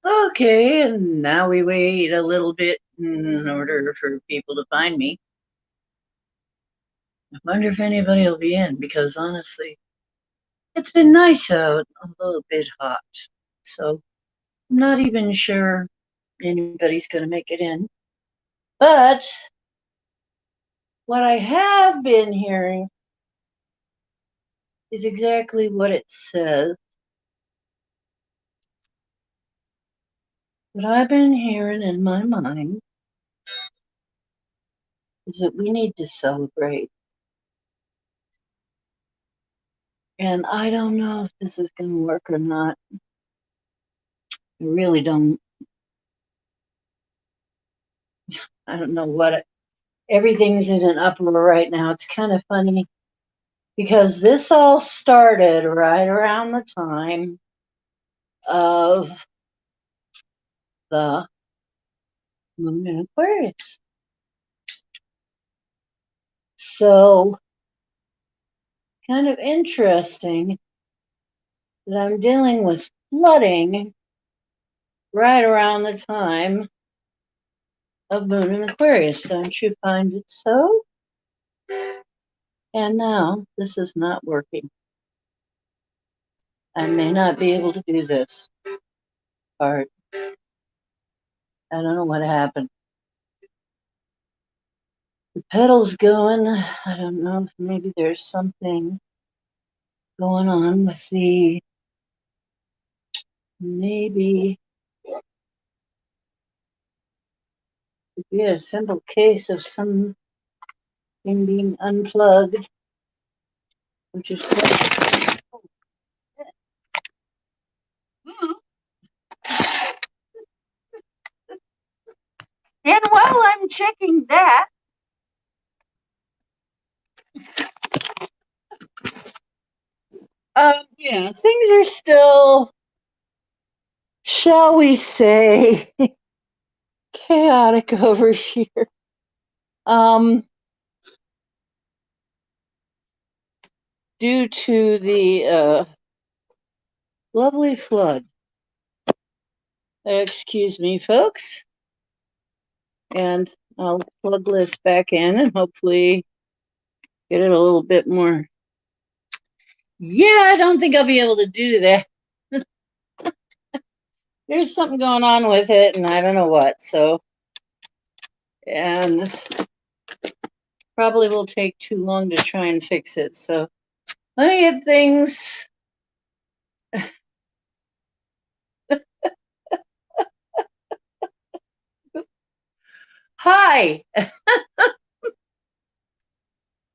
Okay, and now we wait a little bit in order for people to find me. I wonder if anybody will be in because honestly, it's been nice out, a little bit hot. So I'm not even sure anybody's going to make it in. But what I have been hearing is exactly what it says. What I've been hearing in my mind is that we need to celebrate. And I don't know if this is going to work or not. I really don't. I don't know what everything's in an uproar right now. It's kind of funny because this all started right around the time of the moon in Aquarius. So, kind of interesting that I'm dealing with flooding right around the time of moon in Aquarius. Don't you find it so? And now this is not working. I may not be able to do this part. I don't know what happened. The pedal's going. I don't know if maybe there's something going on with the, maybe it'd be a simple case of something being unplugged, which is good. And while I'm checking that, yeah, things are still, shall we say, chaotic over here. Um, Due to the lovely flood. Excuse me, folks. And I'll plug this back in and hopefully get it a little bit more. Yeah, I don't think I'll be able to do that. There's something going on with it, and I don't know what. So, and probably will take too long to try and fix it. So, let me get things. Hi.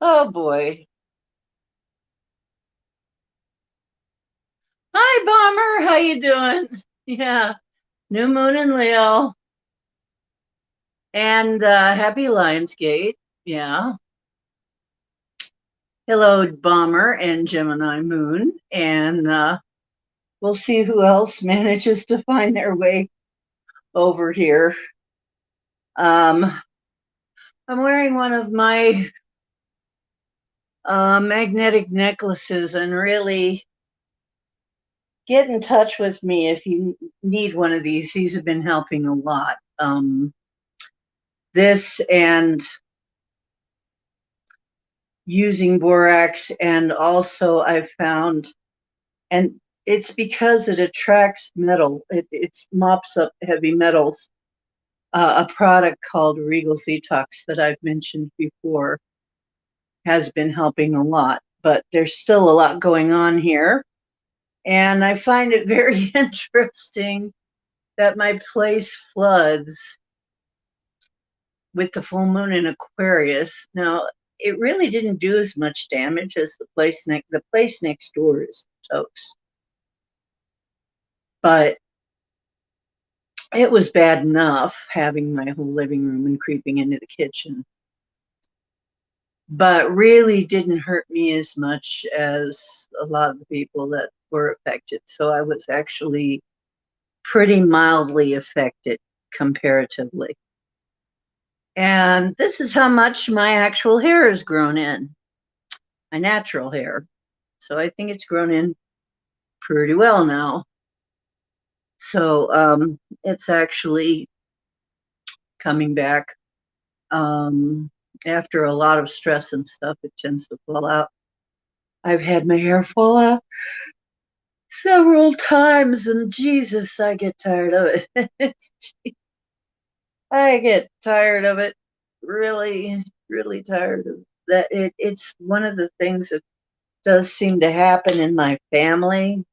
Oh boy. Hi, Bomber. How you doing? Yeah. New moon in Leo. And happy Lionsgate. Yeah. Hello, Bomber and Gemini Moon. And we'll see who else manages to find their way over here. I'm wearing one of my magnetic necklaces, and really get in touch with me if you need one of these. These have been helping a lot. This and using borax, and also I've found, and it's because it attracts metal, it mops up heavy metals. A product called Regal Detox that I've mentioned before has been helping a lot, but there's still a lot going on here. And I find it very interesting that my place floods with the full moon in Aquarius. Now, it really didn't do as much damage as the place next door is toast. But it was bad enough having my whole living room and creeping into the kitchen. But really didn't hurt me as much as a lot of the people that were affected. So I was actually pretty mildly affected comparatively. And this is how much my actual hair has grown in, my natural hair. So I think it's grown in pretty well now. So it's actually coming back. After a lot of stress and stuff, it tends to fall out. I've had my hair fall out several times, and Jesus, I get tired of it. I get tired of it. Really, really tired of that. It's one of the things that does seem to happen in my family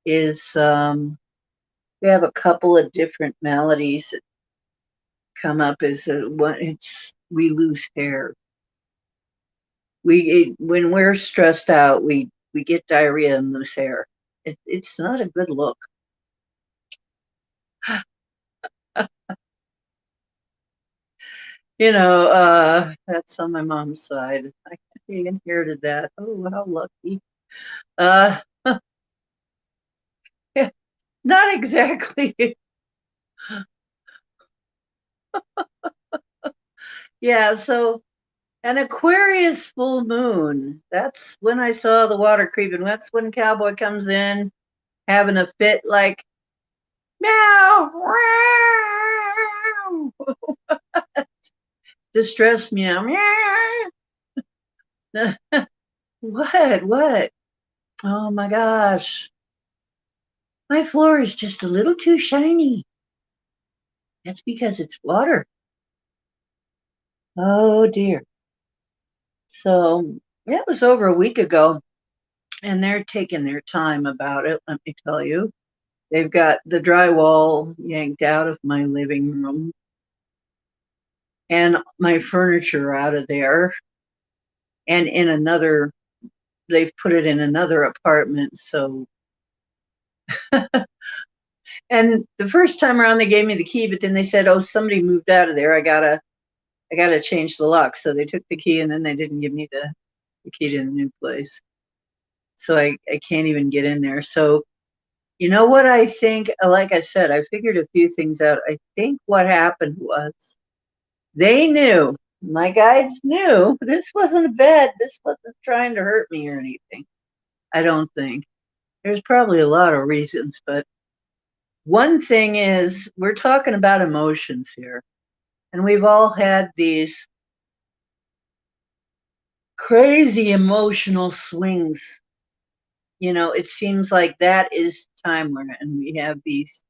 is we have a couple of different maladies that come up as one. It's we lose hair. When we're stressed out, we get diarrhea and lose hair. It's not a good look. That's on my mom's side. I inherited that. Oh, how lucky. Uh, not exactly. Yeah, so an Aquarius full moon. That's when I saw the water creeping. That's when Cowboy comes in having a fit like meow, meow, distress meow, meow. What? What? Oh my gosh. My floor is just a little too shiny. That's because it's water. Oh dear. So that was over a week ago, and they're taking their time about it, let me tell you. They've got the drywall yanked out of my living room and my furniture out of there. And they've put it in another apartment. So, and the first time around, they gave me the key, but then they said, oh, somebody moved out of there. I gotta change the lock. So they took the key and then they didn't give me the key to the new place. So I can't even get in there. So, you know what I think? Like I said, I figured a few things out. I think what happened was they knew, my guides knew this wasn't a bed. This wasn't trying to hurt me or anything. I don't think. There's probably a lot of reasons, but one thing is we're talking about emotions here. And we've all had these crazy emotional swings. It seems like that is time and we have these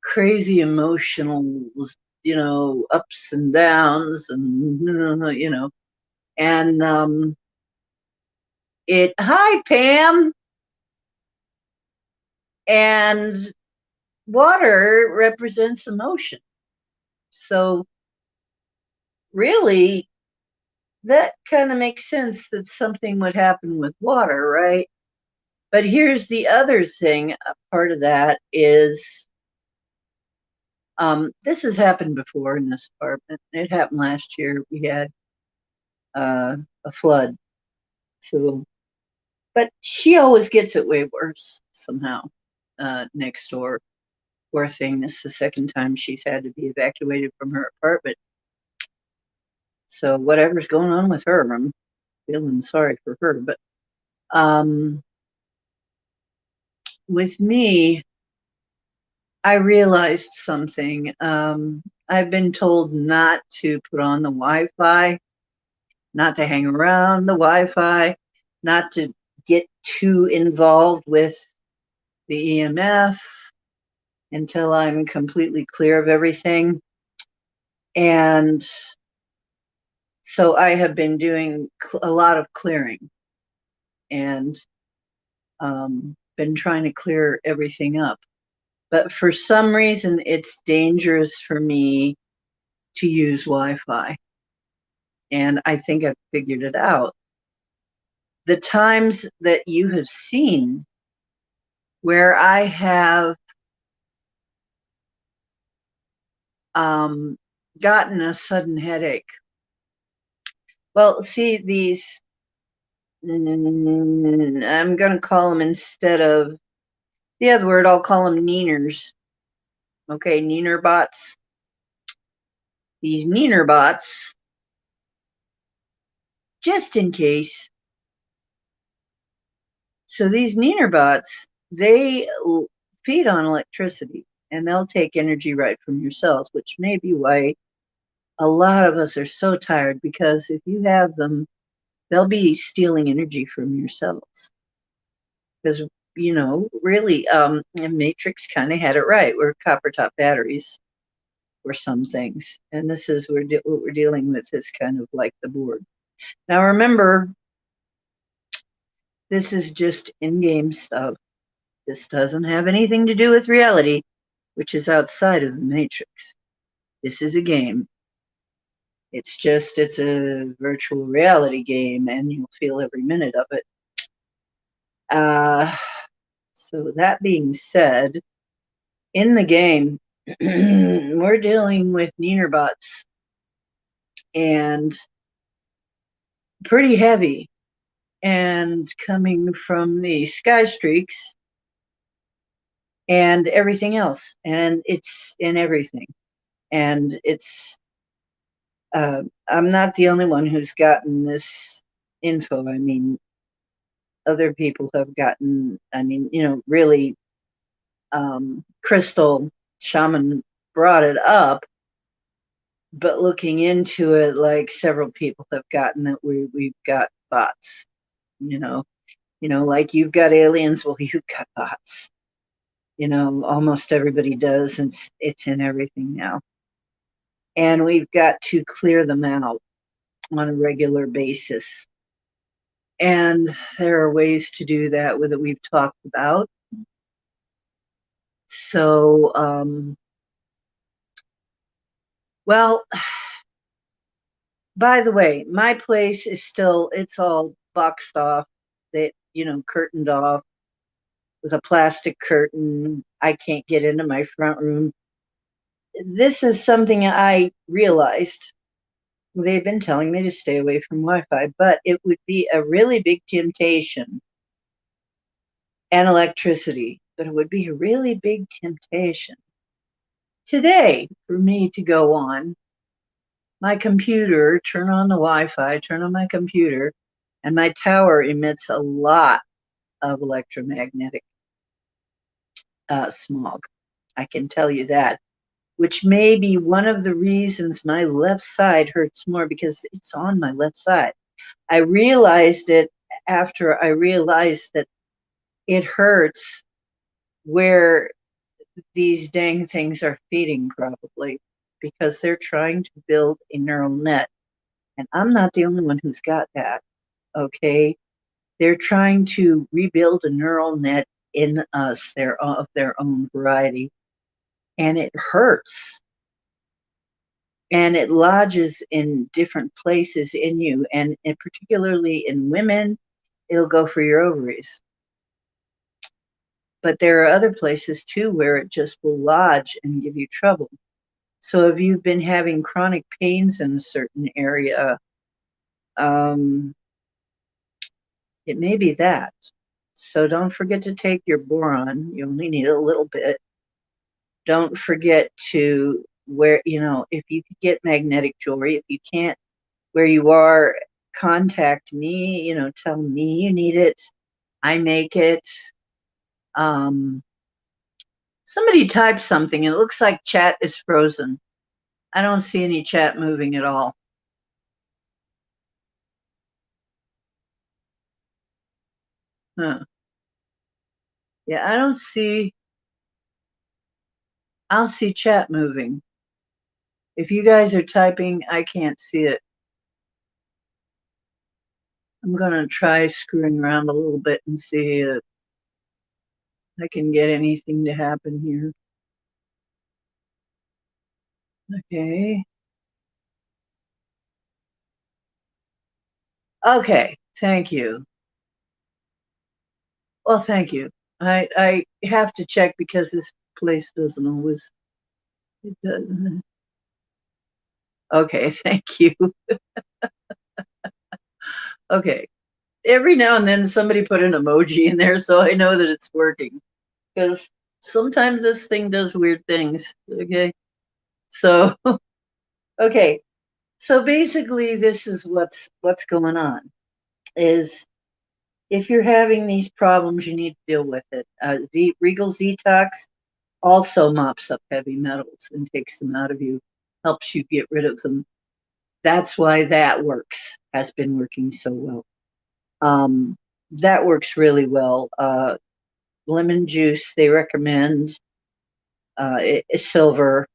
crazy emotional, ups and downs and hi Pam, and water represents emotion. So really that kind of makes sense that something would happen with water, right? But here's the other thing. A part of that is this has happened before in this apartment. It happened last year. We had a flood. So, but she always gets it way worse somehow. Next door, poor thing. This is the second time she's had to be evacuated from her apartment. So whatever's going on with her, I'm feeling sorry for her. But um, with me, I realized something. I've been told not to put on the Wi-Fi, not to hang around the Wi-Fi, not to get too involved with the EMF until I'm completely clear of everything. And so I have been doing a lot of clearing and been trying to clear everything up. But for some reason, it's dangerous for me to use Wi-Fi. And I think I've figured it out. The times that you have seen where I have gotten a sudden headache. Well, see, these, I'm going to call them, instead of the other word, I'll call them Neeners. Okay, Neener bots. These Neener bots, just in case. So these Neener bots, they feed on electricity, and they'll take energy right from your cells, which may be why a lot of us are so tired, because if you have them, they'll be stealing energy from your cells. Because, really, Matrix kind of had it right. We're copper top batteries for some things. And this is what we're dealing with is kind of like the board. Now, remember, this is just in-game stuff. This doesn't have anything to do with reality, which is outside of the Matrix. This is a game. It's a virtual reality game, and you'll feel every minute of it. So that being said, in the game, we're dealing with Neenerbots, and pretty heavy, and coming from the Sky Streaks and everything else, and it's in everything. And I'm not the only one who's gotten this info. I mean, other people have gotten, really, Crystal Shaman brought it up, but looking into it, like several people have gotten that we've got bots, like you've got aliens, well, you've got bots. Almost everybody does, and it's in everything now. And we've got to clear them out on a regular basis. And there are ways to do that that we've talked about. So, well, by the way, my place is still, it's all boxed off, curtained off with a plastic curtain. I can't get into my front room. This is something I realized. They've been telling me to stay away from Wi-Fi, but it would be a really big temptation, and electricity, but it would be a really big temptation today for me to go on my computer, turn on the Wi-Fi, turn on my computer, and my tower emits a lot of electromagnetic smog. I can tell you that, which may be one of the reasons my left side hurts more, because it's on my left side. I realized it after I realized that it hurts where these dang things are feeding, probably, because they're trying to build a neural net. And I'm not the only one who's got that, okay? They're trying to rebuild a neural net in us, of their own variety. And it hurts. And it lodges in different places in you. And particularly in women, it'll go for your ovaries. But there are other places too where it just will lodge and give you trouble. So if you've been having chronic pains in a certain area, it may be that. So don't forget to take your boron. You only need a little bit. Don't forget to wear, if you could get magnetic jewelry. If you can't, where you are, contact me, tell me you need it. I make it. Somebody typed something, and it looks like chat is frozen. I don't see any chat moving at all. Huh. Yeah, I don't see chat moving. If you guys are typing, I can't see it. I'm going to try screwing around a little bit and see if I can get anything to happen here. Okay. Okay, thank you. Well, thank you. I have to check because this place doesn't always. It doesn't. Okay, thank you. Okay. Every now and then somebody put an emoji in there so I know that it's working. Because sometimes this thing does weird things. Okay. So okay. So basically this is what's going on is if you're having these problems, you need to deal with it. Regal Zetox also mops up heavy metals and takes them out of you, helps you get rid of them. That's why that works, has been working so well. That works really well. Lemon juice, they recommend silver.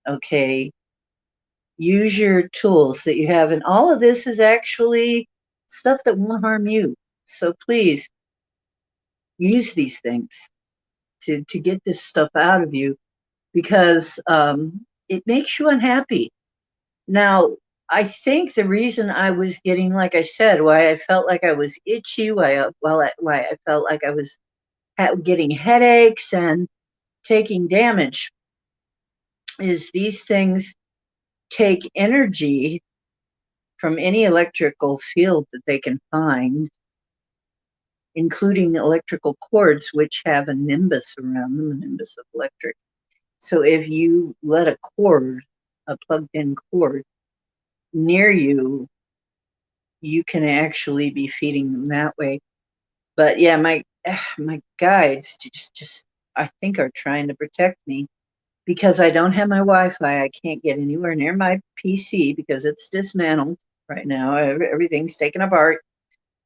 Okay. Use your tools that you have. And all of this is actually stuff that won't harm you. So please use these things to get this stuff out of you because it makes you unhappy. Now, I think the reason I was getting, like I said, why I felt like I was itchy, why I felt like I was getting headaches and taking damage is these things take energy from any electrical field that they can find, including electrical cords, which have a nimbus around them, a nimbus of electric. So if you let a cord, a plugged in cord, near you, you can actually be feeding them that way. But yeah, my guides just I think are trying to protect me because I don't have my Wi-Fi. I can't get anywhere near my PC because it's dismantled right now. Everything's taken apart.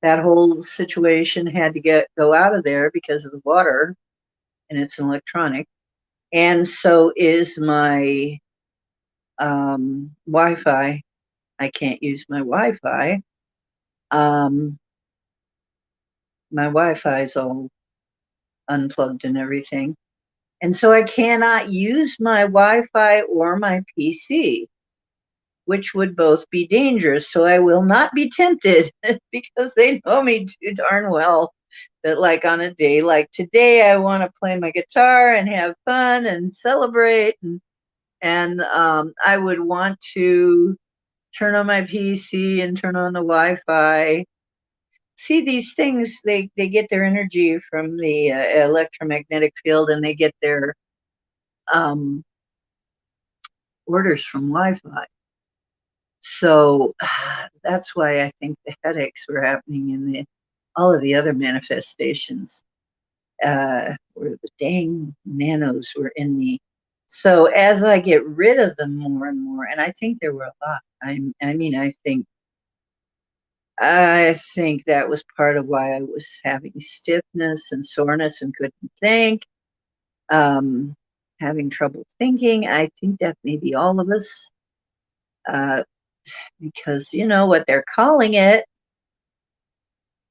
That whole situation had to go out of there because of the water, and it's an electronic. And so is my Wi-Fi. I can't use my Wi-Fi. Um, my Wi-Fi is all unplugged and everything. And so I cannot use my Wi-Fi or my PC, which would both be dangerous. So I will not be tempted because they know me too darn well that like on a day like today, I want to play my guitar and have fun and celebrate. And I would want to turn on my PC and turn on the Wi-Fi. See, these things, they get their energy from the electromagnetic field, and they get their um, orders from Wi-Fi. So that's why I think the headaches were happening in all of the other manifestations, where the dang nanos were in me. So as I get rid of them more and more, and I think there were a lot. I mean, I think that was part of why I was having stiffness and soreness and couldn't think, um, having trouble thinking. I think that maybe all of us, because you know what they're calling it.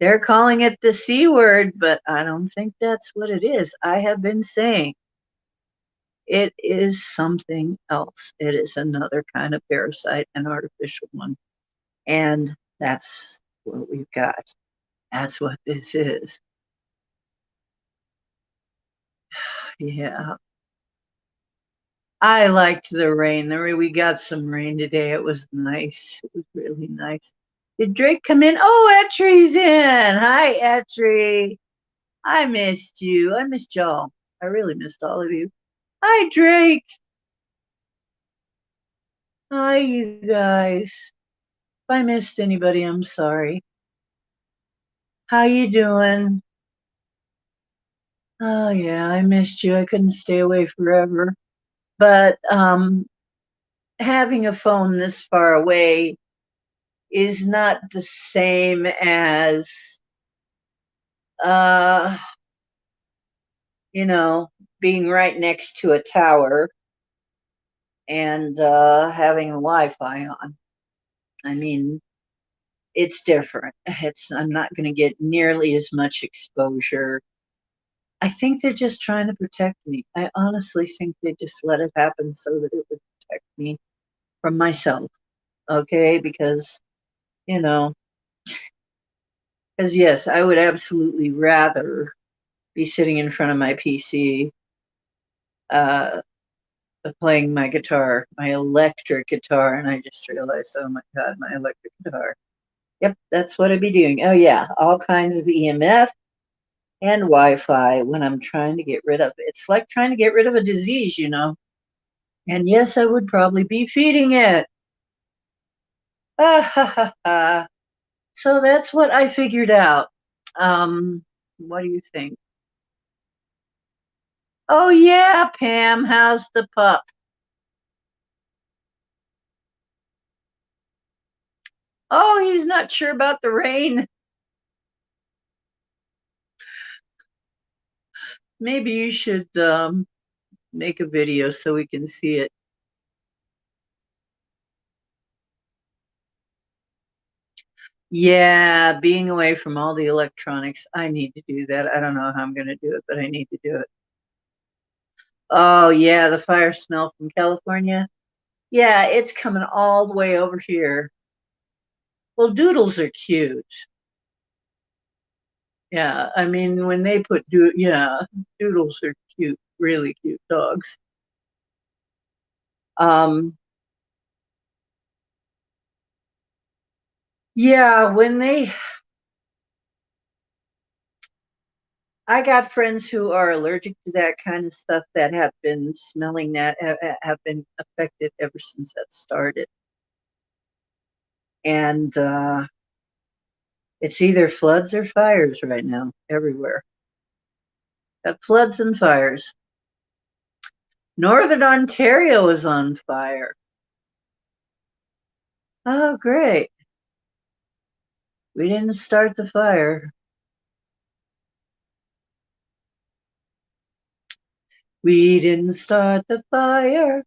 They're calling it the C word, but I don't think that's what it is. I have been saying it is something else. It is another kind of parasite, an artificial one. And that's what we've got. That's what this is. Yeah. I liked the rain. We got some rain today. It was nice. It was really nice. Did Drake come in? Oh, Etry's in. Hi, Etry. I missed you. I missed y'all. I really missed all of you. Hi, Drake. Hi, you guys. If I missed anybody, I'm sorry. How you doing? Oh yeah, I missed you. I couldn't stay away forever. But having a phone this far away is not the same as uh you know, being right next to a tower and having Wi-Fi on. I mean, it's different. I'm not going to get nearly as much exposure. I think they're just trying to protect me. I honestly think they just let it happen so that it would protect me from myself. Okay, because you know, because yes, I would absolutely rather be sitting in front of my PC, uh, playing my guitar, my electric guitar, and I just realized, oh my god, my electric guitar. Yep, that's what I'd be doing. Oh yeah, all kinds of EMF and Wi-Fi when I'm trying to get rid of it. It's like trying to get rid of a disease, you know. And yes, I would probably be feeding it. Ah, ha, ha, ha. So that's what I figured out. What do you think? Oh yeah, Pam, how's the pup? Oh, he's not sure about the rain. Maybe you should make a video so we can see it. Yeah, being away from all the electronics, I need to do that. I don't know how I'm going to do it, but I need to do it. Oh, yeah, the fire smell from California. Yeah, it's coming all the way over here. Well, doodles are cute. Yeah, I mean, when they put yeah, doodles are cute, really cute dogs. Um, yeah, I got friends who are allergic to that kind of stuff that have been smelling that, have been affected ever since that started. And it's either floods or fires right now, everywhere. Got floods and fires. Northern Ontario is on fire. Oh, great. We didn't start the fire. We didn't start the fire.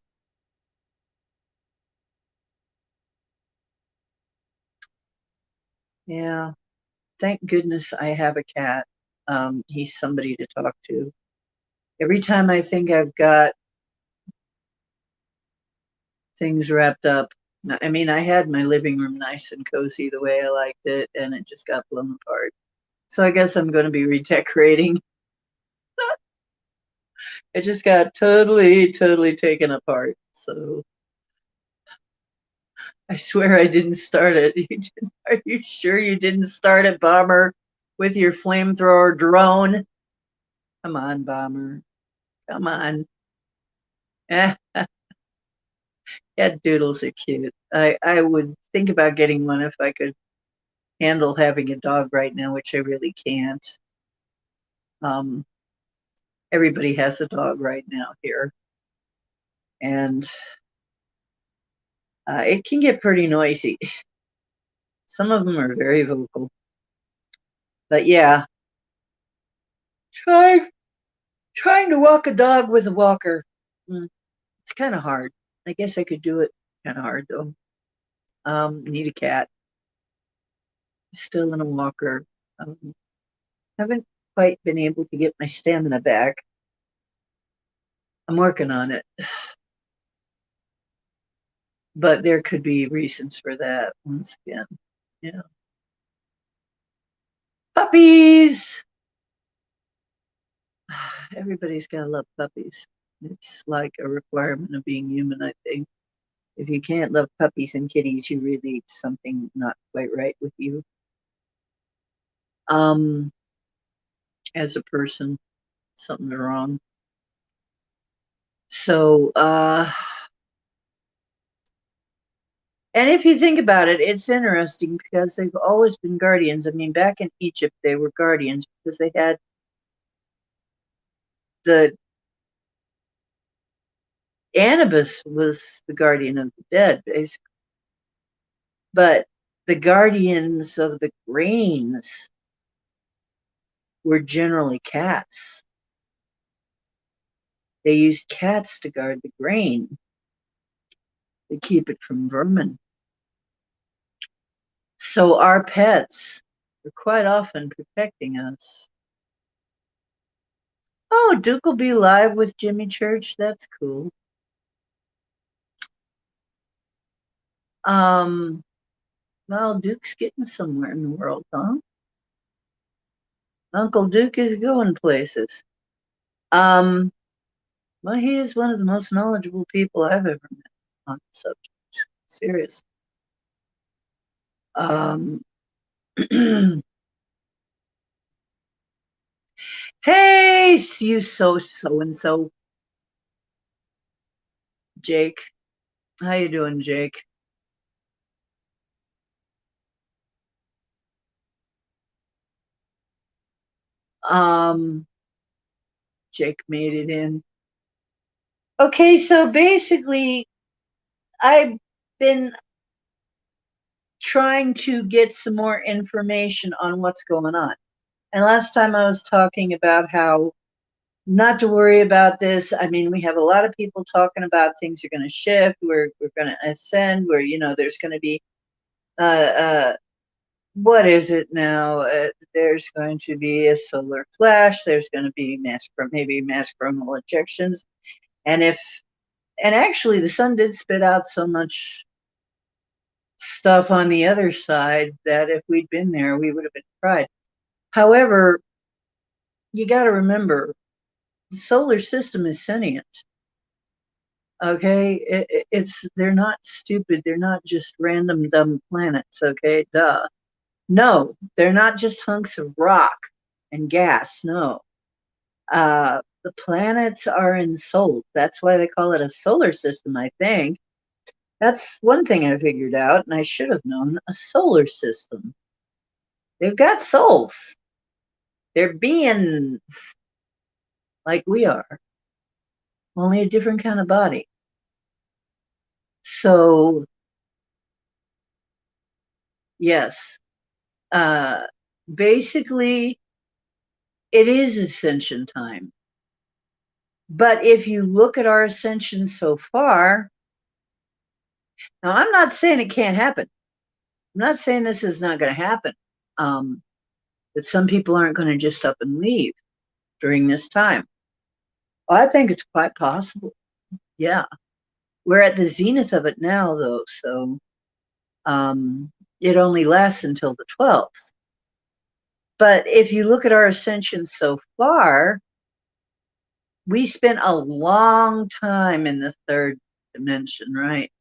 Yeah. Thank goodness I have a cat. He's somebody to talk to. Every time I think I've got things wrapped up, I mean, I had my living room nice and cozy the way I liked it, and it just got blown apart. So I guess I'm going to be redecorating. It just got totally taken apart. So I swear I didn't start it. Are you sure you didn't start it, Bomber, with your flamethrower drone? Come on, Bomber. Come on. Eh, cat doodles are cute. I would think about getting one if I could handle having a dog right now, which I really can't. Um, Everybody has a dog right now here, and it can get pretty noisy. Some of them are very vocal, but yeah, try trying to walk a dog with a walker. It's kind of hard. I guess I could do it. Kind of hard though. Need a cat. Still in a walker. Haven't quite been able to get my stamina back. I'm working on it, but there could be reasons for that once again. Yeah. Puppies! Everybody's got to love puppies. It's like a requirement of being human, I think. If you can't love puppies and kitties, you really something not quite right with you. Um, as a person, something's wrong. So, and if you think about it, it's interesting because they've always been guardians. I mean, back in Egypt, they were guardians because they had the Anubis was the guardian of the dead, basically. But the guardians of the grains were generally cats. They used cats to guard the grain to keep it from vermin. So our pets are quite often protecting us. Oh, Duke will be live with Jimmy Church. That's cool. Um, well, Duke's getting somewhere in the world, huh? Uncle Duke is going places. Um, well, he is one of the most knowledgeable people I've ever met on the subject. Serious. Um, hey, you so and so, Jake. How you doing, Jake? Jake made it in. Okay, so basically, I've been trying to get some more information on what's going on. And last time I was talking about how not to worry about this. I mean, we have a lot of people talking about things are going to shift. We're going to ascend. There's going to be uh, uh, what is it now? There's going to be a solar flash. There's going to be maybe mass coronal ejections, and actually the sun did spit out so much stuff on the other side that if we'd been there, we would have been fried. However, you got to remember the solar system is sentient. Okay, they're not stupid. They're not just random dumb planets. Okay, duh. No, they're not just hunks of rock and gas. No, the planets are ensouled. That's why they call it a solar system. I think that's one thing I figured out, and I should have known. A solar system. They've got souls. They're beings like we are, only a different kind of body. So, yes, uh, basically, it is ascension time. But if you look at our ascension so far, now I'm not saying it can't happen. I'm not saying this is not going to happen. That some people aren't going to just up and leave during this time. I think it's quite possible. Yeah. We're at the zenith of it now, though. So it only lasts until the 12th. But if you look at our ascension so far, we spent a long time in the third dimension, right?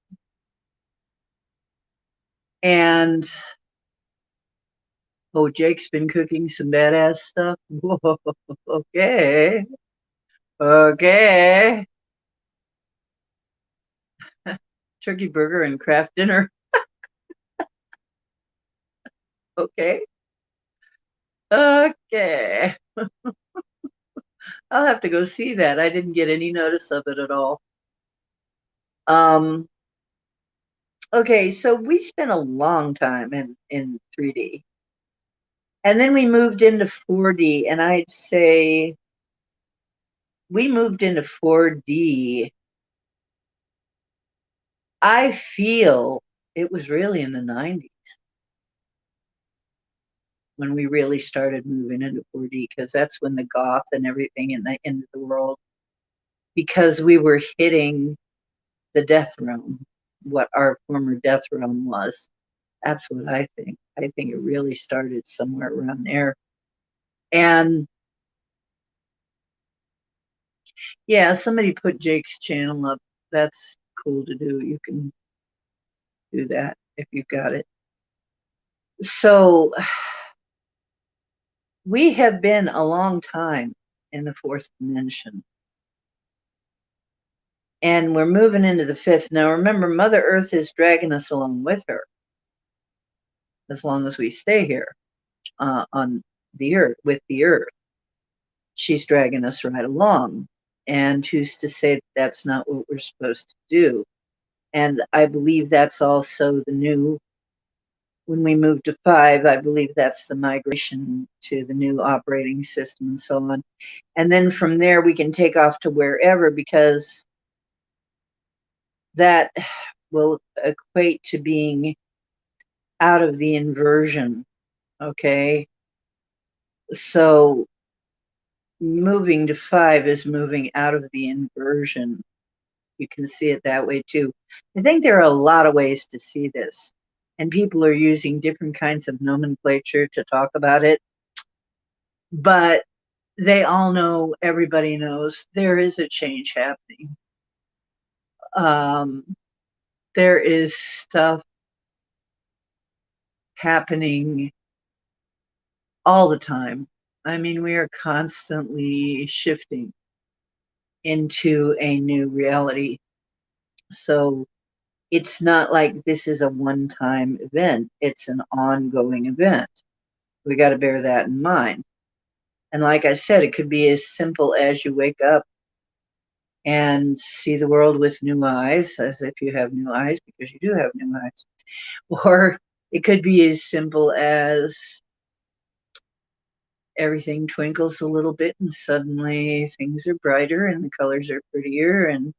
And Jake's been cooking some badass stuff. Whoa, okay. Okay. Turkey burger and Kraft dinner. Okay. Okay. I'll have to go see that. I didn't get any notice of it at all. Um, okay, so we spent a long time in 3D. And then we moved into 4D, and I'd say we moved into 4D. I feel it was really in the 90s when we really started moving into 4D, because that's when the goth and everything in the end of the world, because we were hitting the death realm, what our former death realm was. That's what I think. I think it really started somewhere around there. And yeah, somebody put Jake's channel up. That's cool to do. You can do that if you've got it. So we have been a long time in the fourth dimension. And we're moving into the fifth. Now, remember, Mother Earth is dragging us along with her as long as we stay here on the earth, with the earth. She's dragging us right along. And who's to say that that's not what we're supposed to do? And I believe that's also the new, when we move to 5, I believe that's the migration to the new operating system and so on. And then from there, we can take off to wherever, because that will equate to being out of the inversion. Okay. So moving to 5 is moving out of the inversion. You can see it that way too. I think there are a lot of ways to see this, and people are using different kinds of nomenclature to talk about it. But they all know, everybody knows, there is a change happening. There is stuff happening all the time. I mean, we are constantly shifting into a new reality. So it's not like this is a one-time event. It's an ongoing event. We got to bear that in mind. And like I said, it could be as simple as you wake up and see the world with new eyes, as if you have new eyes, because you do have new eyes. Or it could be as simple as everything twinkles a little bit and suddenly things are brighter and the colors are prettier, and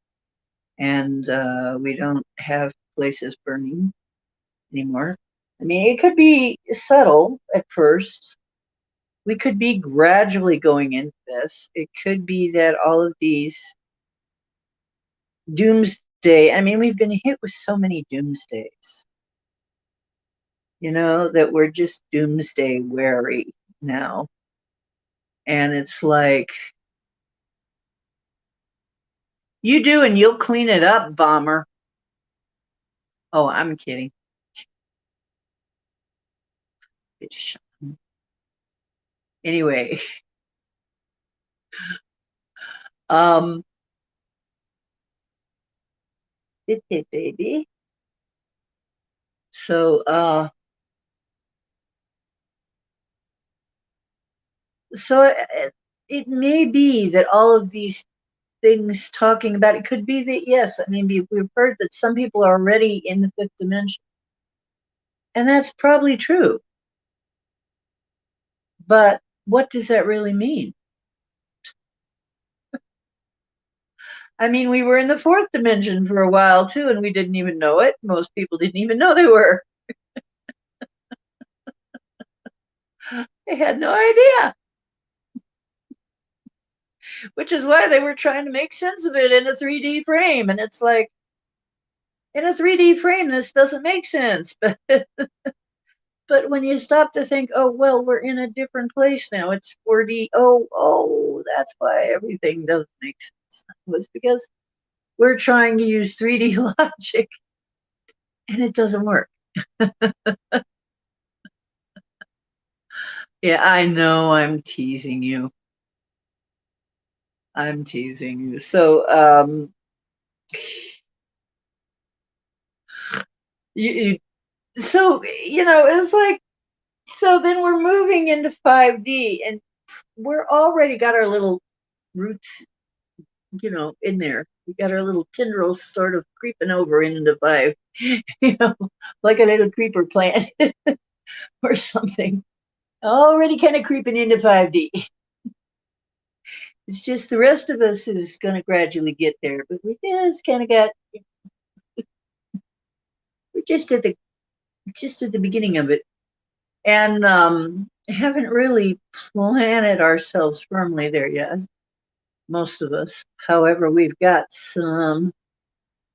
we don't have places burning anymore. I mean, it could be subtle at first. We could be gradually going into this. It could be that all of these doomsday, I mean, we've been hit with so many doomsdays, that we're just doomsday wary now. And it's like, you do and you'll clean it up, bomber. Oh, I'm kidding. Anyway, um, it baby. So it may be that all of these things talking about it could be that, yes, I mean, we've heard that some people are already in the fifth dimension, and that's probably true. But what does that really mean? I mean, we were in the fourth dimension for a while too, and we didn't even know it. Most people didn't even know they were. They had no idea. Which is why they were trying to make sense of it in a 3D frame. And it's like, in a 3D frame, this doesn't make sense. But when you stop to think, oh, well, we're in a different place now. It's 4D. Oh, that's why everything doesn't make sense. It was because we're trying to use 3D logic and it doesn't work. Yeah, I know I'm teasing you. I'm teasing you. So, it's like, so then we're moving into 5D and we're already got our little roots, in there. We got our little tendrils sort of creeping over into 5, like a little creeper plant or something. Already kind of creeping into 5D. It's just the rest of us is going to gradually get there, but we just kind of we're just at the beginning of it, and haven't really planted ourselves firmly there yet. Most of us, however, we've got some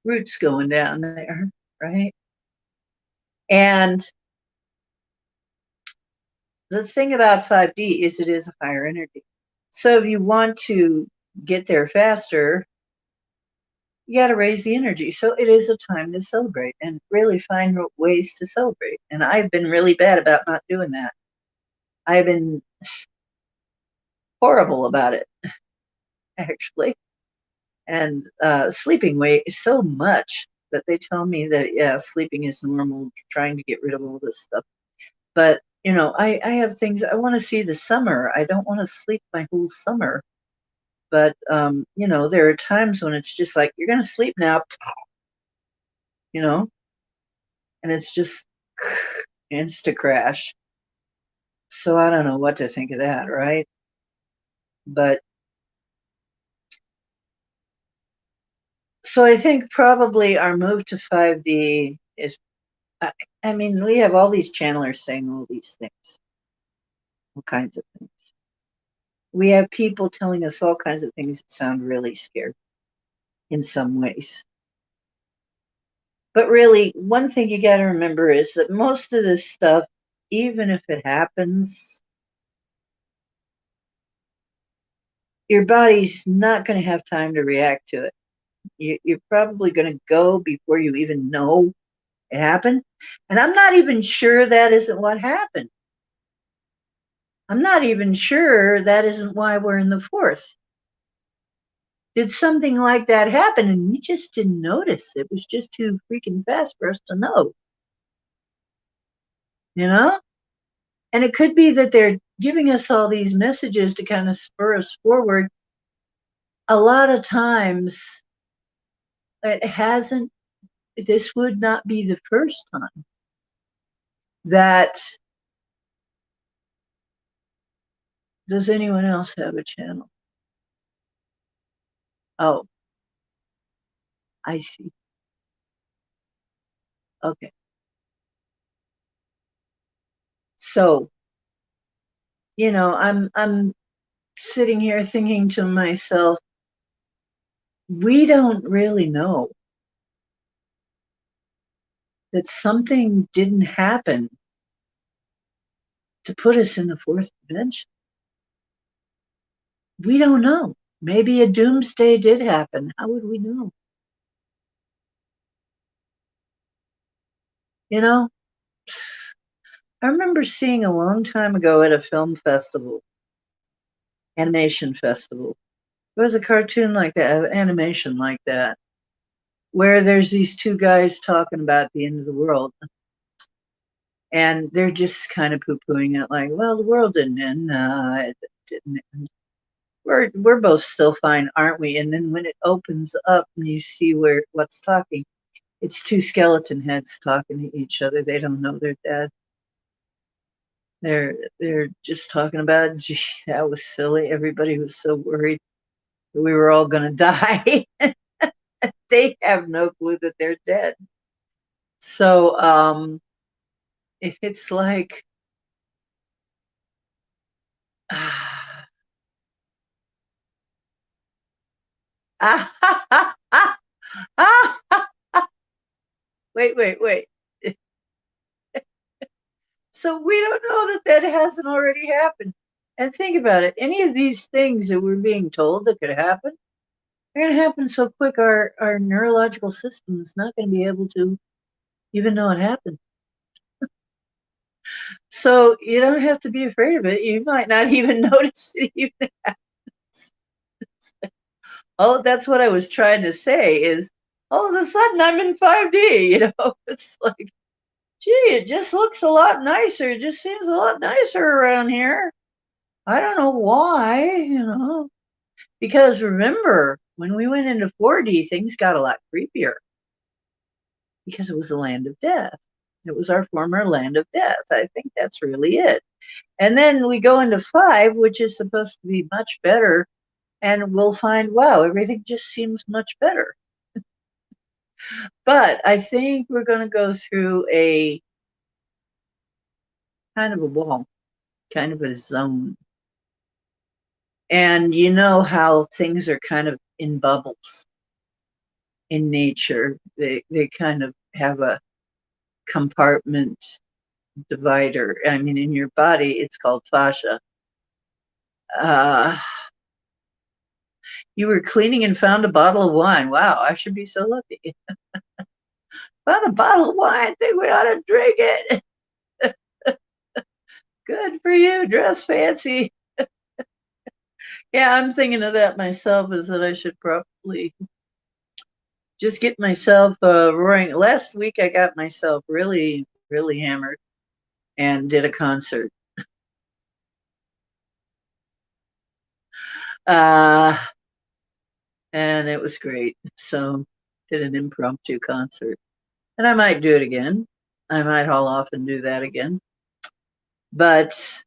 roots going down there, right? And the thing about 5D is it is a higher energy. So if you want to get there faster, you got to raise the energy. So it is a time to celebrate and really find ways to celebrate. And I've been really bad about not doing that. I've been horrible about it, actually, and sleeping way so much. But they tell me that, yeah, sleeping is normal, trying to get rid of all this stuff. But, I have things, I want to see the summer. I don't want to sleep my whole summer. But, there are times when it's just like, you're going to sleep now, and it's just insta crash. So I don't know what to think of that, right? But so I think probably our move to 5D is, I mean, we have all these channelers saying all these things, all kinds of things. We have people telling us all kinds of things that sound really scary in some ways. But really, one thing you got to remember is that most of this stuff, even if it happens, your body's not going to have time to react to it. You're probably going to go before you even know it happened. And I'm not even sure that isn't what happened. I'm not even sure that isn't why we're in the fourth. Did something like that happen and we just didn't notice? It was just too freaking fast for us to know. You know? And it could be that they're giving us all these messages to kind of spur us forward. A lot of times it hasn't, this would not be the first time that, does anyone else have a channel? Oh, I see. Okay. So, I'm sitting here thinking to myself, we don't really know that something didn't happen to put us in the fourth dimension. We don't know. Maybe a doomsday did happen. How would we know? You know, I remember seeing a long time ago at a film festival, animation festival. There was a cartoon like that, animation like that, where there's these two guys talking about the end of the world. And they're just kind of poo-pooing it like, well, the world didn't end. It didn't end. We're both still fine, aren't we? And then when it opens up and you see what's talking, it's two skeleton heads talking to each other. They don't know they're dead. They're just talking about, gee, that was silly. Everybody was so worried that we were all gonna die. They have no clue that they're dead. So it's like wait. So we don't know that that hasn't already happened. And think about it. Any of these things that we're being told that could happen, they're going to happen so quick our neurological system is not going to be able to even know it happened. So you don't have to be afraid of it. You might not even notice it even happens. Oh, that's what I was trying to say is all of a sudden I'm in 5D, It's like, gee, it just looks a lot nicer. It just seems a lot nicer around here. I don't know why. Because remember, when we went into 4D, things got a lot creepier because it was a land of death. It was our former land of death. I think that's really it. And then we go into 5, which is supposed to be much better, and we'll find, wow, everything just seems much better. But I think we're going to go through a kind of a wall, kind of a zone. And you know how things are kind of in bubbles in nature. They kind of have a compartment divider. I mean, in your body, it's called fascia. Uh, you were cleaning and found a bottle of wine. Wow, I should be so lucky. Found a bottle of wine. I think we ought to drink it. Good for you. Dress fancy. Yeah, I'm thinking of that myself, is that I should probably just get myself roaring. Last week, I got myself really, really hammered and did a concert. Uh, and it was great. So, did an impromptu concert. And I might do it again. I might haul off and do that again. But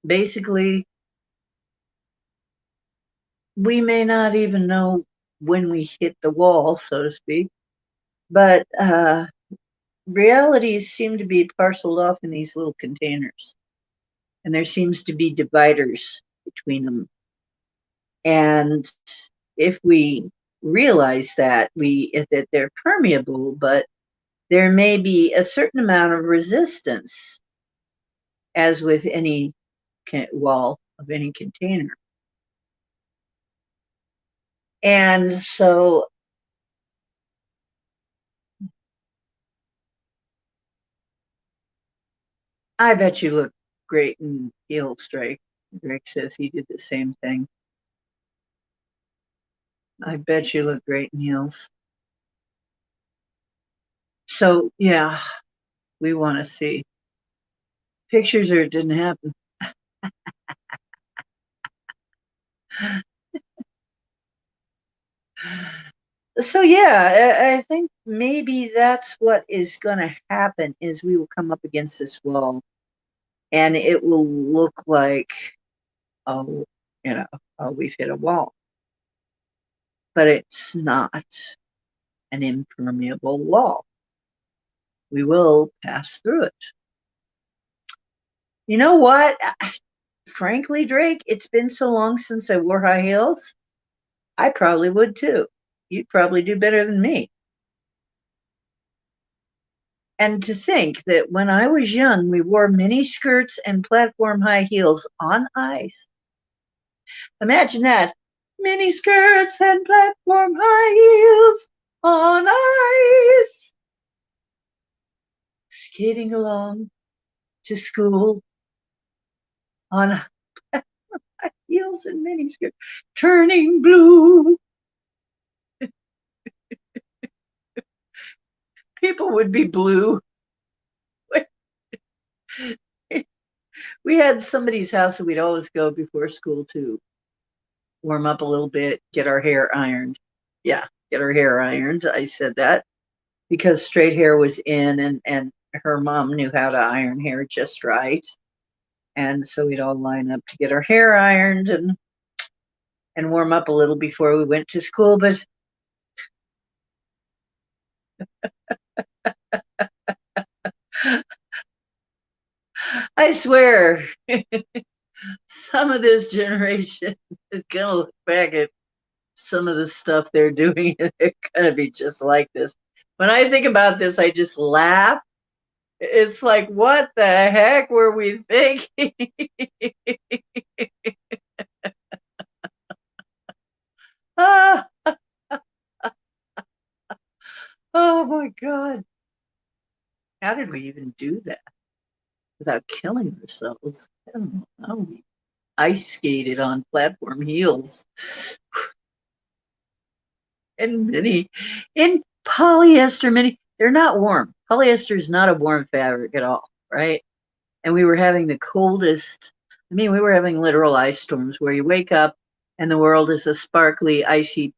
basically, we may not even know when we hit the wall, so to speak. But realities seem to be parceled off in these little containers. And there seems to be dividers between them. And if we realize that that they're permeable, but there may be a certain amount of resistance, as with any wall of any container. And so I bet you look great in heels, Drake. Drake says he did the same thing. I bet you look great in heels. So yeah, we want to see. Pictures or it didn't happen. So yeah, I think maybe that's what is going to happen is we will come up against this wall and it will look like, oh, you know, oh, we've hit a wall. But it's not an impermeable wall. We will pass through it. You know what? Frankly, Drake, it's been so long since I wore high heels. I probably would too. You'd probably do better than me. And to think that when I was young, we wore mini skirts and platform high heels on ice. Imagine that. Mini skirts and platform high heels on ice. Skating along to school on heels and mini skirts, turning blue. People would be blue. We had somebody's house that we'd always go before school to warm up a little bit, get our hair ironed. Yeah, get our hair ironed. I said that because straight hair was in, and her mom knew how to iron hair just right. And so we'd all line up to get our hair ironed and warm up a little before we went to school. But I swear, some of this generation is gonna look back at some of the stuff they're doing and they're gonna be just like this. When I think about this, I just laugh. It's like, what the heck were we thinking? Ah, oh my God. How did we even do that without killing ourselves? I don't know how we ice skated on platform heels and mini in polyester mini. They're not warm. Polyester is not a warm fabric at all, right? And we were having the coldest. I mean, we were having literal ice storms where you wake up and the world is a sparkly, icy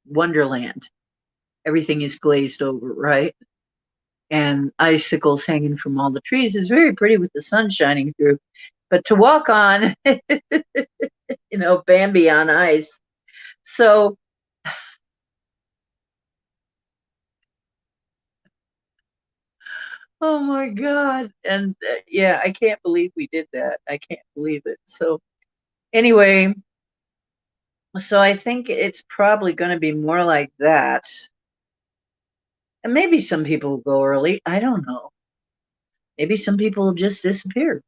wonderland. Everything is glazed over, right? And icicles hanging from all the trees is very pretty with the sun shining through. But to walk on, Bambi on ice. So, oh my God. And yeah, I can't believe we did that. I can't believe it. So, anyway, so I think it's probably going to be more like that. And maybe some people go early. I don't know. Maybe some people just disappear.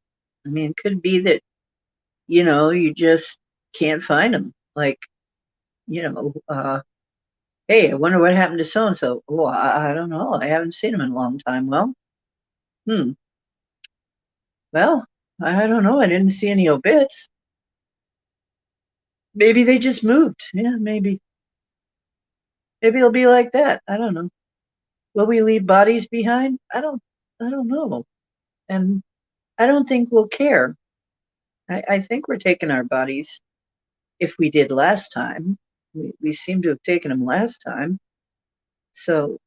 I mean, it could be that, you just can't find them. Like, hey, I wonder what happened to so and so. Oh, I don't know. I haven't seen him in a long time. Well, hmm. Well, I don't know. I didn't see any obits. Maybe they just moved. Yeah, maybe. Maybe it'll be like that. I don't know. Will we leave bodies behind? I don't know. And I don't think we'll care. I think we're taking our bodies if we did last time. We seem to have taken them last time. So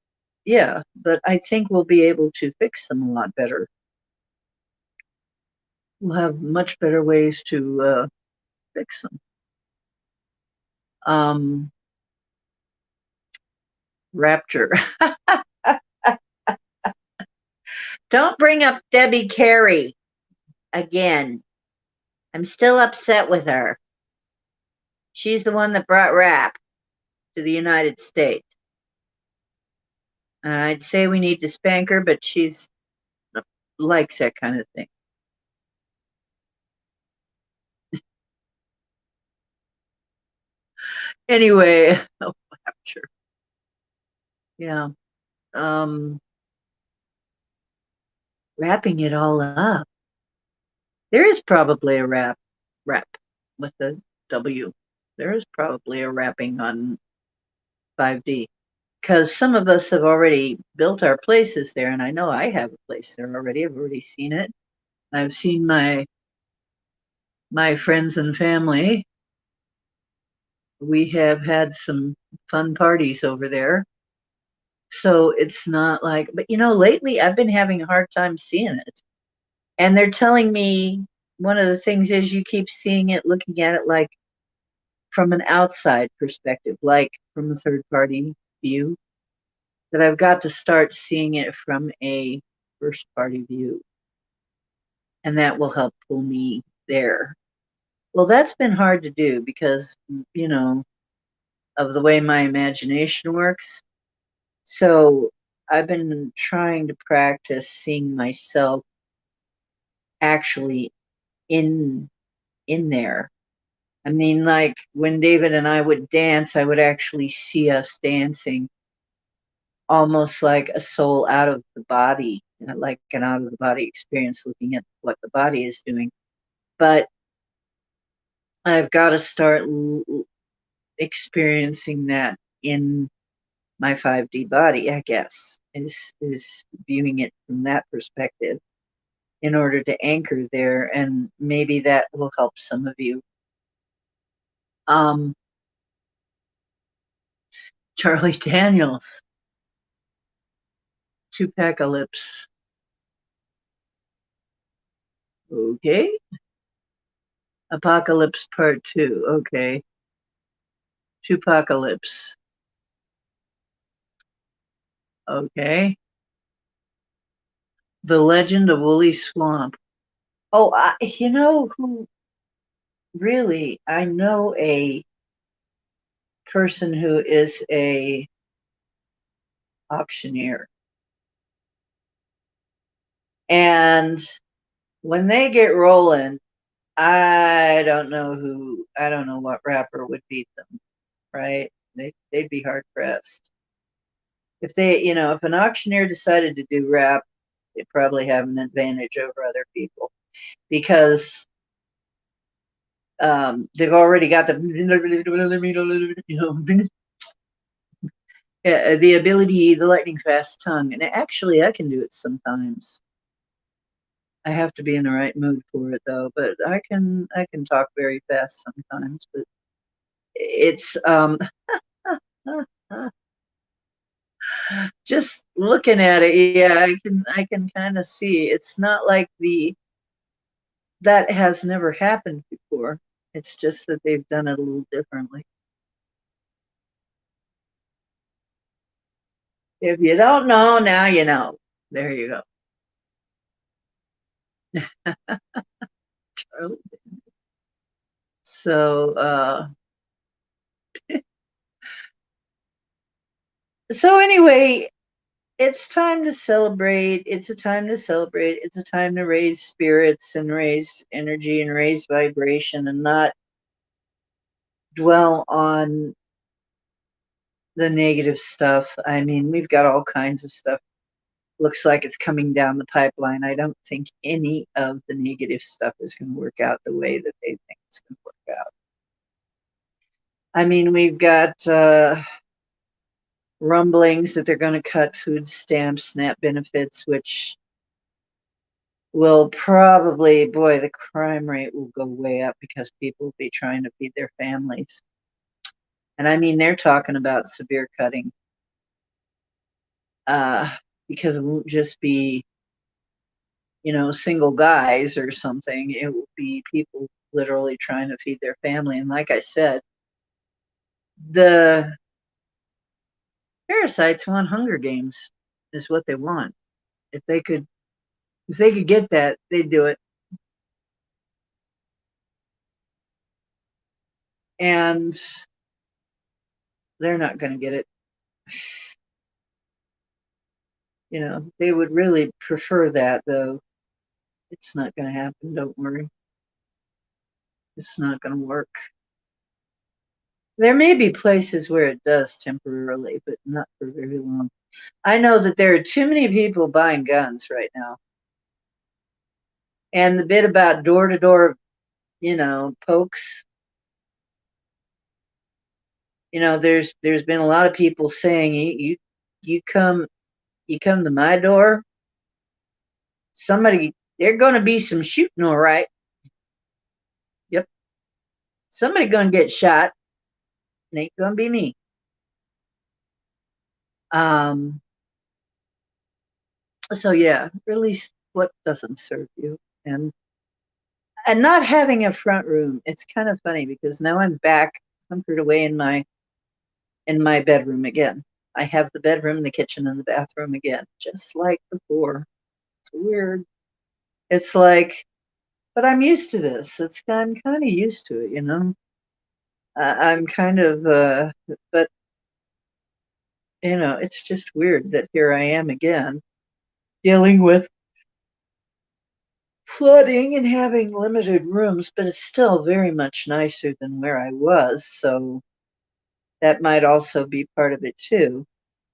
yeah, but I think we'll be able to fix them a lot better. We'll have much better ways to fix them. Um, Rapture. Don't bring up Debbie Carey again. I'm still upset with her. She's the one that brought rap to the United States. I'd say we need to spank her, but she's likes that kind of thing. Anyway, oh, Rapture. Yeah. Um, Wrapping it all up. There is probably a wrap with the W. There is probably a wrapping on 5D because some of us have already built our places there, and I know I have a place there already. I've already seen it. I've seen my friends and family. We have had some fun parties over there. So it's not like, but lately I've been having a hard time seeing it. And they're telling me one of the things is you keep seeing it, looking at it like from an outside perspective, like from a third party view, that I've got to start seeing it from a first party view. And that will help pull me there. Well, that's been hard to do because, of the way my imagination works. So I've been trying to practice seeing myself actually in there. I mean, like when David and I would dance, I would actually see us dancing almost like a soul out of the body, like an out of the body experience, looking at what the body is doing. But I've got to start experiencing that in my 5D body, I guess, is viewing it from that perspective in order to anchor there, and maybe that will help some of you. Um, Charlie Daniels, Chupacalypse. Okay. Apocalypse Part 2. Okay. Chupacalypse. Okay. The Legend of Woolly Swamp. Oh, you know who really? I know a person who is a auctioneer. And when they get rolling, I don't know what rapper would beat them, right? They'd be hard pressed. If if an auctioneer decided to do rap, they'd probably have an advantage over other people because they've already got the the ability, the lightning fast tongue, and actually I can do it sometimes. I have to be in the right mood for it though, but I can talk very fast sometimes, but it's just looking at it, yeah, I can kind of see it's not like that has never happened before. It's just that they've done it a little differently. If you don't know, now you know. There you go. So so anyway, it's time to celebrate. It's a time to celebrate. It's a time to raise spirits and raise energy and raise vibration and not dwell on the negative stuff. I mean, we've got all kinds of stuff. Looks like it's coming down the pipeline. I don't think any of the negative stuff is going to work out the way that they think it's going to work out. I mean, we've got rumblings that they're going to cut food stamps, SNAP benefits, which will probably, boy, the crime rate will go way up because people will be trying to feed their families. And I mean, they're talking about severe cutting because it won't just be, single guys or something. It will be people literally trying to feed their family. And like I said, the parasites want Hunger Games is what they want. If they could get that, they'd do it. And they're not going to get it. They would really prefer that, though. It's not going to happen. Don't worry. It's not going to work. There may be places where it does temporarily, but not for very long. I know that there are too many people buying guns right now. And the bit about door to door, pokes, there's been a lot of people saying you come to my door, somebody There's going to be some shooting, all right. Yep. Somebody going to get shot. It ain't going to be me. Um, so yeah, release what doesn't serve you. And not having a front room, it's kind of funny because now I'm back hunkered away in my bedroom again. I have the bedroom, the kitchen, and the bathroom again, just like before. It's weird. It's like, but I'm used to this. I'm kind of used to it, you know. I'm kind of, but you know, it's just weird that here I am again, dealing with flooding and having limited rooms, but it's still very much nicer than where I was. So that might also be part of it too.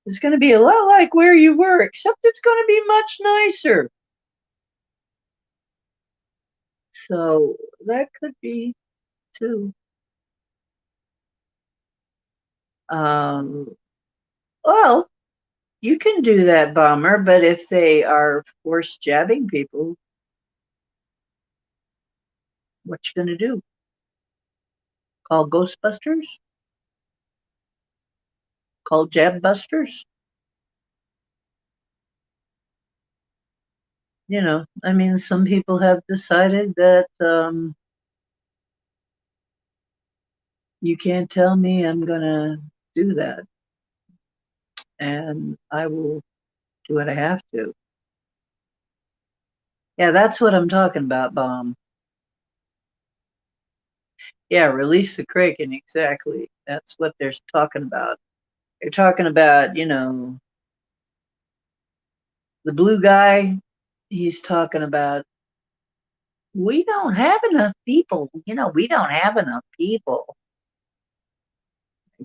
It's going to be a lot like where you were, except it's going to be much nicer. So that could be too. Um, well, you can do that, bomber, but if they are force jabbing people, what you gonna do? Call Ghostbusters? Call Jab Busters? You know, I mean, some people have decided that you can't tell me I'm gonna do that, and I will do what I have to. Yeah, that's what I'm talking about, bomb. Yeah, release the Kraken, exactly. That's what they're talking about. They're talking about, you know, the blue guy. He's talking about we don't have enough people. You know, we don't have enough people.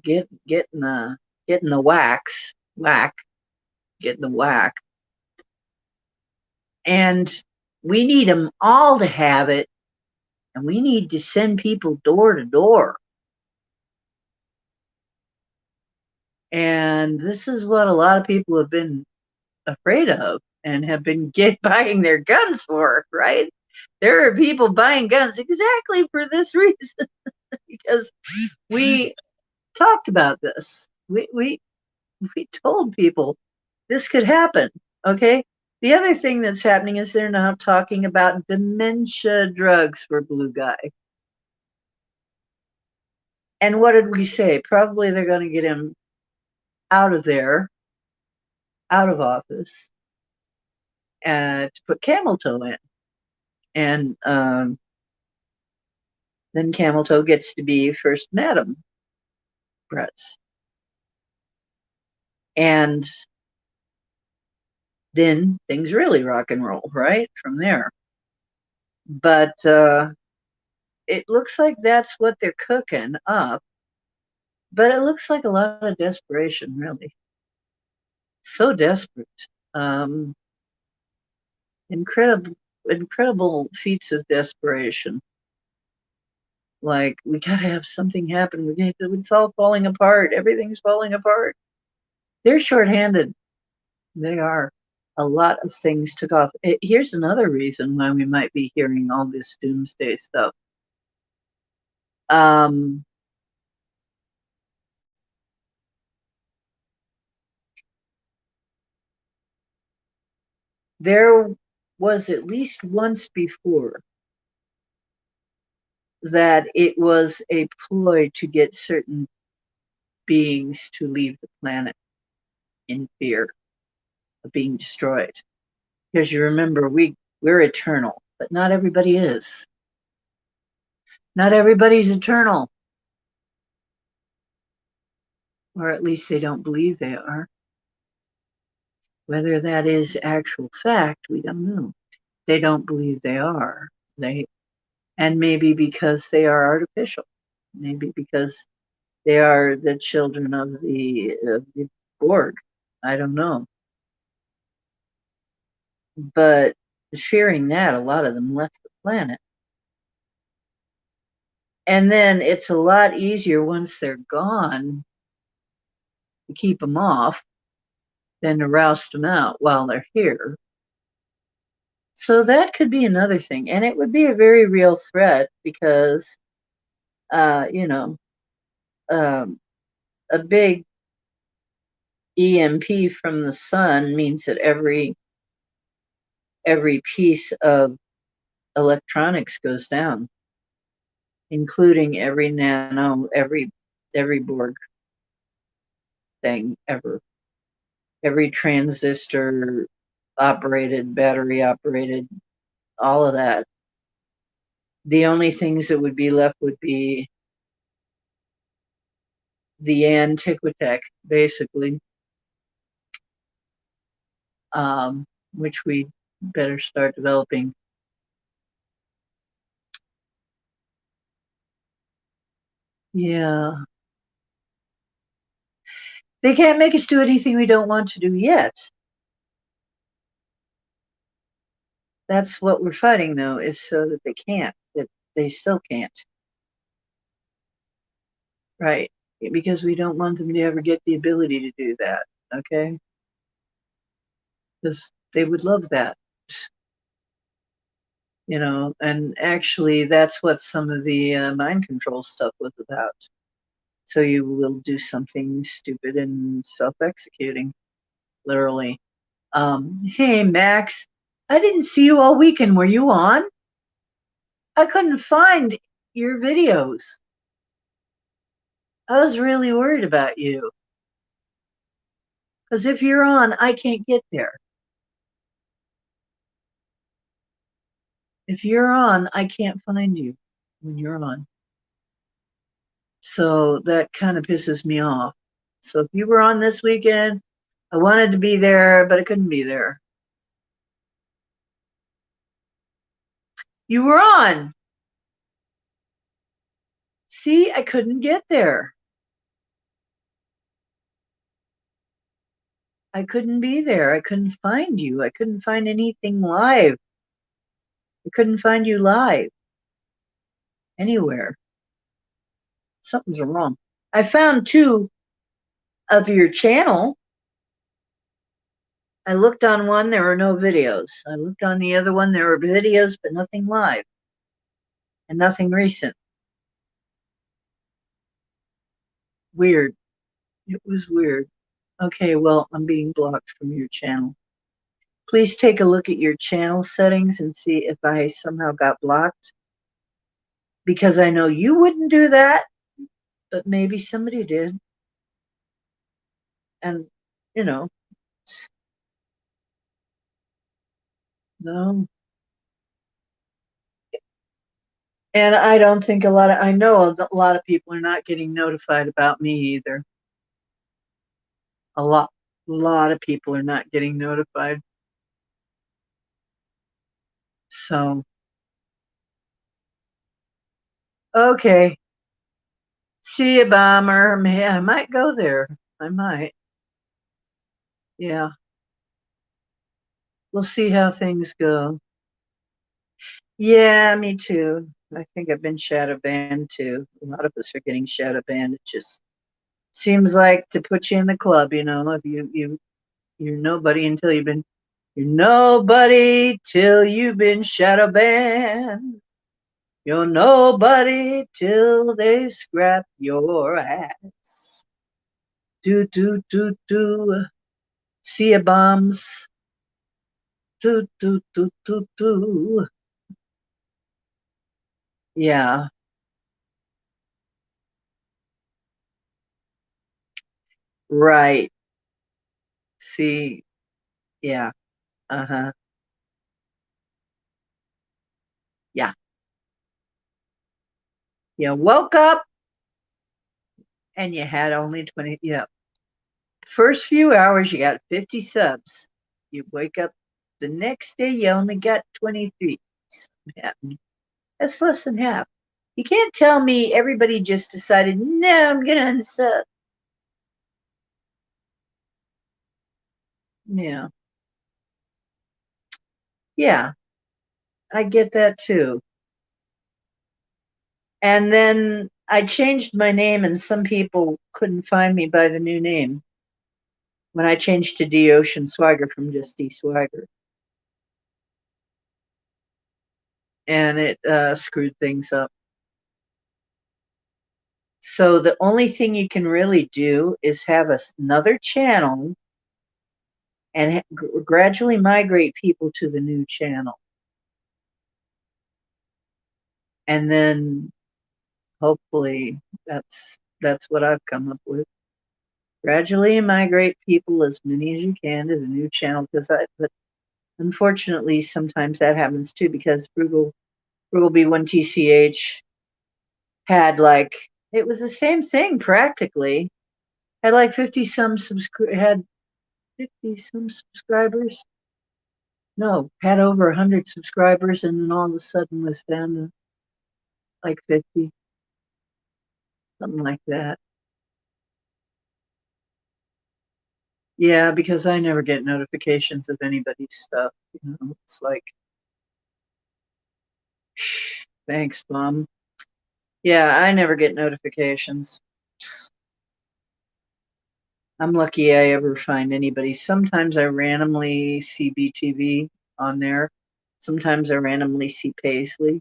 Getting the whack, getting the whack, and we need them all to have it, and we need to send people door to door. And this is what a lot of people have been afraid of and have been buying their guns for, right? There are people buying guns exactly for this reason because we talked about this. We told people this could happen. Okay. The other thing that's happening is they're now talking about dementia drugs for Blue Guy. And what did we say? Probably they're going to get him out of there, out of office, to put Camel Toe in. And then Camel Toe gets to be First Madam Bretz. And then things really rock and roll, right? From there. But it looks like that's what they're cooking up. But it looks like a lot of desperation, really. So desperate. Um, incredible feats of desperation. Like, we gotta have something happen. It's all falling apart. Everything's falling apart. They're shorthanded. They are. A lot of things took off. Here's another reason why we might be hearing all this doomsday stuff. Um, there was at least once before that it was a ploy to get certain beings to leave the planet in fear of being destroyed. Because you remember, we're eternal, but not everybody is. Not everybody's eternal, or at least they don't believe they are. Whether that is actual fact, we don't know. They don't believe they are. And maybe because they are artificial, maybe because they are the children of the Borg. I don't know. But fearing that, a lot of them left the planet. And then it's a lot easier once they're gone to keep them off than to roust them out while they're here. So that could be another thing, and it would be a very real threat because, you know, um, a big EMP from the sun means that every piece of electronics goes down, including every nano, every Borg thing ever, every transistor operated, battery operated, all of that. The only things that would be left would be the antiquitech, basically, which we better start developing. Yeah. They can't make us do anything we don't want to do yet. That's what we're fighting, though, is so that they can't, that they still can't. Right. Because we don't want them to ever get the ability to do that. Okay. Because they would love that. You know, and actually, that's what some of the mind control stuff was about. So you will do something stupid and self-executing, literally. Hey, Max, I didn't see you all weekend. Were you on? I couldn't find your videos. I was really worried about you. Because if you're on, I can't get there. If you're on, I can't find you when you're on. So that kind of pisses me off. So if you were on this weekend, I wanted to be there, but I couldn't be there. You were on. See, I couldn't get there. I couldn't be there. I couldn't find you. I couldn't find anything live. I couldn't find you live anywhere. Something's wrong. I found two of your channel. I looked on one, there were no videos. I looked on the other one, there were videos, but nothing live and nothing recent. Weird. It was weird. Okay, well, I'm being blocked from your channel. Please take a look at your channel settings and see if I somehow got blocked. Because I know you wouldn't do that, but maybe somebody did. And, you know, no. And I don't think I know a lot of people are not getting notified about me either. A lot of people are not getting notified. So, okay. See you, Bomber. I might go there. I might. Yeah. We'll see how things go. Yeah, me too. I think I've been shadow banned too. A lot of us are getting shadow banned. It just seems like to put you in the club, you know, if you're nobody until you're nobody till you've been shadow banned. You're nobody till they scrap your ass. Do do do do. See ya bombs. Do do do do do. Yeah. Right. See. Yeah. Uh-huh. Yeah. You woke up and you had only 20. Yeah. First few hours, you got 50 subs. You wake up the next day, you only got 23. That's less than half. You can't tell me everybody just decided, no, I'm going to unsub. Yeah. Yeah. I get that too. And then I changed my name, and some people couldn't find me by the new name when I changed to D Ocean Swagger from just D Swagger. and it screwed things up. So the only thing you can really do is have another channel and gradually migrate people to the new channel. And then hopefully that's what I've come up with. Gradually migrate people, as many as you can, to the new channel, but unfortunately sometimes that happens too, because Frugal B1TCH had it was the same thing practically. Had 50 some subscribers. No, had over 100 subscribers, and then all of a sudden was down to 50, something like that. Yeah, because I never get notifications of anybody's stuff. It's like, thanks, Mom. Yeah, I never get notifications. I'm lucky I ever find anybody. Sometimes I randomly see BTV on there. Sometimes I randomly see Paisley.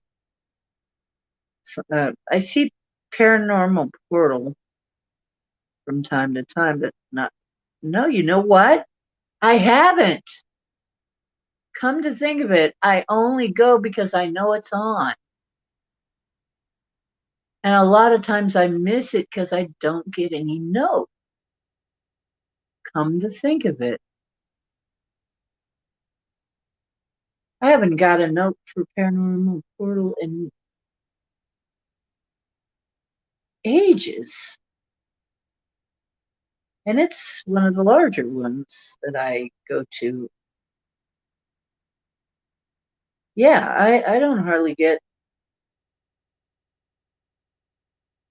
I see Paranormal Portal from time to time, but not. No, you know what? I haven't. Come to think of it, I only go because I know it's on. And a lot of times I miss it because I don't get any note. Come to think of it, I haven't got a note for Paranormal Portal in ages. And it's one of the larger ones that I go to. Yeah, I don't hardly get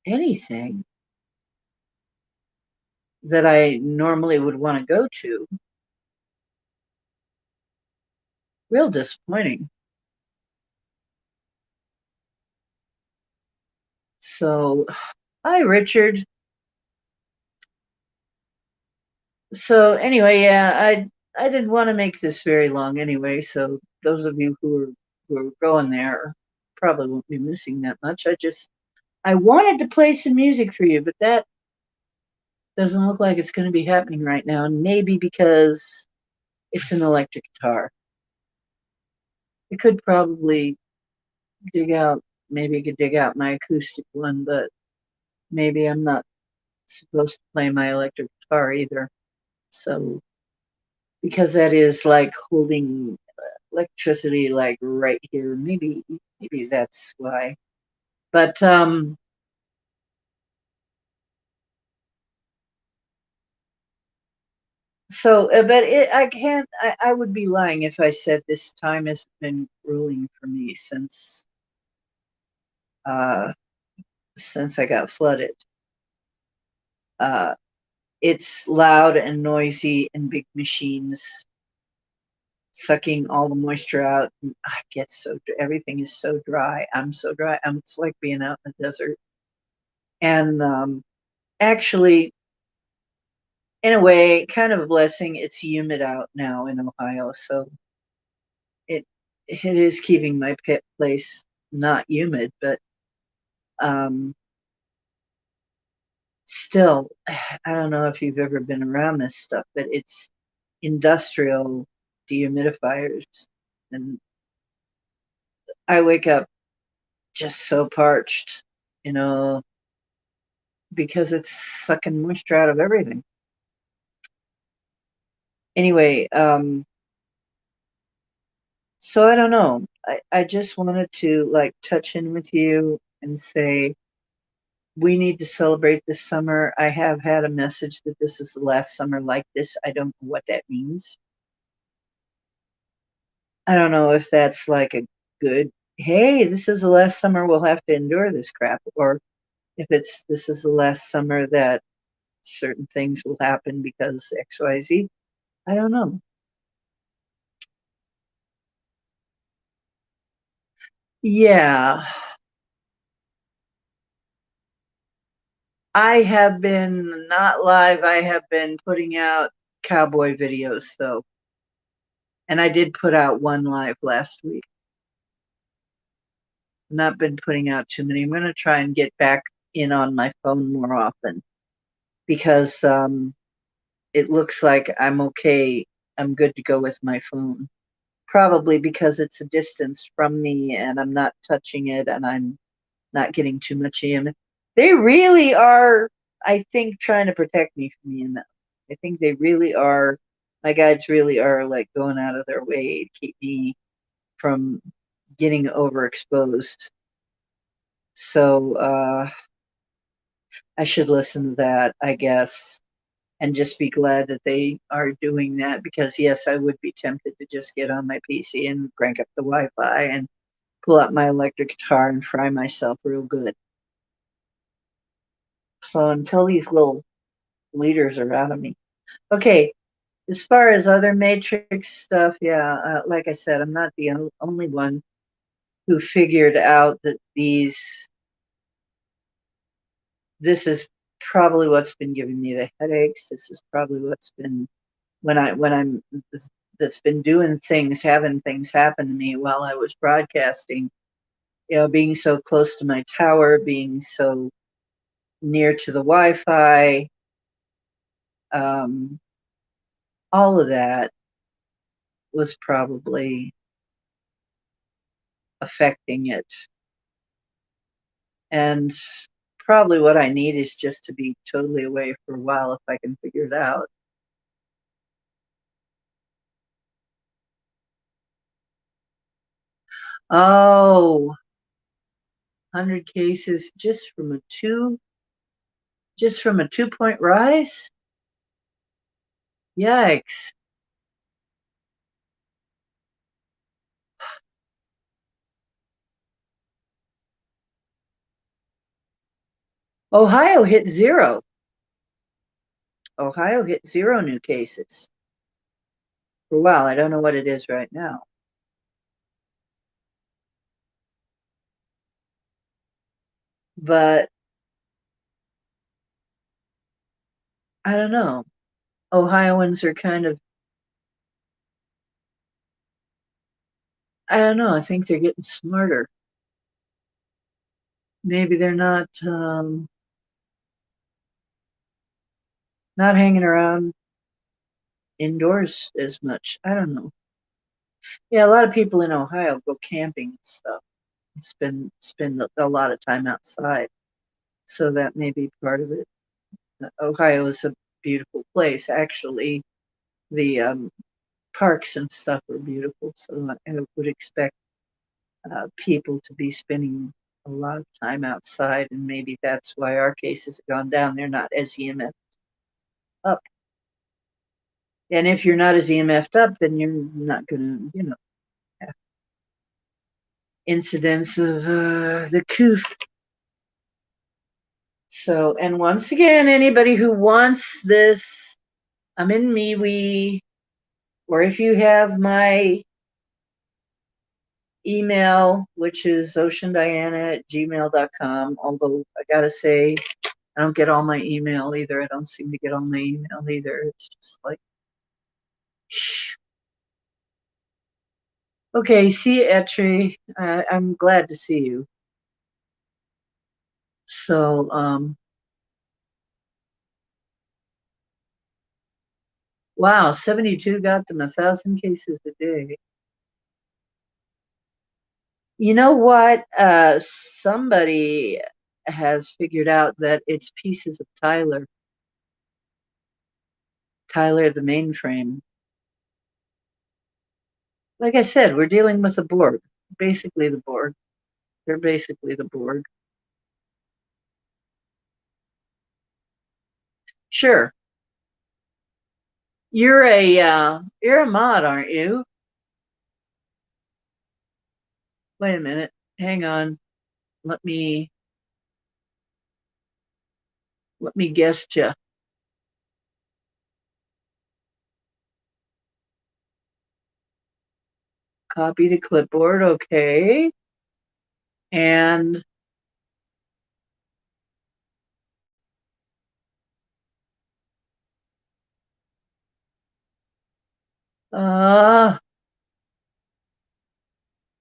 anything that I normally would want to go to. Real disappointing. So, hi, Richard. So anyway, yeah, I didn't want to make this very long anyway. So those of you who are going there probably won't be missing that much. I wanted to play some music for you, but that doesn't look like it's going to be happening right now. And maybe because it's an electric guitar. I could probably maybe I could dig out my acoustic one, but maybe I'm not supposed to play my electric guitar either. So, because that is like holding electricity right here, maybe that's why. But I would be lying if I said this time has been grueling for me uh since I got flooded. uh it's loud and noisy and big machines sucking all the moisture out, and I get everything is so dry. I'm so dry. It's like being out in the desert. And actually, in a way, kind of a blessing, it's humid out now in Ohio, so it is keeping my pit place not humid, but um, still, I don't know if you've ever been around this stuff, but it's industrial dehumidifiers, and I wake up just so parched, you know, because it's sucking moisture out of everything. Anyway, so I don't know. I just wanted to touch in with you and say we need to celebrate this summer. I have had a message that this is the last summer like this. I don't know what that means. I don't know if that's like a good, hey, this is the last summer we'll have to endure this crap, or if this is the last summer that certain things will happen because XYZ. I don't know. Yeah, I have been not live. I have been putting out cowboy videos though. And I did put out one live last week. not been putting out too many. I'm going to try and get back in on my phone more often because it looks like I'm okay. I'm good to go with my phone. Probably because it's a distance from me and I'm not touching it and I'm not getting too much EMF. They really are, I think, trying to protect me from EMF. I think they really are. My guides really are like going out of their way to keep me from getting overexposed. So I should listen to that, I guess, and just be glad that they are doing that because, yes, I would be tempted to just get on my PC and crank up the Wi Fi and pull out my electric guitar and fry myself real good. So until these little leaders are out of me. Okay, as far as other Matrix stuff, yeah, like I said, I'm not the only one who figured out that this is probably what's been giving me the headaches. This is probably what's been when I'm that's been doing things, having things happen to me while I was broadcasting. You know, being so close to my tower, being so near to the Wi-Fi, um, all of that was probably affecting it. And probably what I need is just to be totally away for a while if I can figure it out. Oh, 100 cases just from a 2-point rise? Yikes. Ohio hit zero. Ohio hit 0 new cases for a while. I don't know what it is right now. But I don't know. Ohioans are kind of, I don't know. I think they're getting smarter. Maybe they're not hanging around indoors as much. I don't know. Yeah, a lot of people in Ohio go camping and stuff. Spend a lot of time outside. So that may be part of it. Ohio is a beautiful place. Actually, the parks and stuff are beautiful. So I would expect people to be spending a lot of time outside, and maybe that's why our cases have gone down. They're not as EMF up. And if you're not as EMF'd up, then you're not going to, have incidents of the coof. So, and once again, anybody who wants this, I'm in MeWe, or if you have my email, which is oceandiana@gmail.com, although I gotta say, I don't get all my email either. I don't seem to get all my email either. It's just like, okay, see you, Etri. I'm glad to see you. So, wow, 72 got them 1,000 cases a day. You know what? Somebody has figured out that it's pieces of Tyler the mainframe. Like I said, we're dealing with the Borg, basically the Borg. They're basically the Borg. Sure. You're a mod, aren't you? Wait a minute. Hang on. Let me guess you. Copy to clipboard, okay. And uh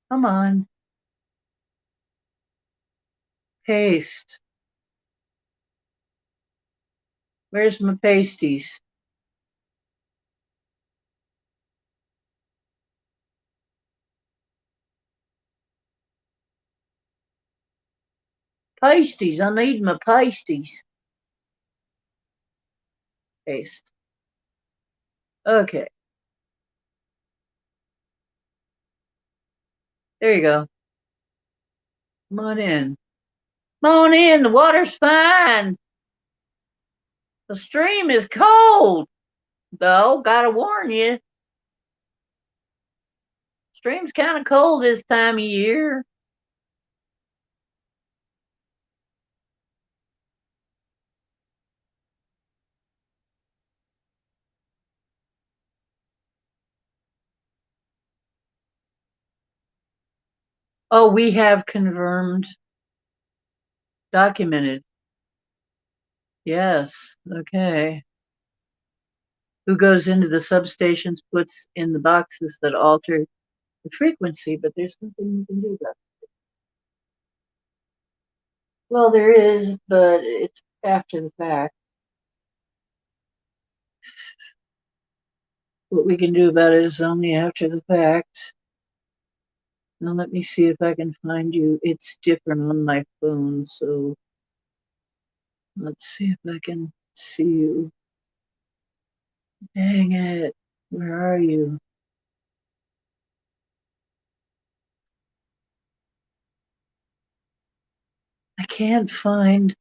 come on. Paste. Where's my pasties? Pasties. I need my pasties. Paste. Okay. There you go. Come on in. Come on in. The water's fine. The stream is cold, though. Gotta warn you. Stream's kind of cold this time of year. Oh, we have confirmed. Documented. Yes. Okay. Who goes into the substations, puts in the boxes that alter the frequency, but there's nothing you can do about it. Well, there is, but it's after the fact. What we can do about it is only after the fact. Now let me see if I can find you. It's different on my phone, so let's see if I can see you. Dang it. Where are you? I can't find.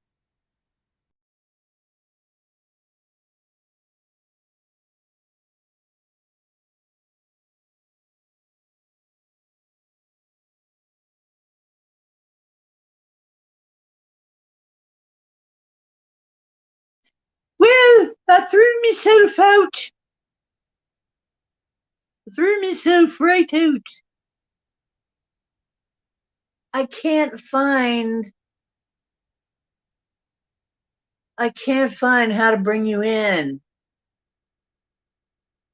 Well, I threw myself out. I threw myself right out. I can't find how to bring you in.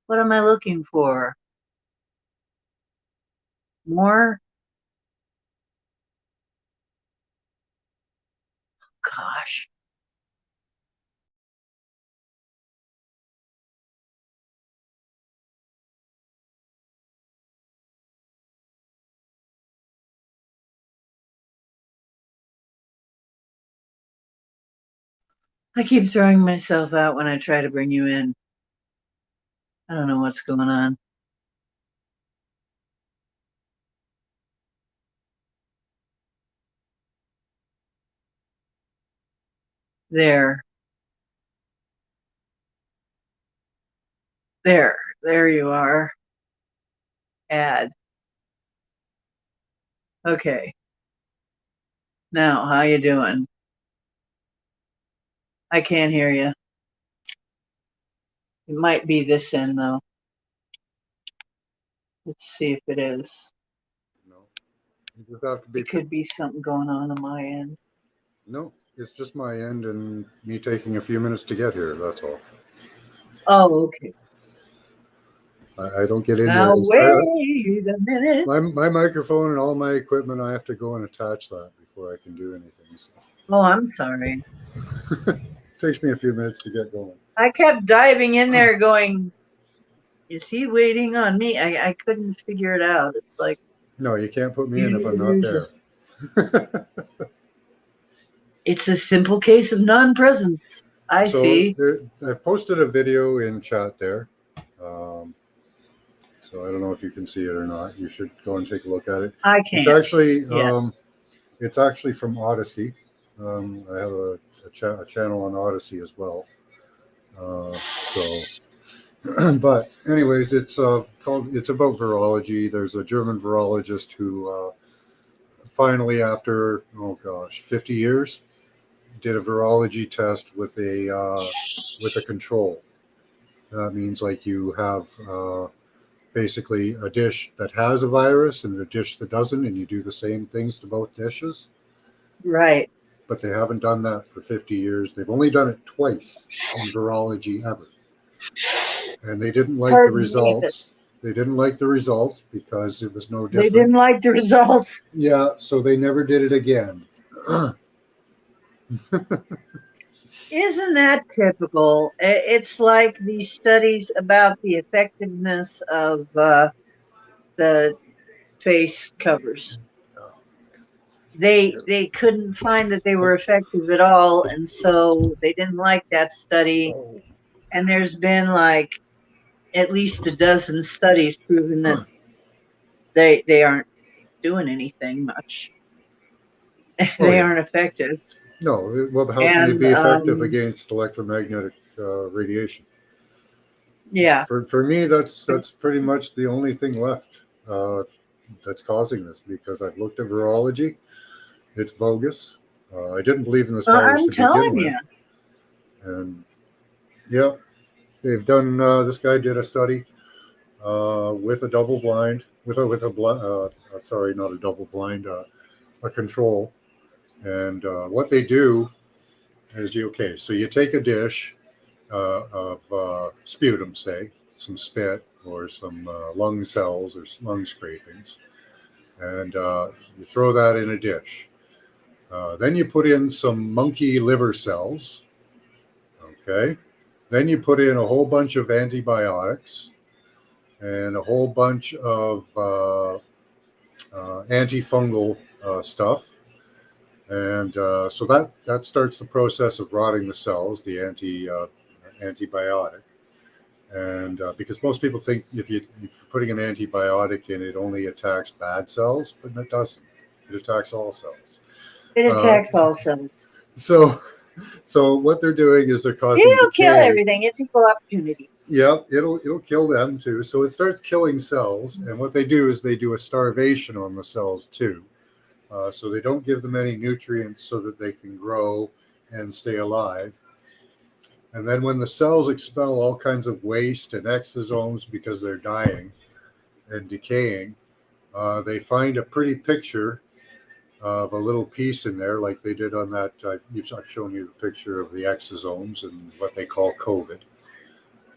What am I looking for? More? Gosh. I keep throwing myself out when I try to bring you in. I don't know what's going on. There. There you are. Add. Okay. Now, how you doing? I can't hear you. It might be this end, though. Let's see if it is. No. You just have to be. It could be something going on my end. No, it's just my end and me taking a few minutes to get here. That's all. Oh, okay. I don't get into now it. Wait a minute. My microphone and all my equipment, I have to go and attach that before I can do anything. So. Oh, I'm sorry. Takes me a few minutes to get going. I kept diving in there going, is he waiting on me? I couldn't figure it out. It's like, no, you can't put me in if I'm not there. It's a simple case of non-presence. I see. I posted a video in chat there. So I don't know if you can see it or not. You should go and take a look at it. I can't. It's actually from Odyssey. I have a channel on Odyssey as well. But anyways, it's about virology. There's a German virologist who finally, after 50 years, did a virology test with a control. That means like you have basically a dish that has a virus and a dish that doesn't, and you do the same things to both dishes. Right. But they haven't done that for 50 years. They've only done it twice in virology ever. And they didn't like the results. They didn't like the results because it was no different. They didn't like the results. Yeah, so they never did it again. Isn't that typical? It's like these studies about the effectiveness of the face covers. They couldn't find that they were effective at all, and so they didn't like that study. Oh, And there's been like at least a dozen studies proving that they aren't doing anything much. oh They yeah. aren't effective. No, well, how can they And be effective against electromagnetic radiation? yeah, For me, that's pretty much the only thing left uh, that's causing this, because I've looked at virology. It's bogus. I didn't believe in this virus I'm to begin telling with, you. and yeah, they've done. This guy did a study with a double blind, sorry, not a double blind, a control, and what they do is so you take a dish of sputum, say some spit or some lung cells or lung scrapings, and you throw that in a dish. Then you put in some monkey liver cells. Okay. Then you put in a whole bunch of antibiotics and a whole bunch of antifungal stuff. And so that starts the process of rotting the cells, the antibiotic. And because most people think if you're putting an antibiotic in, it only attacks bad cells, but it doesn't. It attacks all cells. It Uh, attacks all cells. so, so what they're doing is they're causing It'll kill decay. everything. It's equal opportunity. Yep, it'll kill them too. So it starts killing cells, and what they do is they do a starvation on the cells too. So they don't give them any nutrients so that they can grow and stay alive. And then when the cells expel all kinds of waste and exosomes because they're dying and decaying, they find a pretty picture of a little piece in there, like they did on that. I've shown you the picture of the exosomes and what they call COVID.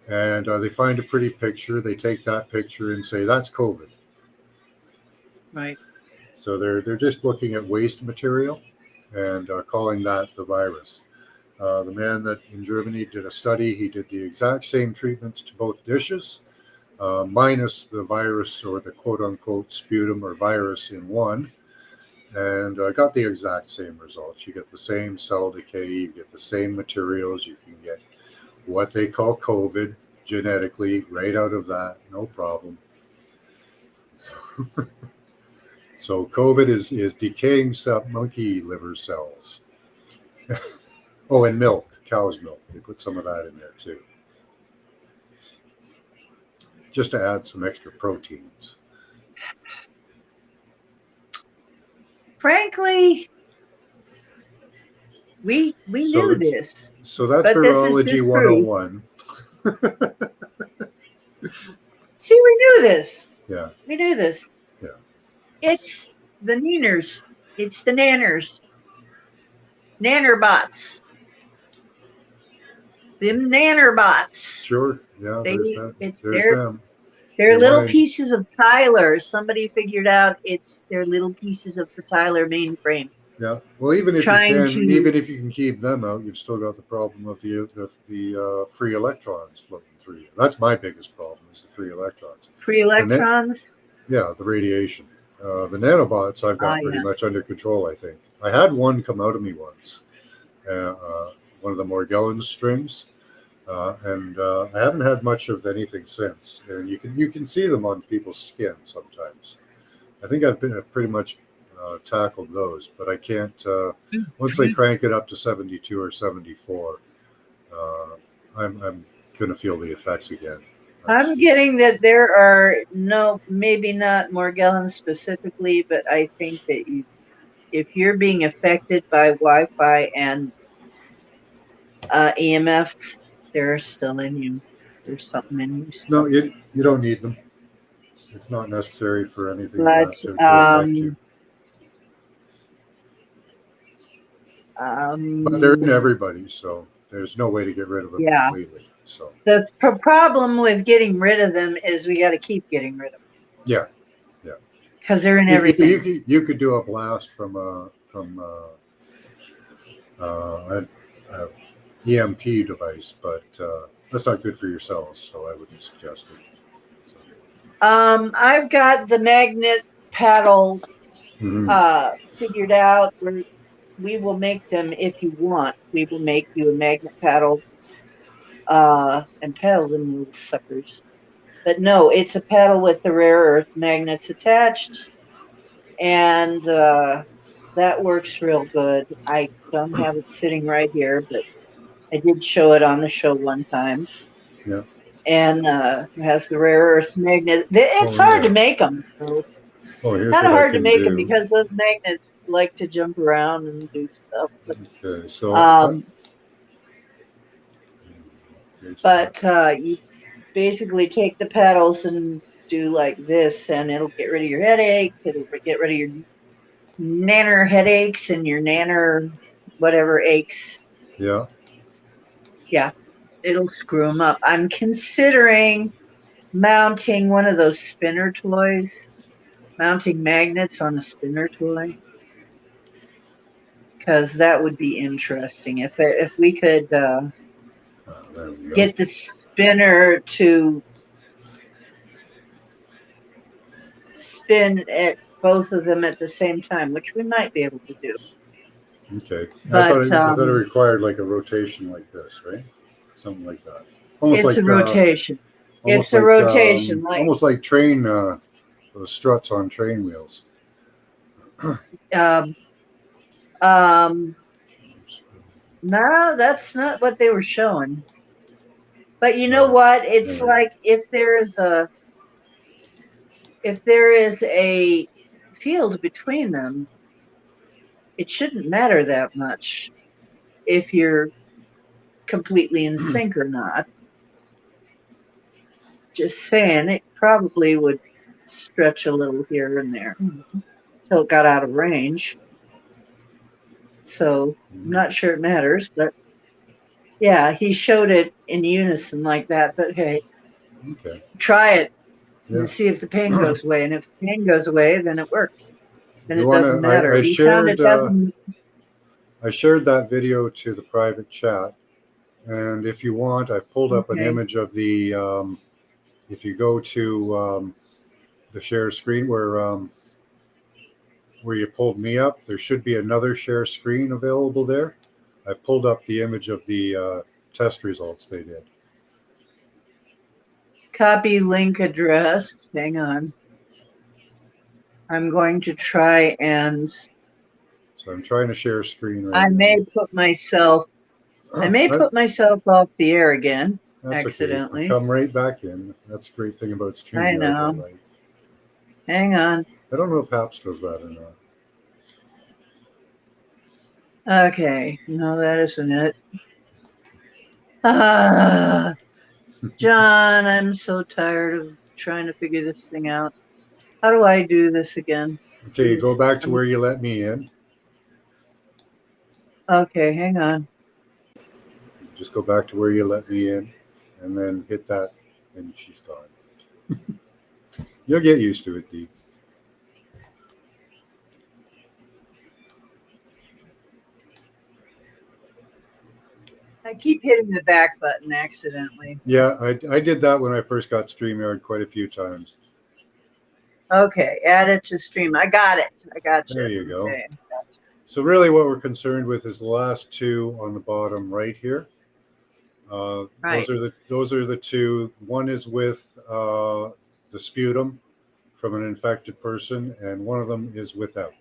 And they find a pretty picture. They take that picture and say that's COVID. Right. So they're just looking at waste material and calling that the virus. The man that in Germany did a study, he did the exact same treatments to both dishes, minus the virus or the quote unquote sputum or virus in one, and got the exact same results. You get the same cell decay, you get the same materials, you can get what they call COVID genetically right out of that, no problem. So COVID is decaying monkey liver cells. Oh, and milk, cow's milk. They put some of that in there too, just to add some extra proteins. Frankly, we knew this. So that's but this is virology just 101. See, we knew this. Yeah. We knew this. Yeah. It's the neeners. It's the nanners. Nannerbots. Them nannerbots. Sure. Yeah. There's them. They're little pieces of Tyler. Somebody figured out they're little pieces of the Tyler mainframe. Yeah. Well, even if you can keep them out, you've still got the problem of the free electrons floating through you. That's my biggest problem, is the free electrons. Free electrons? The radiation. The nanobots I've got pretty much under control, I think. I had one come out of me once, one of the Morgellons strings, and I haven't had much of anything since. And you can see them on people's skin sometimes. I think I've been pretty much tackled those, but I can't. Once they crank it up to 72 or 74, I'm going to feel the effects again. I'm getting that there are maybe not Morgellons specifically, but I think that if you're being affected by Wi-Fi and EMFs, they're still in you. There's something in you. No, you don't need them. It's not necessary for anything to affect you. But they're in everybody, so there's no way to get rid of them completely. So the problem with getting rid of them is we got to keep getting rid of them. Yeah. Because they're in everything. You could do a blast from uh, a EMP device, but that's not good for your cells, so I wouldn't suggest it. I've got the magnet paddle Mhm. figured out. We will make them if you want. We will make you a magnet paddle and paddle them little suckers. But no, it's a paddle with the rare earth magnets attached, and that works real good. I don't have it sitting right here, but I did show it on the show one time. Yeah. And it has the rare earth magnet. It's Oh hard to yeah. make them. So Oh, here's kind of what I hard to can make them do. because those magnets like to jump around and do stuff. Okay, so Um, here's that. but you basically take the paddles and do like this, and it'll get rid of your headaches. It'll get rid of your nanner headaches and your nanner whatever aches. Yeah. Yeah, it'll screw them up. I'm considering mounting one of those spinner toys, mounting magnets on a spinner toy, because that would be interesting if we could There we go. get the spinner to spin at both of them at the same time, which we might be able to do. Okay. But I thought it required like a rotation like this, right? Something like that. Almost it's like a rotation. almost It's a like rotation, like almost like train those struts on train wheels. um, um, no, that's not what they were showing. But you know what? It's Anyway. like if there is a field between them, it shouldn't matter that much if you're completely in sync or not. Just saying, it probably would stretch a little here and there until it got out of range. So I'm not sure it matters, but yeah, he showed it in unison like that. But hey, Okay. try it Yeah. and see if the pain goes away. And if the pain goes away, then it works. Then You it want doesn't to? matter. He found it doesn't. I shared that video to the private chat, and if you want, I've pulled up an Okay. image of the. If you go to the share screen where you pulled me up, there should be another share screen available there. I've pulled up the image of the test results they did. Copy link address. Hang on. I'm going to try and. So I'm trying to share screen right I now. may put myself off the air again That's accidentally. okay. Come right back in. That's the great thing about StreamYard. I know. Right? Hang on. I don't know if Haps does that or not. Okay. No, that isn't it. John, I'm so tired of trying to figure this thing out. How do I do this again? Okay, go back to where you let me in. Okay, hang on. Just go back to where you let me in, and then hit that, and she's gone. You'll get used to it, Dee. I keep hitting the back button accidentally. Yeah, I did that when I first got StreamYard quite a few times. Okay, add it to stream. I got it. I got you. There you go. Okay, gotcha. So really what we're concerned with is the last two on the bottom right here. Right. Those are the two. One is with the sputum from an infected person, and one of them is without.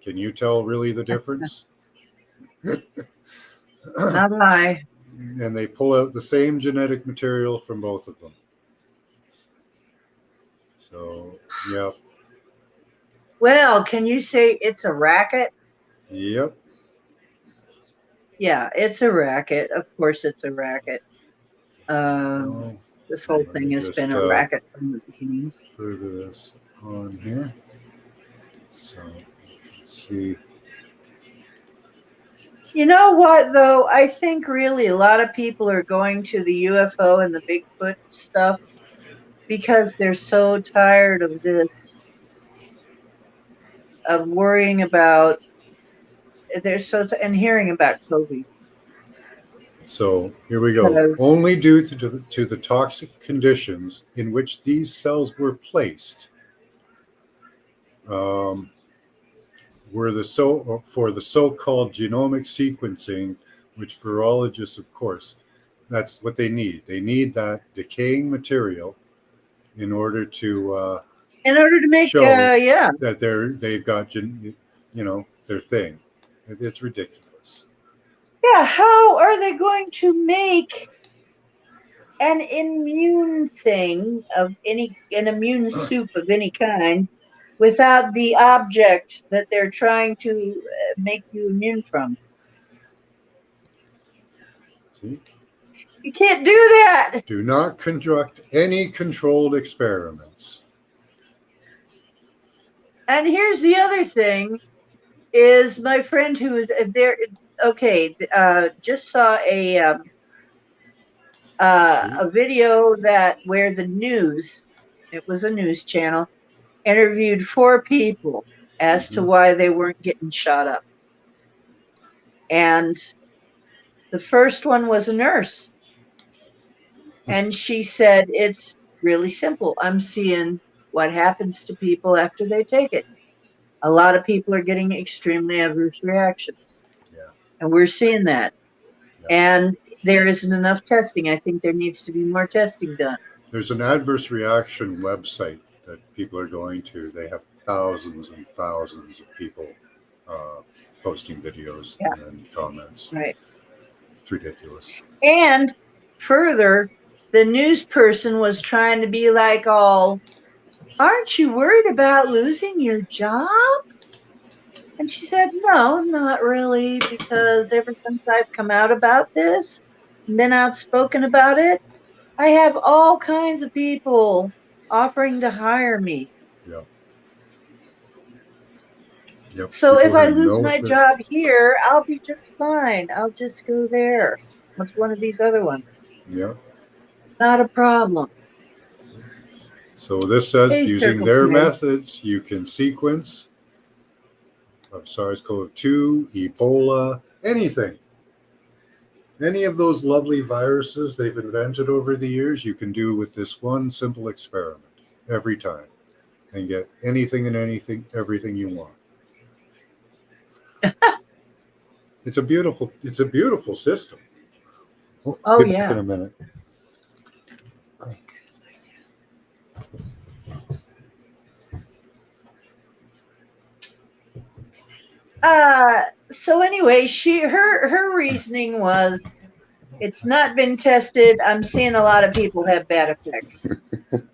Can you tell really the difference? Not I. And they pull out the same genetic material from both of them. So, yep. Well, can you say it's a racket? Yep. Yeah, it's a racket. Of course, it's a racket. This whole thing has been a racket from the beginning. Further this on here. So, let's see. You know what, though? I think really a lot of people are going to the UFO and the Bigfoot stuff because they're so tired of this, of worrying about and hearing about COVID. So here we go. Because- Only due to the toxic conditions in which these cells were placed, were for the so-called genomic sequencing, which virologists, of course, that's what they need. They need that decaying material in order to make, show yeah. that they've got their thing. It's ridiculous. Yeah, how are they going to make an immune thing an immune soup of any kind without the object that they're trying to make you immune from? See? You can't do that. Do not conduct any controlled experiments. And here's the other thing is my friend who is there. Okay. Just saw a video where the news, it was a news channel, interviewed 4 people as to why they weren't getting shot up. And the first one was a nurse. And she said, it's really simple. I'm seeing what happens to people after they take it. A lot of people are getting extremely adverse reactions. Yeah. And we're seeing that. Yeah. And there isn't enough testing. I think there needs to be more testing done. There's an adverse reaction website that people are going to. They have thousands and thousands of people posting videos and comments. Right. It's ridiculous. And further, the news person was trying to be like, aren't you worried about losing your job? And she said, no, not really, because ever since I've come out about this, been outspoken about it, I have all kinds of people offering to hire me. Yeah. Yep. So if I lose my job here, I'll be just fine. I'll just go there. What's one of these other ones? Yeah. Not a problem. So this says using their methods, you can sequence of SARS-CoV-2, Ebola, anything. Any of those lovely viruses they've invented over the years, you can do with this one simple experiment every time and get anything and everything you want. It's a beautiful system. Oh yeah. In a minute. So anyway, her reasoning was, it's not been tested. I'm seeing a lot of people have bad effects.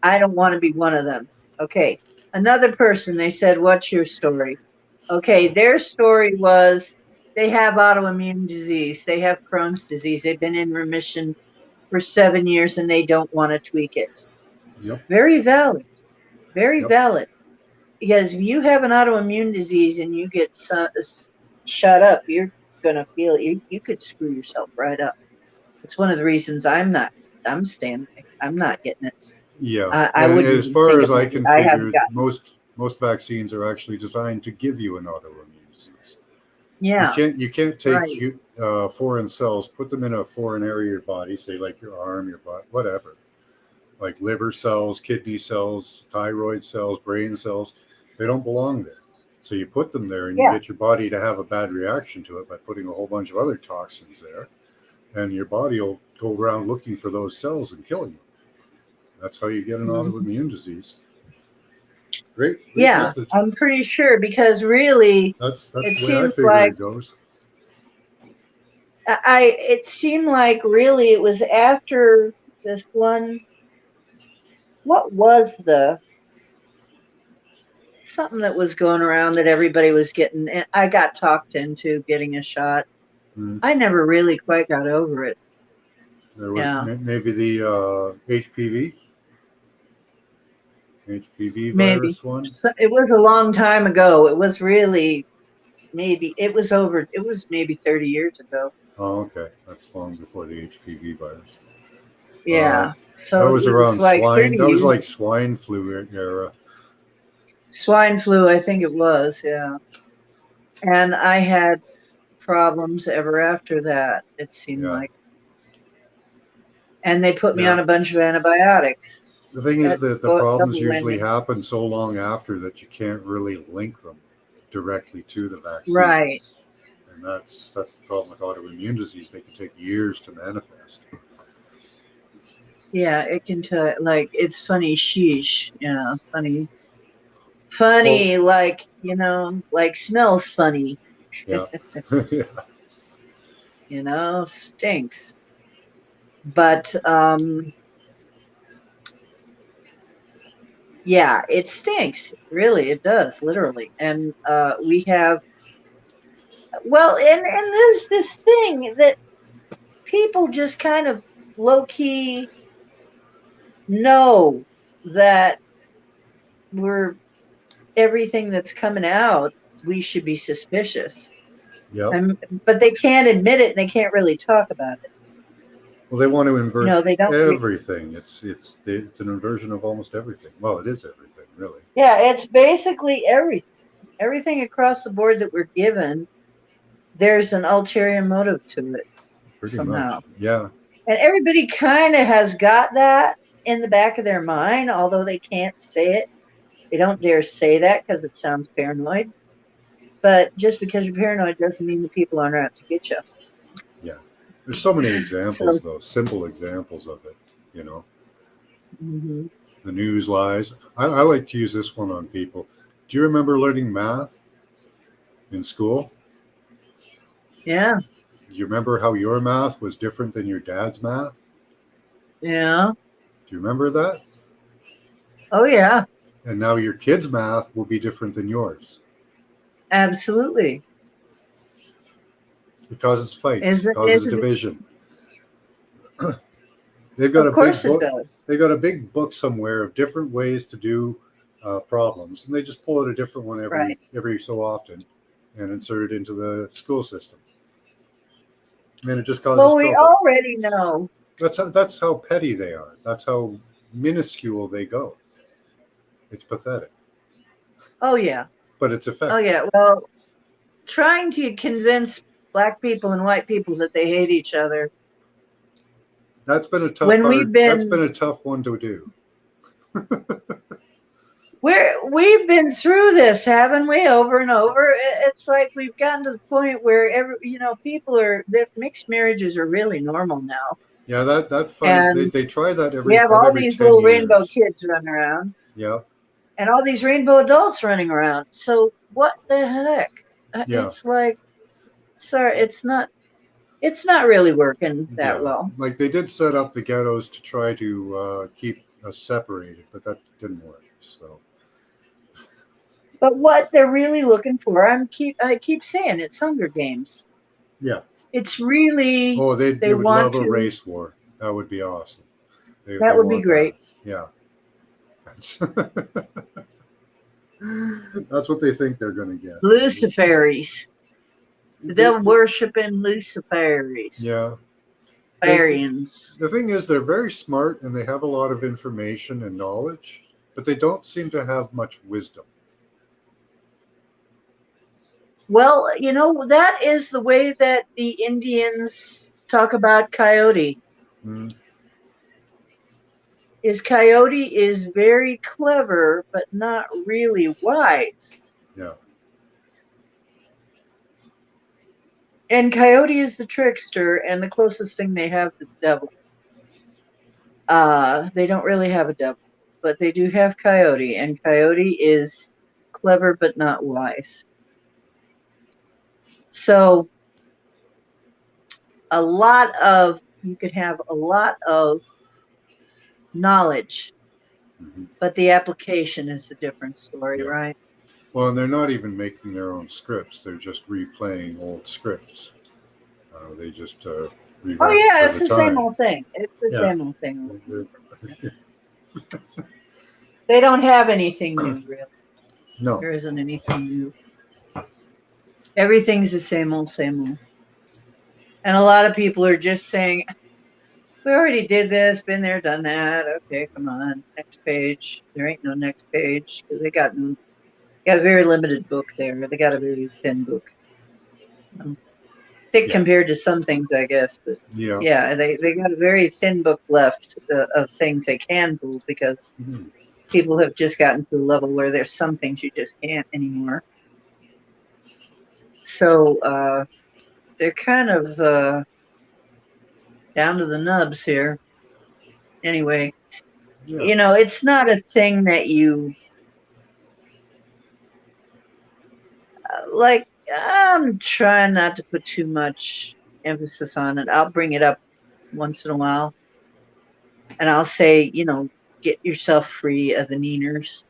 I don't want to be one of them. Okay. Another person, they said, what's your story? Okay. Their story was they have autoimmune disease. They have Crohn's disease. They've been in remission for 7 years and they don't want to tweak it. Yep. Very valid. Very valid. Because if you have an autoimmune disease and you get shut up, you're going to feel you could screw yourself right up. It's one of the reasons I'm not getting it. Yeah. I wouldn't. As far as I can figure, most vaccines are actually designed to give you an autoimmune disease. Yeah. You can't take foreign cells, put them in a foreign area of your body, say like your arm, your butt, whatever, like liver cells, kidney cells, thyroid cells, brain cells. They don't belong there. So you put them there and you get your body to have a bad reaction to it by putting a whole bunch of other toxins there. And your body will go around looking for those cells and kill you. That's how you get an autoimmune disease. Great message. I'm pretty sure, because really that's it the way I seems figure like it goes. it seemed like really it was after this one. What was something that was going around that everybody was getting? I got talked into getting a shot. I never really quite got over it. There was maybe the HPV virus one. So it was a long time ago. It was really maybe 30 years ago. Oh, okay. That's long before the HPV virus. Yeah. So that was around like swine. That was like swine flu era. Swine flu, I think it was. Yeah. And I had problems ever after that, it seemed Yeah. like. And they put me Yeah. on a bunch of antibiotics. The thing is That's that the double problems usually whammy. happen so long after that you can't really link them directly to the Right. vaccines. And that's the problem with autoimmune disease. They can take years to manifest. Yeah, it can tell. Like, it's funny, sheesh. Yeah, funny. Well, Funny, like, like smells funny, yeah. Yeah. stinks. But yeah, it stinks. Really, it does, literally. And we have, well, and there's this thing that people just kind of low key know that we're everything that's coming out, we should be suspicious. Yep. But they can't admit it and they can't really talk about it. Well, they want to invert They don't. everything. It's an inversion of almost everything. Well, it is everything, really. Yeah, it's basically everything. Everything across the board that we're given, there's an ulterior motive to it Pretty somehow. much. Yeah. And everybody kind of has got that in the back of their mind, although they can't say it. They don't dare say that because it sounds paranoid. But just because you're paranoid doesn't mean the people aren't out to get you. Yeah. There's so many examples, So, though, simple examples of it, you know. mhm. The news lies. I like to use this one on people. Do you remember learning math in school? Yeah, Do you remember how your math was different than your dad's math? yeah. Do you remember that? Oh, yeah, And now your kid's math will be different than yours absolutely. because it's fights, Isn't, causes isn't it? division. They've got Of a big course it book. does. They got a big book somewhere of different ways to do problems, and they just pull out a different one Right. every so often and insert it into the school system. And it just causes Well, we trouble. already know. That's how petty they are. That's how minuscule they go. It's pathetic, Oh, yeah. but it's effective. Oh, yeah. Well, trying to convince black people and white people that they hate each other. That's been a tough When that's been a tough one to do. we've been through this, haven't we? Over and over. It's like we've gotten to the point where people mixed marriages are really normal now. Yeah, that fun. And They try that we have all every these 10 little years. rainbow kids running around. Yeah. And all these rainbow adults running around. So what the heck? Yeah. It's like, sorry, it's not really working that well. Like they did set up the ghettos to try to keep us separated, but that didn't work. So. But what they're really looking for, I keep saying it's Hunger Games. Yeah. It's really. Oh, they would want love to, a race war. That would be awesome. That would be great. That. Yeah. That's what they think they're going to get. Luciferes. They're worshiping Luciferes. Yeah. Arians. The thing is, they're very smart and they have a lot of information and knowledge, but they don't seem to have much wisdom. Well, that is the way that the Indians talk about Coyote. Mm. Coyote is very clever, but not really wise. Yeah. And Coyote is the trickster and the closest thing they have to the devil. They don't really have a devil, but they do have Coyote, and Coyote is clever but not wise. So you could have a lot of knowledge, but the application is a different story, right? Well, and they're not even making their own scripts. They're just replaying old scripts. They just rewrite. Oh, yeah, it's the same old thing. It's the same old thing. They don't have anything new, really. No. There isn't anything new. Everything's the same old, same old. And a lot of people are just saying, we already did this, been there, done that. Okay, come on, next page. There ain't no next page because they got a very limited book there. They got a very thin book. thick Yeah. compared to some things, I guess. But Yeah. yeah, they got a very thin book left of things they can do because Mhm. people have just gotten to a level where there's some things you just can't anymore. So they're kind of down to the nubs here. Anyway, Yeah. you know, it's not a thing that you like. I'm trying not to put too much emphasis on it. I'll bring it up once in a while, and I'll say, you know, get yourself free of the Neeners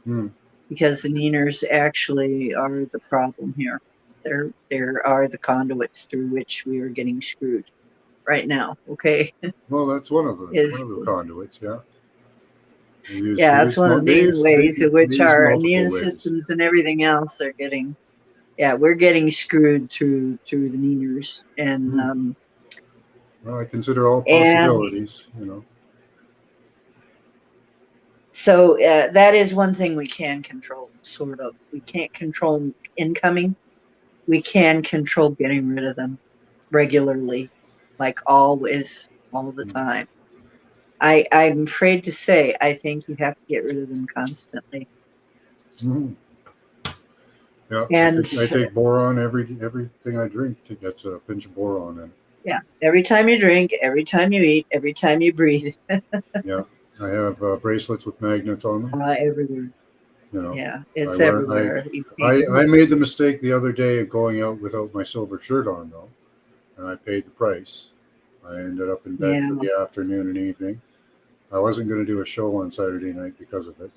Mm. because the Neeners actually are the problem here. There are the conduits through which we are getting screwed right now. Okay, Well, that's one of is the conduits. Yeah. yeah, that's one of the main ways in They which use our multiple immune ways. systems and everything else are getting. Yeah, we're getting screwed through the Neeners, Mhm. and Well, I consider all and possibilities. You know. so that is one thing we can control. Sort of, we can't control incoming. We can control getting rid of them regularly, like always, all the Mm. time. I'm afraid to say, I think you have to get rid of them constantly. Mhm. Yeah, And I take boron everything I drink to get a pinch of boron in it. yeah, every time you drink, every time you eat, every time you breathe, Yeah, I have bracelets with magnets on them. everywhere. You know, Yeah, I it's wear everywhere. You I made the mistake the other day of going out without my silver shirt on though, and I paid the price. I ended up in bed yeah, for the afternoon and evening. I wasn't going to do a show on Saturday night because of it.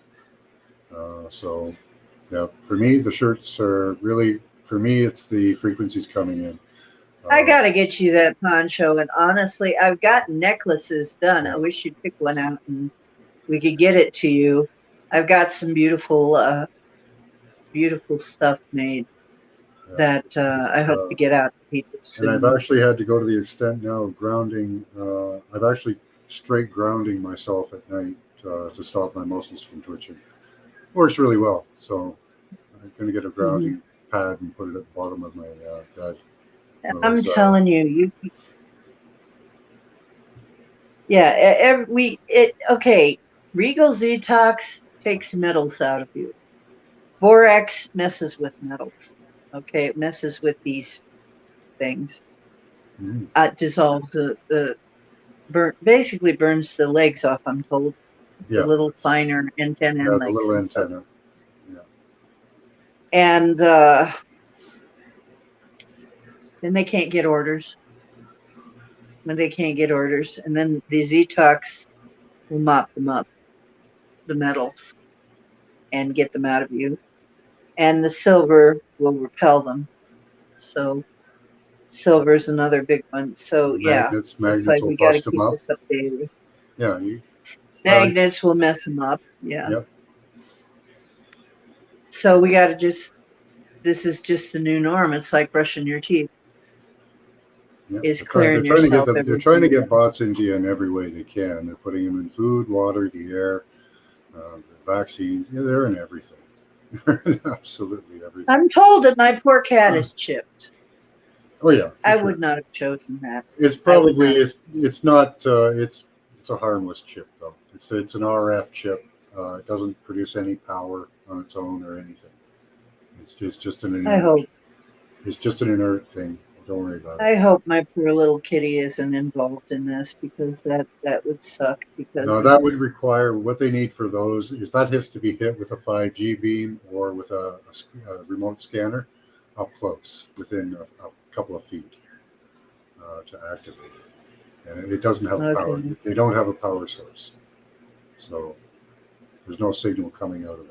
So, yeah, for me, the shirts are really, for me, it's the frequencies coming in. I Uh, gotta get you that poncho. And honestly, I've got necklaces done. I yeah, wish you'd pick one out and we could get it to you. I've got some beautiful stuff made yeah. that I hope to get out to people And I've soon. actually had to go to the extent now of grounding. I've actually straight grounding myself at night to stop my muscles from twitching. Works really well. So I'm going to get a Mhm. grounding pad and put it at the bottom of my bed. One of I'm those. telling you, yeah, okay. Regal Detox takes metals out of you. Borax messes with metals. Okay, it messes with these things. Mm, Dissolves basically burns the legs off. I'm told the yeah, little finer antenna and yeah, the legs little and stuff. antenna. Yeah. And then they can't get orders. When they can't get orders, and then the Zetox will mop them up, the metals, and get them out of you. And the silver will repel them. So silver is another big one. So yeah, it's Magnets like will we got to bust them keep up. this updated. Yeah, well, Magnets will mess them up. Yeah. yeah, So we got to just. This is just the new norm. It's like brushing your teeth. yeah. Is clearing yourself They're every trying to single get day. bots into you in every way they can. They're putting them in food, water, the air, the vaccine. Yeah, they're in everything. They're in absolutely everything. I'm told that my poor cat is chipped. Oh yeah, for I sure. would not have chosen that. It's I would probably not have chosen. it's not it's a harmless chip though. It's an RF chip. It doesn't produce any power on its own or anything. Just an I inert. hope. It's just an inert thing. Don't worry about it. I hope my poor little kitty isn't involved in this because that would suck because No, that would it's require what they need for those is that has to be hit with a 5G beam or with a remote scanner up close within a couple of feet to activate it. And it doesn't have a power. okay. They don't have a power source, so there's no signal coming out of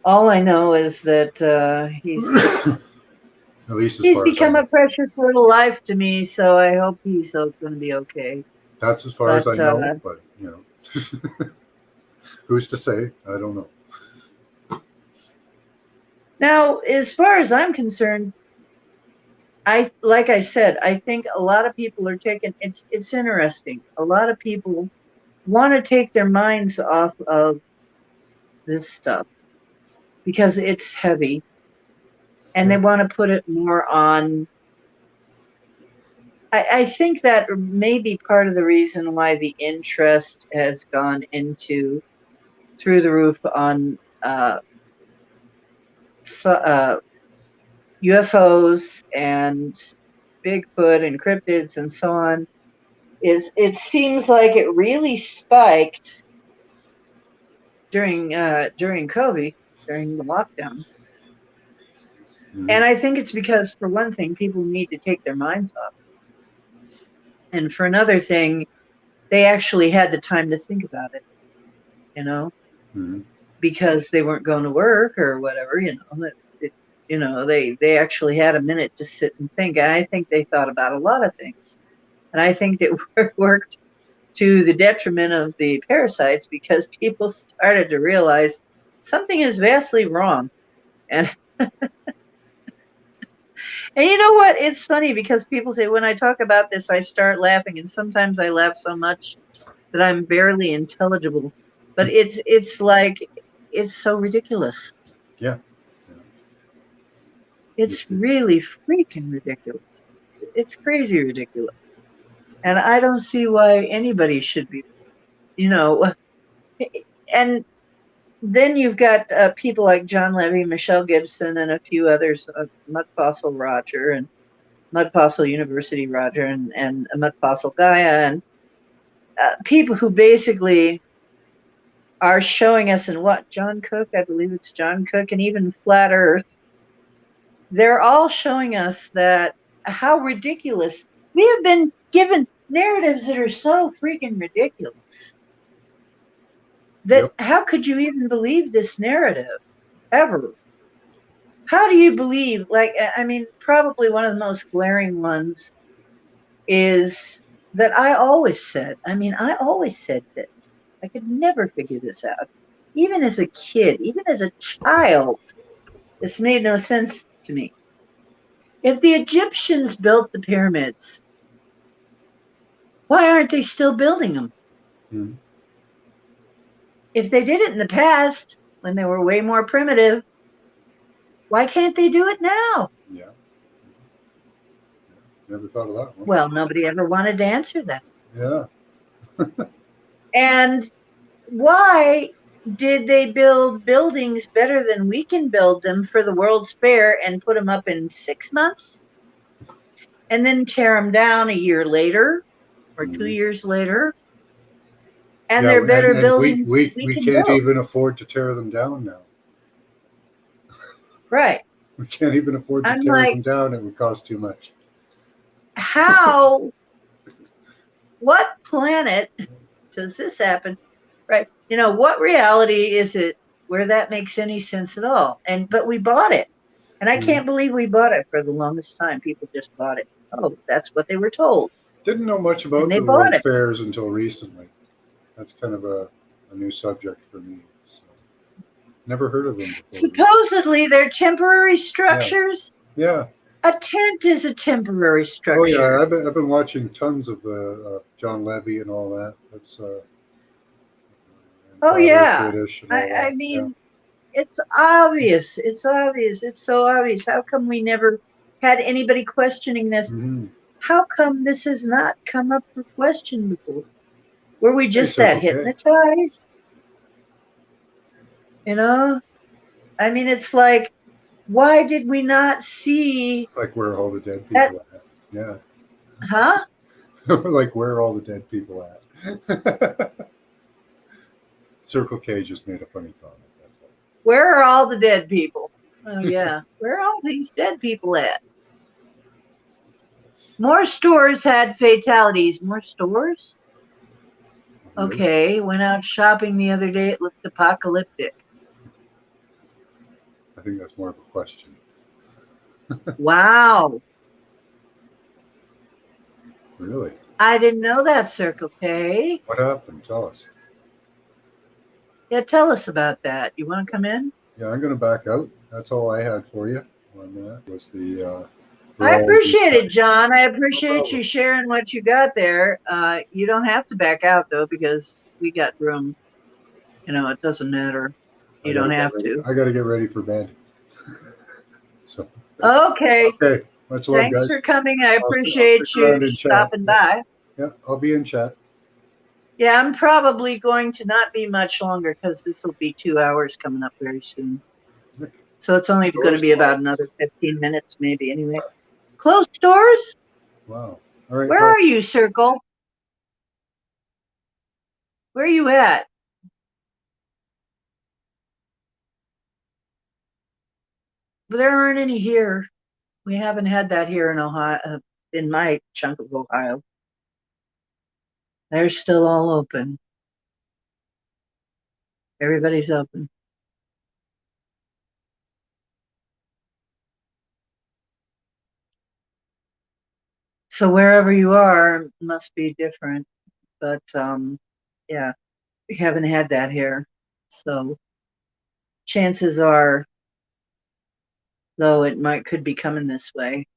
All I know is that that. At least as he's far as I become know. a precious little life to me, so I hope he's going to be okay. That's as far as I But know, but you know, who's to say? I don't know. now, as far as I'm concerned, like I said, I think a lot of people are taking it's interesting. A lot of people want to take their minds off of this stuff because it's heavy and they want to put it more on. I think that may be part of the reason why the interest has gone into through the roof on UFOs and Bigfoot and cryptids and so on. Is it seems like it really spiked during COVID, during the lockdown. Mhm. And I think it's because, for one thing, people need to take their minds off. And for another thing, they actually had the time to think about it, Mhm. because they weren't going to work or whatever, they actually had a minute to sit and think. And I think they thought about a lot of things. And I think it worked to the detriment of the parasites, because people started to realize something is vastly wrong. And And you know what? It's funny because people say, when I talk about this, I start laughing, and sometimes I laugh so much that I'm barely intelligible. But it's like, it's so ridiculous. Yeah. It's really freaking ridiculous. It's crazy ridiculous. And I don't see why anybody should be, you know. And then you've got people like John Levy, Michelle Gibson, and a few others, Mud Fossil Roger, and Mud Fossil University Roger, and Mud Fossil Gaia, and people who basically are showing us, in what, John Cook, I believe it's John Cook, and even Flat Earth, they're all showing us that how ridiculous. We have been given narratives that are so freaking ridiculous that Yep. how could you even believe this narrative ever? How do you believe, I mean, probably one of the most glaring ones is that I always said this. I could never figure this out. Even as a kid, even as a child, this made no sense to me. If the Egyptians built the pyramids, why aren't they still building them? Mhm. If they did it in the past, when they were way more primitive, why can't they do it now? Yeah. Never thought of that one. Well, nobody ever wanted to answer that. Yeah. And why did they build buildings better than we can build them for the World's Fair and put them up in 6 months, and then tear them down a year later or 2 Mhm. years later? And Yeah, they're better and buildings we we can can't build. even afford to tear them down now. Right. We can't even afford to I'm tear like, them down. It would cost too much. how, what planet does this happen? Right. What reality is it where that makes any sense at all? But we bought it. And I can't believe we bought it for the longest time. People just bought it. Oh, that's what they were told. Didn't know much And about they the bought World's it. Fairs until recently. That's kind of a new subject for me. So, never heard of them before. Supposedly, they're temporary structures. Yeah. A tent is a temporary structure. Oh yeah, I've been watching tons of John Levy and all that. That's Oh yeah. British and all that. I mean, it's obvious. It's obvious. It's so obvious. How come we never had anybody questioning this? Mm-hmm. How come this has not come up for question before? Were we just Hey, that okay. hypnotized? I mean, it's like, why did we not see? It's like where are all the dead people at? Yeah. Huh? Like where are all the dead people at? Circle K just made a funny comment. That's all. Where are all the dead people? Oh yeah. Where are all these dead people at? More stores had fatalities. More stores? Okay. Went out shopping the other day. It looked apocalyptic. I think that's more of a question. Wow. Really? I didn't know that, Circle K. What happened? Tell us. Yeah, tell us about that. You want to come in? Yeah, I'm going to back out. That's all I had for you on that. Was the I appreciate it, John. I No appreciate problem. you sharing what you got there. You don't have to back out, though, because we got room. It doesn't matter. You don't have to. I got to get ready for bed. So, Okay. okay, much love, Thanks for guys. coming. I I'll stick appreciate you around in chat. stopping by. Yeah, I'll be in chat. Yeah, I'm probably going to not be much longer because this will be 2 hours coming up very soon. So it's only going to Stores be about closed. another 15 minutes, maybe. Anyway, closed doors? Wow. All right, Where bye. are you, Circle? Where are you at? There aren't any here. We haven't had that here in Ohio, in my chunk of Ohio. They're still all open. Everybody's open. So wherever you are must be different. But yeah, we haven't had that here. So chances are, though, it could be coming this way.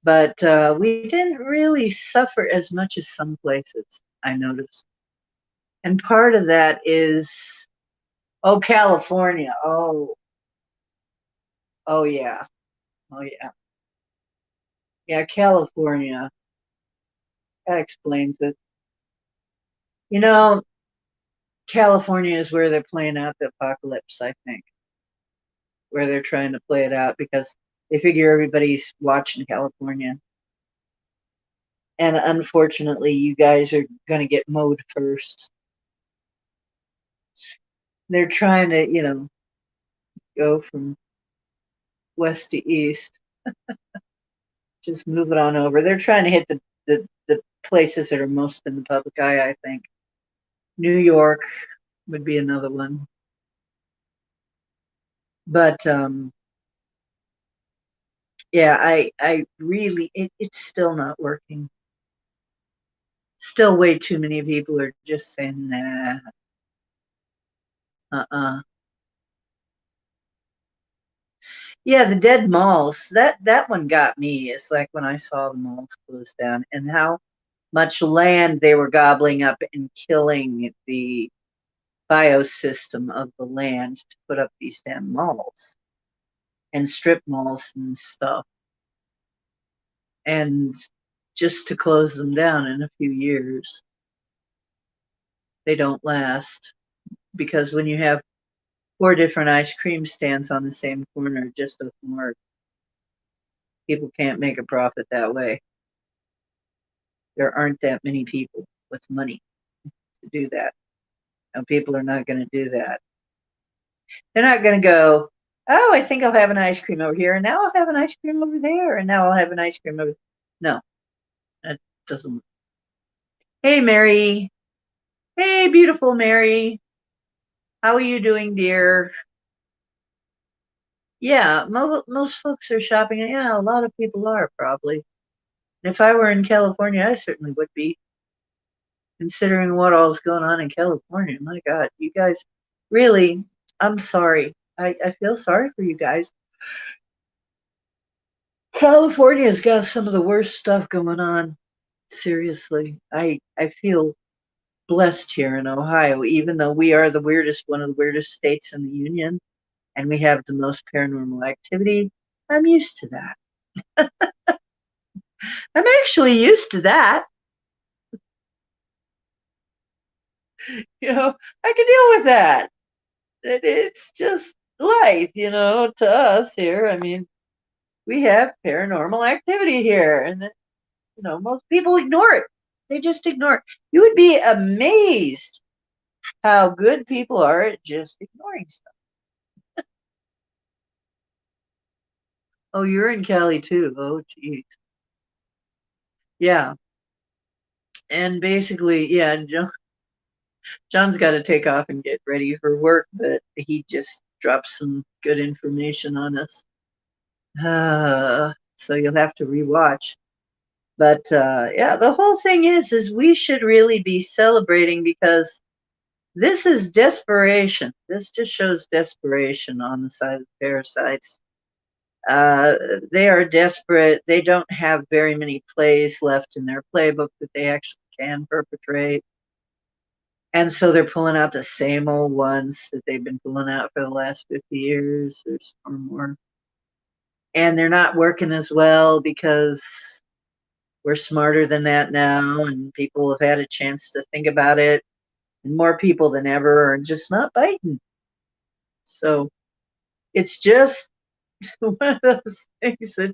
But we didn't really suffer as much as some places, I noticed. And part of that is, oh, California. Oh yeah. Oh yeah. Yeah, California. That explains it. You know, California is where they're playing out the apocalypse, I think. Where they're trying to play it out because they figure everybody's watching California. And unfortunately, you guys are going to get mowed first. They're trying to, go from west to east. Just move it on over. They're trying to hit the places that are most in the public eye, I think. New York would be another one. But yeah, I really, it's still not working. Still way too many people are just saying, nah, Yeah, the dead malls. That one got me. It's like when I saw the malls close down and how much land they were gobbling up and killing the biosystem of the land to put up these damn malls and strip malls and stuff. And just to close them down in a few years. They don't last because when you have 4 different ice cream stands on the same corner, it just doesn't work. People can't make a profit that way. There aren't that many people with money to do that. And people are not going to do that. They're not going to go, oh, I think I'll have an ice cream over here, and now I'll have an ice cream over there, and now I'll have an ice cream over. No, that doesn't. Hey, Mary. Hey, beautiful Mary. How are you doing, dear? Yeah, most folks are shopping. Yeah, a lot of people are probably. If I were in California, I certainly would be, considering what all's going on in California. My God, you guys, really, I'm sorry. I feel sorry for you guys. California's got some of the worst stuff going on. Seriously, I feel blessed here in Ohio, even though we are one of the weirdest states in the union, and we have the most paranormal activity. I'm used to that. I'm actually used to that. I can deal with that. It's just life, to us here. I mean, we have paranormal activity here, and most people ignore it. They just ignore it. You would be amazed how good people are at just ignoring stuff. Oh, you're in Cali too. Oh, geez. Yeah. And basically, yeah, John's got to take off and get ready for work, but he just dropped some good information on us. So you'll have to rewatch. But yeah, the whole thing is we should really be celebrating because this is desperation. This just shows desperation on the side of the parasites. They are desperate. They don't have very many plays left in their playbook that they actually can perpetrate. And so they're pulling out the same old ones that they've been pulling out for the last 50 years or more. And they're not working as well because we're smarter than that now, and people have had a chance to think about it. And more people than ever are just not biting. So it's just one of those things that,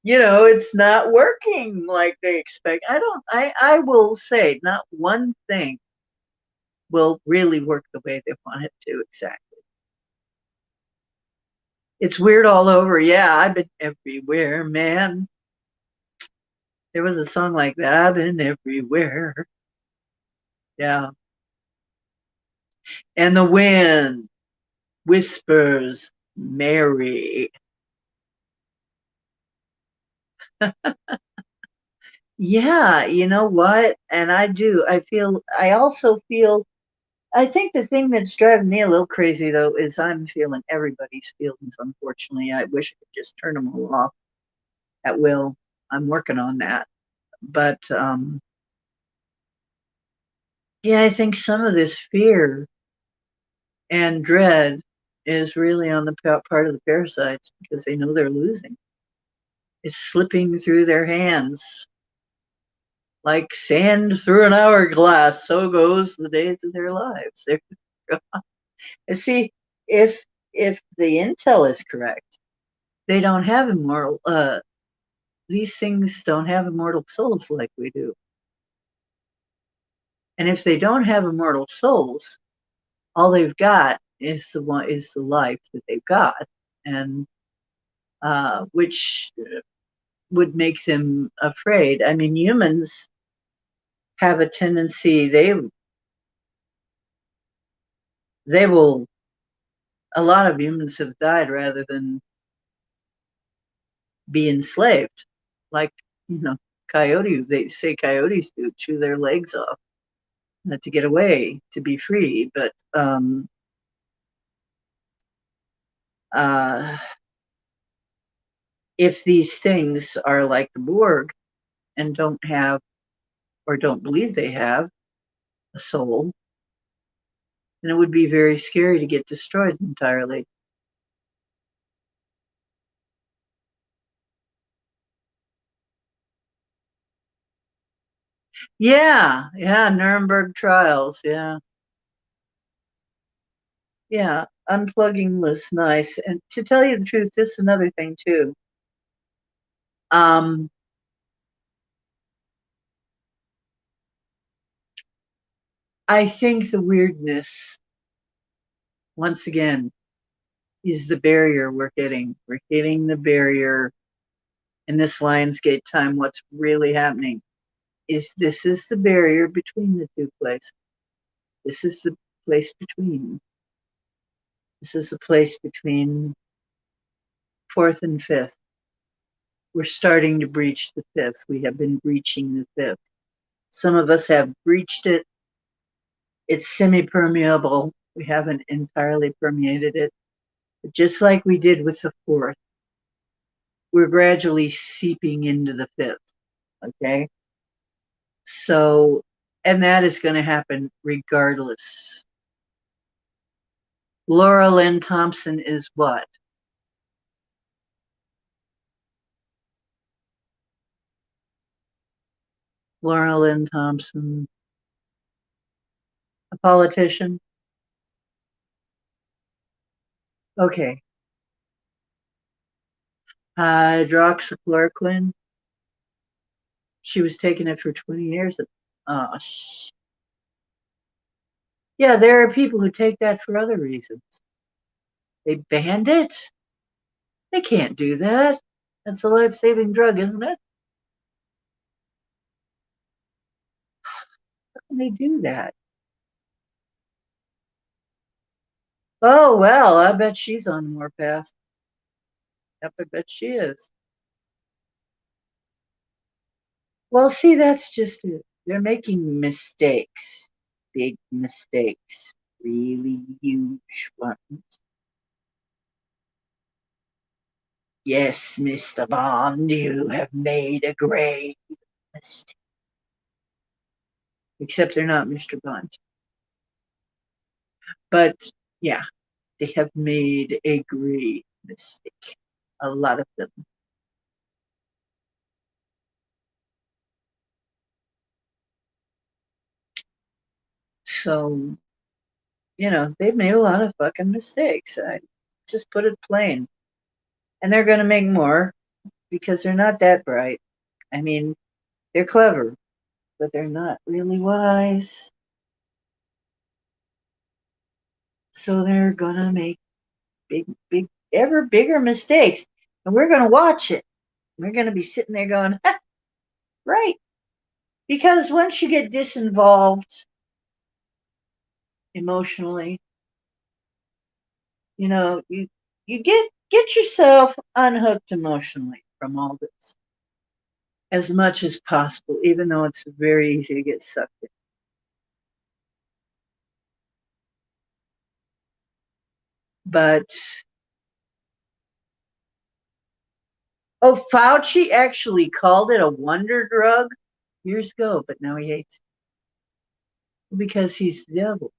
it's not working like they expect. I will say not one thing will really work the way they want it to exactly. It's weird all over. Yeah, I've been everywhere, man. There was a song like that. I've been everywhere. Yeah. And the wind whispers Mary. Yeah, you know what? And I also feel, I think the thing that's driving me a little crazy though is I'm feeling everybody's feelings, unfortunately. I wish I could just turn them all off at will. I'm working on that. But yeah, I think some of this fear and dread is really on the part of the parasites because they know they're losing. It's slipping through their hands like sand through an hourglass. So goes the days of their lives. And see, if the intel is correct, they don't have immortal. These things don't have immortal souls like we do. And if they don't have immortal souls, all they've got is the life that they've got, and which would make them afraid. I mean, humans have a tendency, they will, a lot of humans have died rather than be enslaved. Like, they say coyotes do, chew their legs off to get away, to be free. But uh, if these things are like the Borg and don't have, or don't believe they have, a soul, then it would be very scary to get destroyed entirely. Yeah, yeah, Nuremberg trials. Yeah, yeah. Unplugging was nice, and to tell you the truth, this is another thing too. Um, I think the weirdness, once again, is the barrier we're hitting. We're hitting the barrier in this Lionsgate time. What's really happening is this is the barrier between the two places. This is the place between. This is the place between fourth and fifth. We're starting to breach the fifth. We have been breaching the fifth. Some of us have breached it. It's semi-permeable. We haven't entirely permeated it. But just like we did with the fourth, we're gradually seeping into the fifth. Okay. So, and that is going to happen regardless. Laura Lynn Thompson is what? Laura Lynn Thompson, a politician? Okay. Hydroxychloroquine. She was taking it for 20 years. Oh, yeah, there are people who take that for other reasons. They banned it? They can't do that. That's a life-saving drug, isn't it? How can they do that? Oh, well, I bet she's on the warpath. Yep, I bet she is. Well, see, that's just it. They're making mistakes, big mistakes, really huge ones. Yes, Mr. Bond, you have made a great mistake. except they're not Mr. Bond. But yeah, they have made a great mistake. A lot of them. So, they've made a lot of fucking mistakes. I just put it plain. And they're going to make more because they're not that bright. I mean, they're clever, but they're not really wise. So they're going to make big, ever bigger mistakes. And we're going to watch it. We're going to be sitting there going, right. Because once you get disinvolved emotionally, you get yourself unhooked emotionally from all this as much as possible, even though it's very easy to get sucked in. But Fauci actually called it a wonder drug years ago, but now he hates it because he's the devil.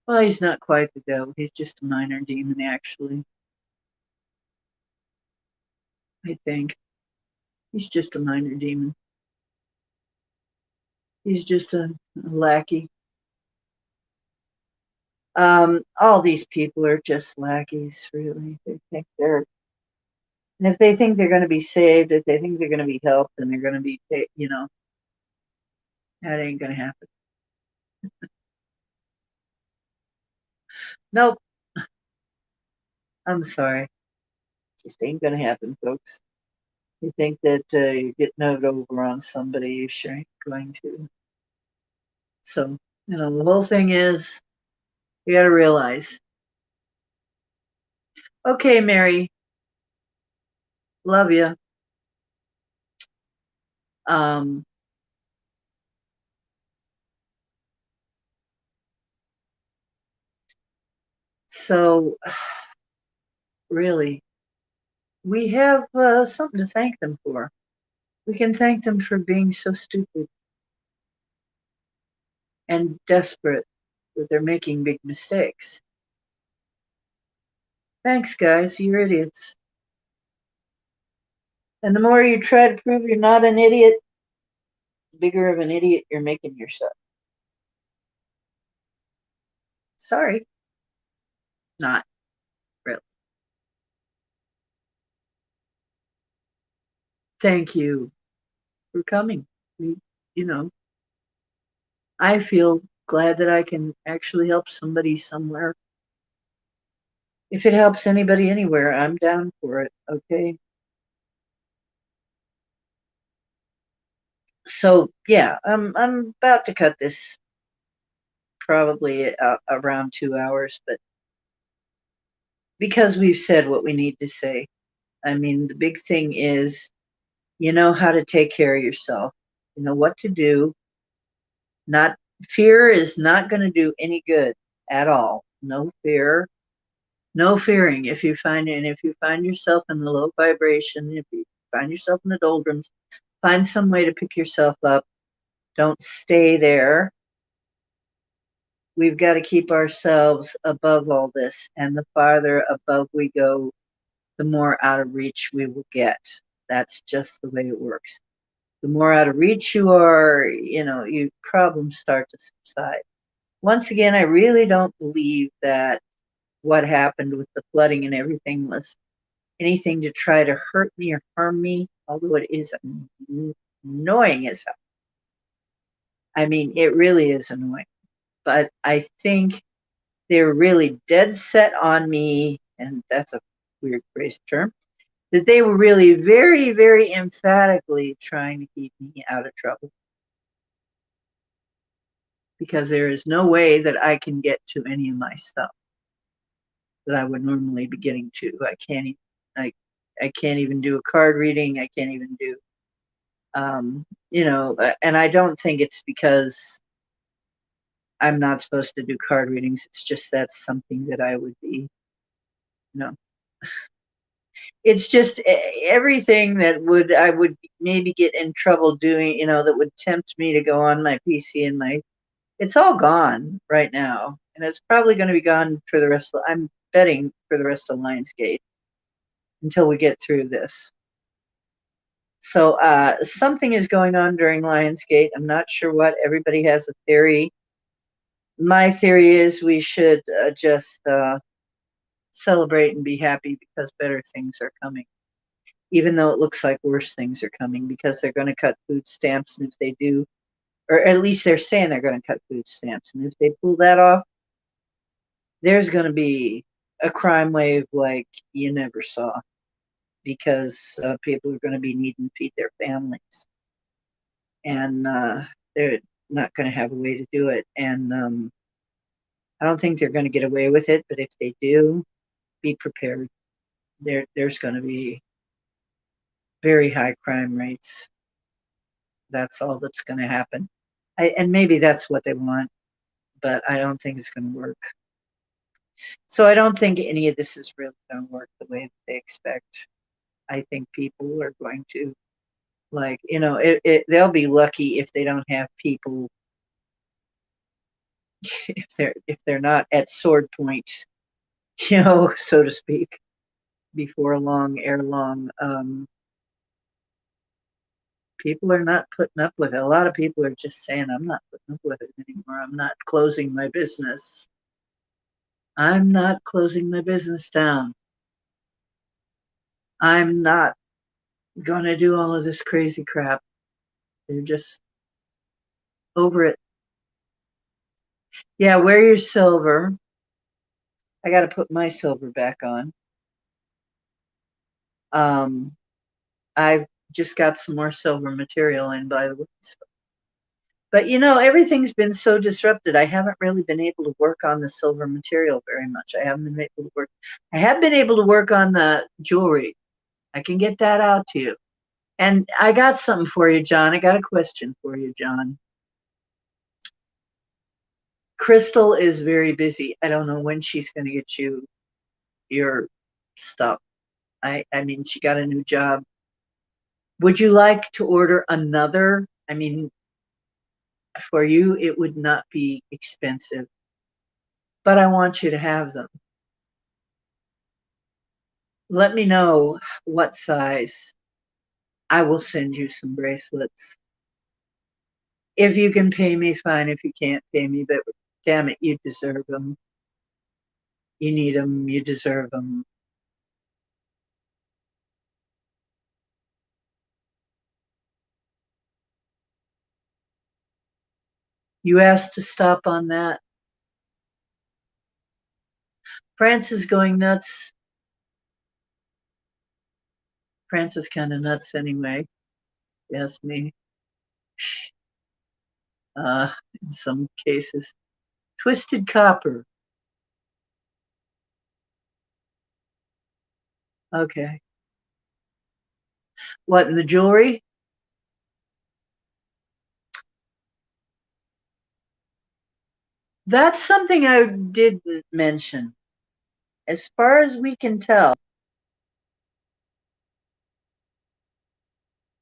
Well, he's not quite the devil. He's just a minor demon, actually. I think he's just a minor demon. He's just a lackey. All these people are just lackeys, really. They think they're, and if they think they're going to be saved, if they think they're going to be helped, and they're going to be, that ain't going to happen. Nope. I'm sorry. Just ain't going to happen, folks. You think that you're getting it over on somebody, you sure ain't going to. So, the whole thing is, you got to realize, okay, Mary, love you. Um, so, really, we have something to thank them for. We can thank them for being so stupid and desperate that they're making big mistakes. Thanks, guys. You're idiots. And the more you try to prove you're not an idiot, the bigger of an idiot you're making yourself. Sorry. Not really. Thank you for coming. You know, I feel glad that I can actually help somebody somewhere. If it helps anybody anywhere, I'm down for it. Okay. So yeah, I'm about to cut this probably around 2 hours, but because we've said what we need to say. I mean, the big thing is you know how to take care of yourself. You know what to do. Not fear is not going to do any good at all. No fear, no fearing. If you find yourself in the low vibration, if you find yourself in the doldrums, find some way to pick yourself up. Don't stay there. We've got to keep ourselves above all this, and the farther above we go, the more out of reach we will get. That's just the way it works. The more out of reach you are, you problems start to subside. Once again, I really don't believe that what happened with the flooding and everything was anything to try to hurt me or harm me, although it is annoying as hell. I mean, it really is annoying. But I think they're really dead set on me, and that's a weird phrase term, that they were really very, very emphatically trying to keep me out of trouble. Because there is no way that I can get to any of my stuff that I would normally be getting to. I can't even do a card reading. I can't even do, and I don't think it's because I'm not supposed to do card readings. It's just that's something that I would be, you know, It's just everything that I would maybe get in trouble doing, that would tempt me to go on my PC and it's all gone right now. And it's probably going to be gone for the rest I'm betting for the rest of Lionsgate until we get through this. So something is going on during Lionsgate. I'm not sure what. Everybody has a theory. My theory is we should just celebrate and be happy because better things are coming, even though it looks like worse things are coming, because they're going to cut food stamps. And if they do, or at least they're saying they're going to cut food stamps, and if they pull that off, there's going to be a crime wave like you never saw, because people are going to be needing to feed their families, and they're not going to have a way to do it. And I don't think they're going to get away with it, but if they do, be prepared. There's going to be very high crime rates. That's all that's going to happen. And maybe that's what they want, but I don't think it's going to work. So I don't think any of this is really going to work the way that they expect. I think people are going to, they'll be lucky if they don't have people, if they're not at sword point, so to speak, before long, ere long. People are not putting up with it. A lot of people are just saying, I'm not putting up with it anymore. I'm not closing my business. I'm not closing my business down. I'm not going to do all of this crazy crap. They're just over it. Yeah, wear your silver. I got to put my silver back on. I've just got some more silver material in, by the way. But everything's been so disrupted. I haven't really been able to work on the silver material very much. I haven't been able to work. I have been able to work on the jewelry. I can get that out to you. And I got something for you, John. I got a question for you, John. Crystal is very busy. I don't know when she's going to get you your stuff. I mean, she got a new job. Would you like to order another? I mean, for you, it would not be expensive, but I want you to have them. Let me know what size. I will send you some bracelets. If you can pay me, fine. If you can't pay me, but damn it, you deserve them. You need them. You deserve them. You asked to stop on that. France is going nuts. France is kind of nuts anyway. Yes, me. In some cases. Twisted copper. Okay. What, in the jewelry? That's something I didn't mention. As far as we can tell,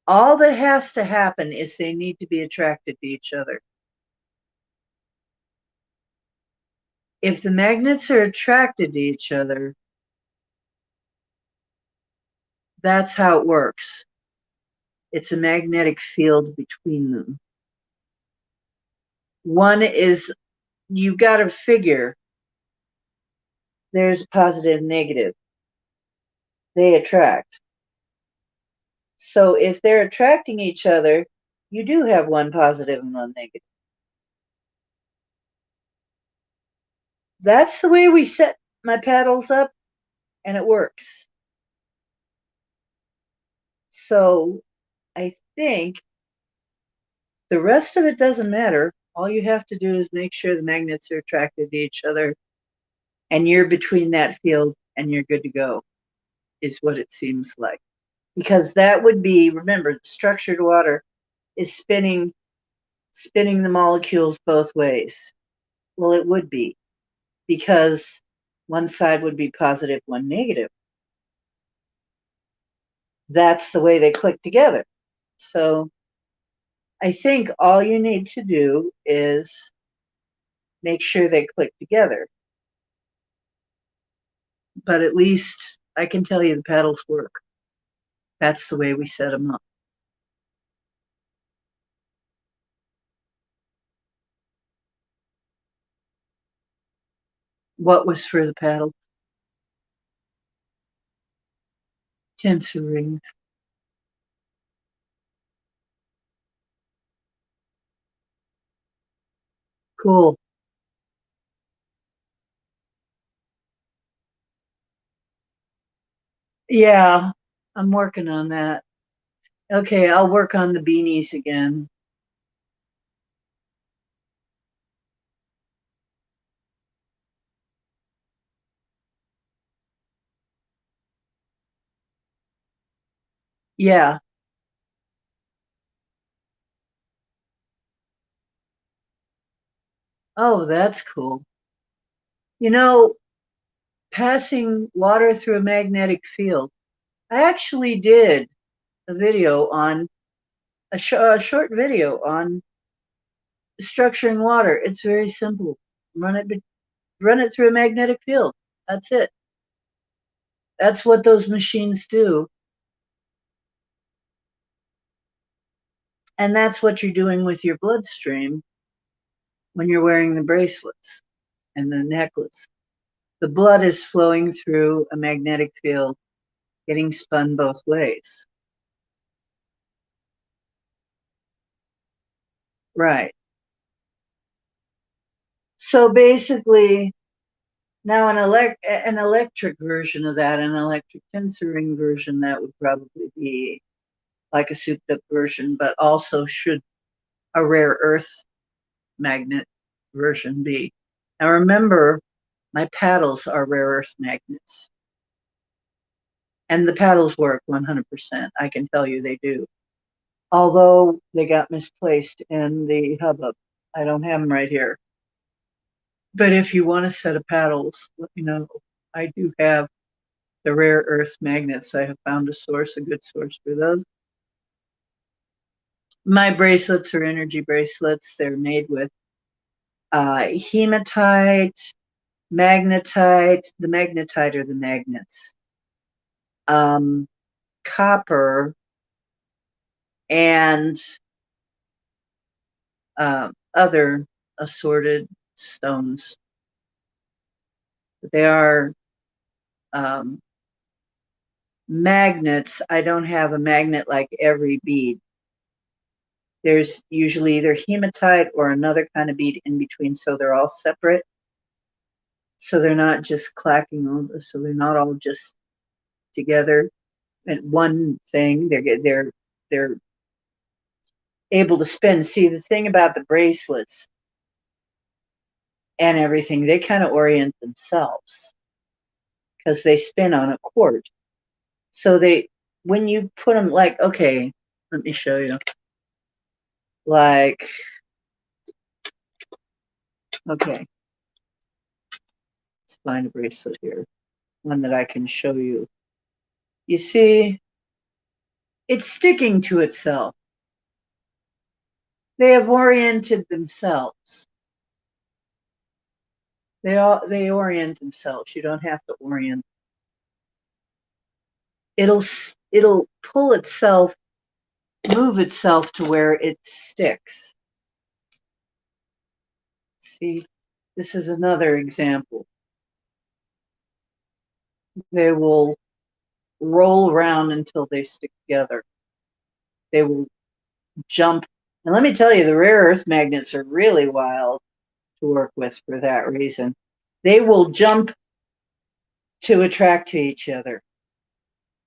all that has to happen is they need to be attracted to each other. If the magnets are attracted to each other, that's how it works. It's a magnetic field between them. One is, you've got to figure there's positive, negative. They attract. So if they're attracting each other, you do have one positive and one negative. That's the way we set my paddles up, and it works. So I think the rest of it doesn't matter. All you have to do is make sure the magnets are attracted to each other, and you're between that field, and you're good to go, is what it seems like. Because that would be, remember, the structured water is spinning the molecules both ways. Well, it would be, because one side would be positive, one negative. that's the way they click together. So I think all you need to do is make sure they click together. But at least I can tell you the paddles work. That's the way we set them up. What was for the paddle? Tensor rings. Cool. Yeah, I'm working on that. Okay, I'll work on the beanies again. Yeah. Oh, that's cool. You know, passing water through a magnetic field. I actually did a video on a short video on structuring water. It's very simple. Run it through a magnetic field. That's it. That's what those machines do. And that's what you're doing with your bloodstream when you're wearing the bracelets and the necklace. The blood is flowing through a magnetic field, getting spun both ways. Right. So basically, now an electric version of that, an electric tensor ring version, that would probably be like a souped up version, but also should a rare earth magnet version be. Now remember, my paddles are rare earth magnets. And the paddles work 100%. I can tell you they do. Although they got misplaced in the hubbub. I don't have them right here. But if you want a set of paddles, let me know. I do have the rare earth magnets. I have found a good source for those. My bracelets are energy bracelets. They're made with hematite, magnetite. The magnetite are the magnets. Copper, and other assorted stones. They are um, magnets. I don't have a magnet like every bead. There's usually either hematite or another kind of bead in between, so they're all separate. So they're not just clacking, so they're not all just together in one thing. They're able to spin. See, the thing about the bracelets and everything, they kind of orient themselves because they spin on a cord. So when you put them, like, okay, let me show you. Like, okay, let's find a bracelet here, one that I can show you. You see, it's sticking to itself. They have oriented themselves. They orient themselves. You don't have to orient. It'll pull itself, move itself to where it sticks. See, this is another example. They will roll around until they stick together. They will jump. And let me tell you, the rare earth magnets are really wild to work with for that reason. They will jump to attract to each other.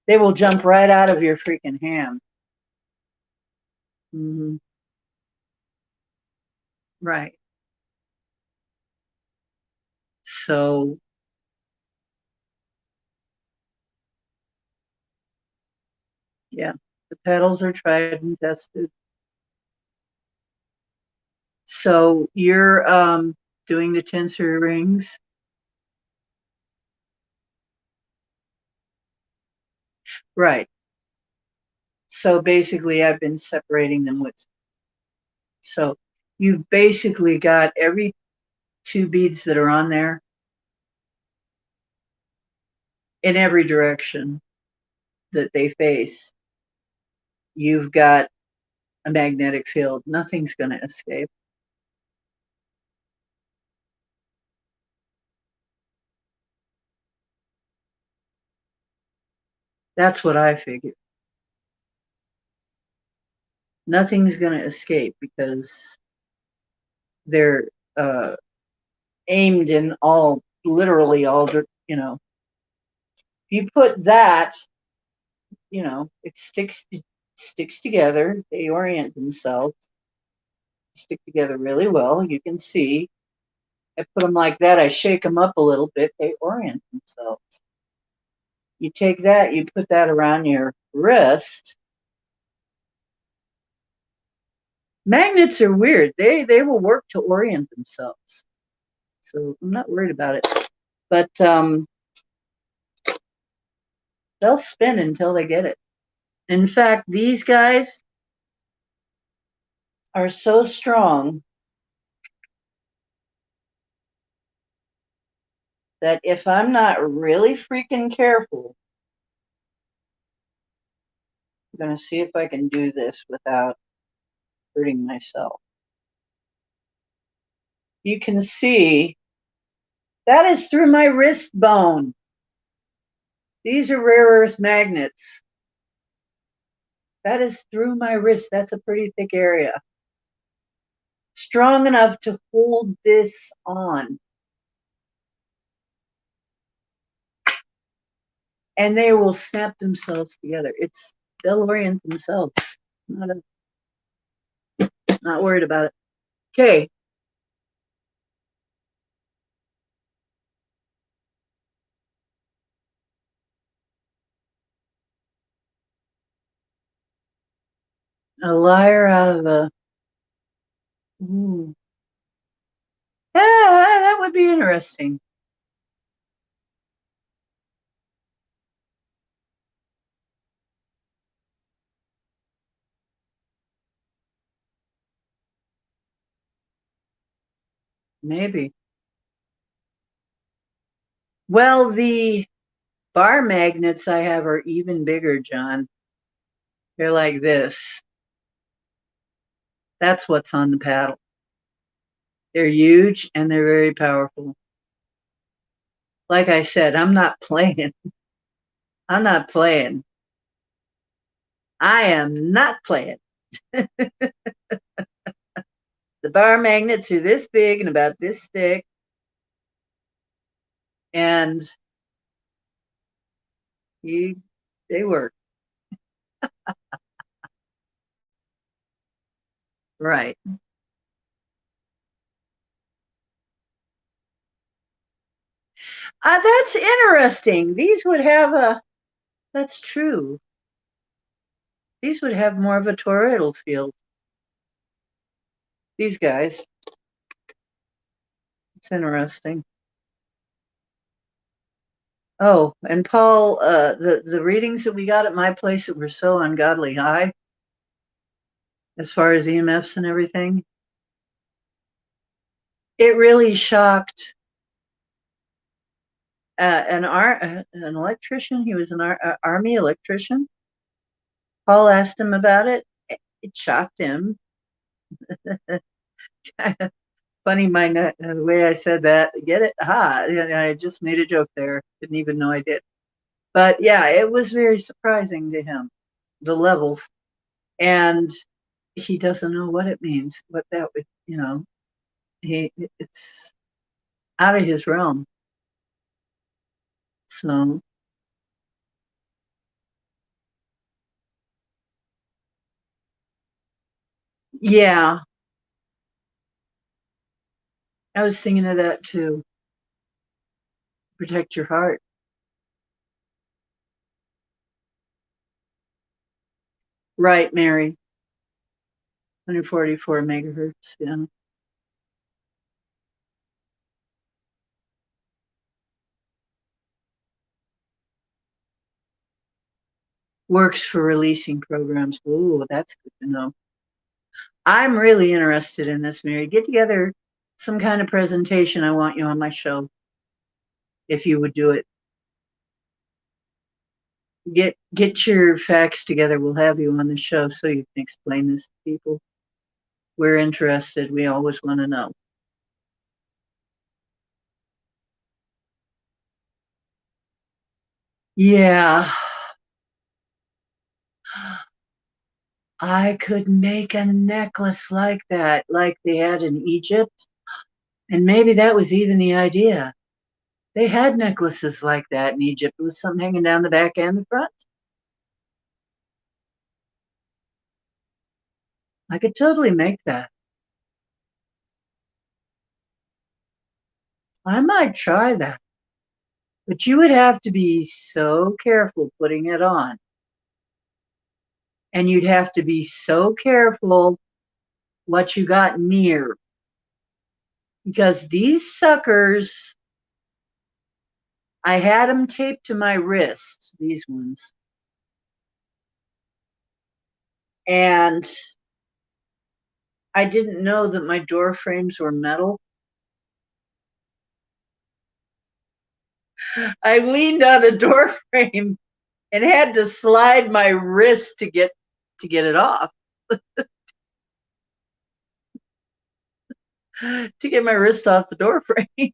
They will jump right out of your freaking hand. Mm-hmm. Right. So, yeah, the pedals are tried and tested. So you're doing the tensor rings. Right. So basically, I've been separating them with. So you've basically got every two beads that are on there in every direction that they face. You've got a magnetic field. Nothing's going to escape. That's what I figured. Nothing's going to escape because they're aimed in all, literally all, you put that, it sticks together. They orient themselves, stick together really well. You can see I put them like that. I shake them up a little bit. They orient themselves. You take that, you put that around your wrist. Magnets are weird. They will work to orient themselves. So I'm not worried about it. But they'll spin until they get it. In fact, these guys are so strong that if I'm not really freaking careful, I'm going to see if I can do this without hurting myself. You can see that is through my wrist bone. These are rare earth magnets. That is through my wrist. That's a pretty thick area. Strong enough to hold this on. And they will snap themselves together. They'll orient themselves. Not worried about it. Okay. A liar out of a. Yeah, that would be interesting. Maybe. Well, the bar magnets I have are even bigger, John. They're like this. That's what's on the paddle. They're huge and they're very powerful. Like I said, I'm not playing. I'm not playing. I am not playing. The bar magnets are this big and about this thick. And they work. Right. That's interesting. These would have that's true. These would have more of a toroidal field. These guys. It's interesting. Oh, and Paul, the readings that we got at my place that were so ungodly high, as far as EMFs and everything, it really shocked an electrician. He was an army electrician. Paul asked him about it. It shocked him. Funny, the way I said that. Get it? I just made a joke there. Didn't even know I did. But yeah, it was very surprising to him, the levels. And he doesn't know what it means, what that would, it's out of his realm. So, yeah, I was thinking of that too. Protect your heart. Right, Mary. 144 megahertz. Yeah. works for releasing programs. Ooh, that's good to know. I'm really interested in this, Mary. Get together some kind of presentation. I want you on my show if you would do it. Get your facts together. We'll have you on the show so you can explain this to people. We're interested. We always want to know. Yeah. I could make a necklace like that, like they had in Egypt. And maybe that was even the idea. They had necklaces like that in Egypt. It was something hanging down the back and the front. I could totally make that. I might try that. But you would have to be so careful putting it on. And you'd have to be so careful what you got near. Because these suckers, I had them taped to my wrists, these ones. And I didn't know that my door frames were metal. I leaned on a door frame and had to slide my wrist to get it off, to get my wrist off the door frame.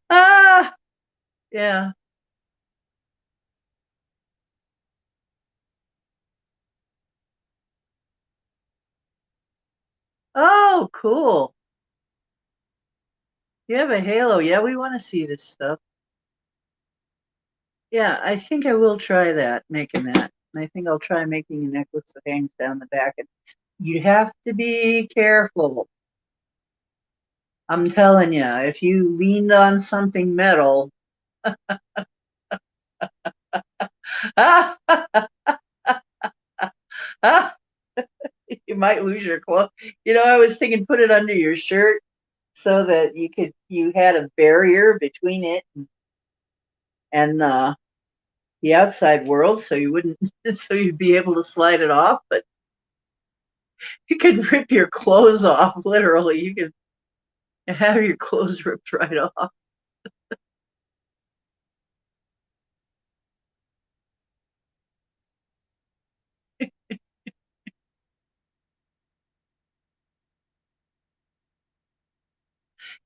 Ah, yeah. Oh, cool. You have a halo. Yeah, we want to see this stuff. Yeah, I think I will try that, making that. I think I'll try making a necklace that hangs down the back. And you have to be careful. I'm telling you, if you leaned on something metal, you might lose your clothes. You know, I was thinking put it under your shirt so that you had a barrier between it and the outside world, so you wouldn't, so you'd be able to slide it off. But you could rip your clothes off, literally. You could have your clothes ripped right off.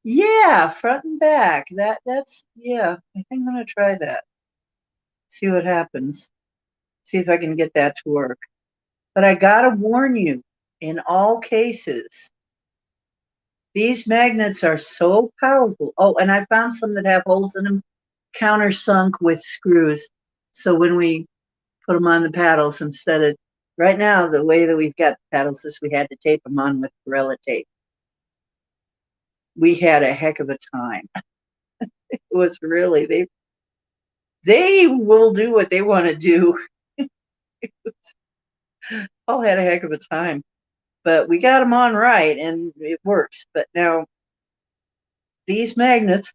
Yeah, front and back. That's yeah. I think I'm gonna try that. See what happens. See if I can get that to work. But I gotta warn you, in all cases, these magnets are so powerful. Oh, and I found some that have holes in them, countersunk with screws. So when we put them on the paddles instead of right now, the way that we've got the paddles is we had to tape them on with Gorilla tape. We had a heck of a time. It was really they will do what they want to do. All had a heck of a time, but we got them on right and it works. But now these magnets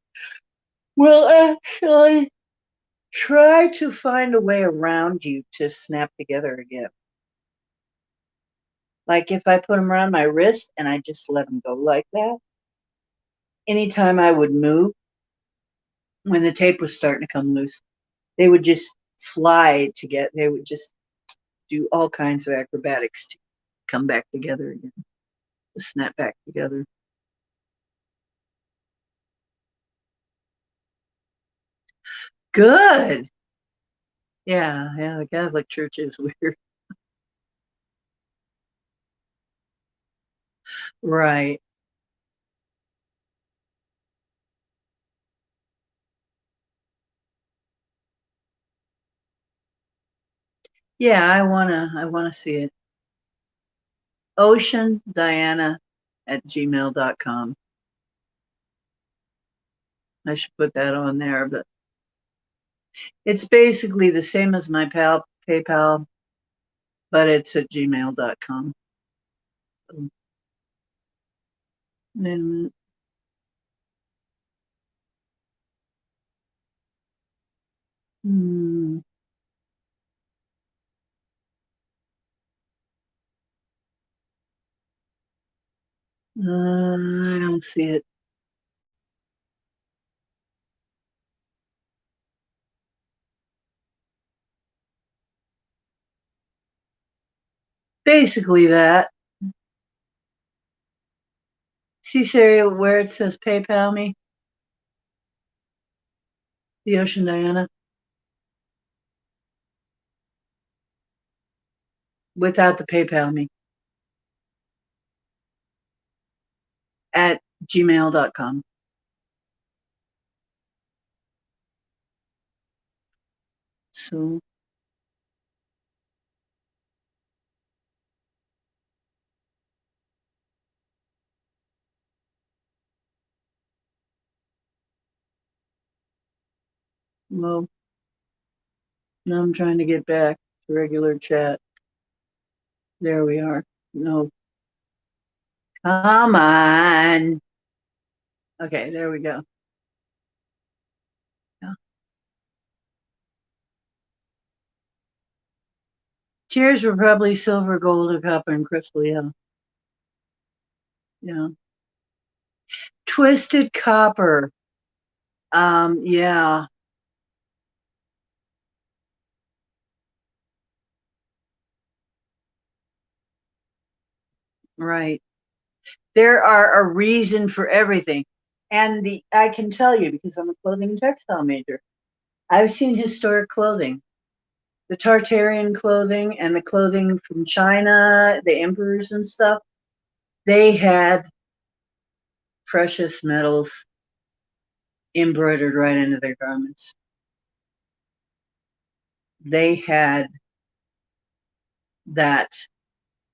will actually try to find a way around you to snap together again. Like if I put them around my wrist and I just let them go like that, anytime I would move, when the tape was starting to come loose, they would just fly to get, they would just do all kinds of acrobatics to come back together again, to snap back together. Good. Yeah, yeah, the Catholic Church is weird. Right. Yeah, I wanna see it. OceanDiana@gmail.com. I should put that on there, but it's basically the same as my PayPal, but it's at gmail.com. And Hmm. I don't see it. Basically that. See, Sarah, where it says PayPal me? The Ocean Diana? Without the PayPal me. At gmail.com. So, well, now I'm trying to get back to regular chat. There we are. No, come on. Okay, there we go. Yeah. Tears were probably silver, gold, or copper, and crystal. Yeah. Yeah. Twisted copper. Yeah. Right. There are a reason for everything. And I can tell you because I'm a clothing and textile major. I've seen historic clothing, the Tartarian clothing and the clothing from China, the emperors and stuff. They had precious metals embroidered right into their garments. They had that,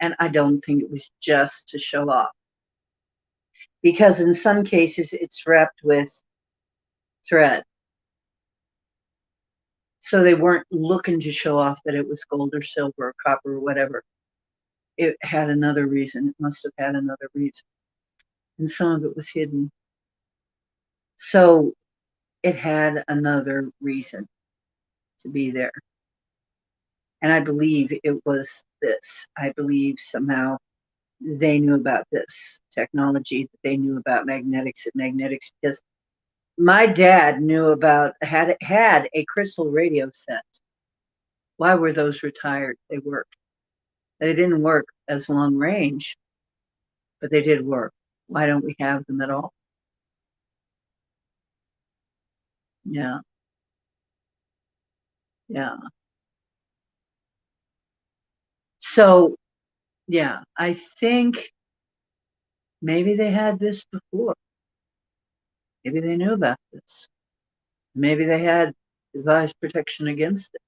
and I don't think it was just to show off, because in some cases it's wrapped with thread. So they weren't looking to show off that it was gold or silver or copper or whatever. It had another reason. It must have had another reason. And some of it was hidden. So it had another reason to be there. And I believe it was this. I believe somehow they knew about this technology, that they knew about magnetics, because my dad knew about, had a crystal radio set. Why were those retired? They worked. They didn't work as long range, but they did work. Why don't we have them at all? Yeah, yeah. So, yeah, I think maybe they had this before. Maybe they knew about this. Maybe they had devised protection against it,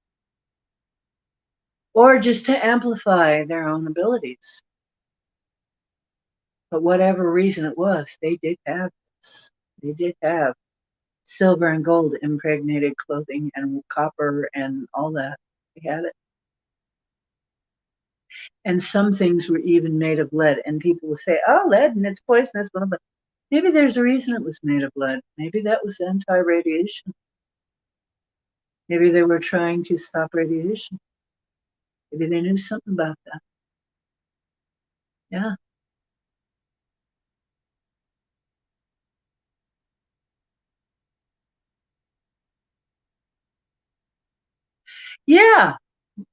or just to amplify their own abilities. But whatever reason it was, they did have this. They did have silver and gold impregnated clothing and copper and all that. They had it. And some things were even made of lead. And people will say, oh, lead and it's poisonous. But maybe there's a reason it was made of lead. Maybe that was anti-radiation. Maybe they were trying to stop radiation. Maybe they knew something about that. Yeah. Yeah.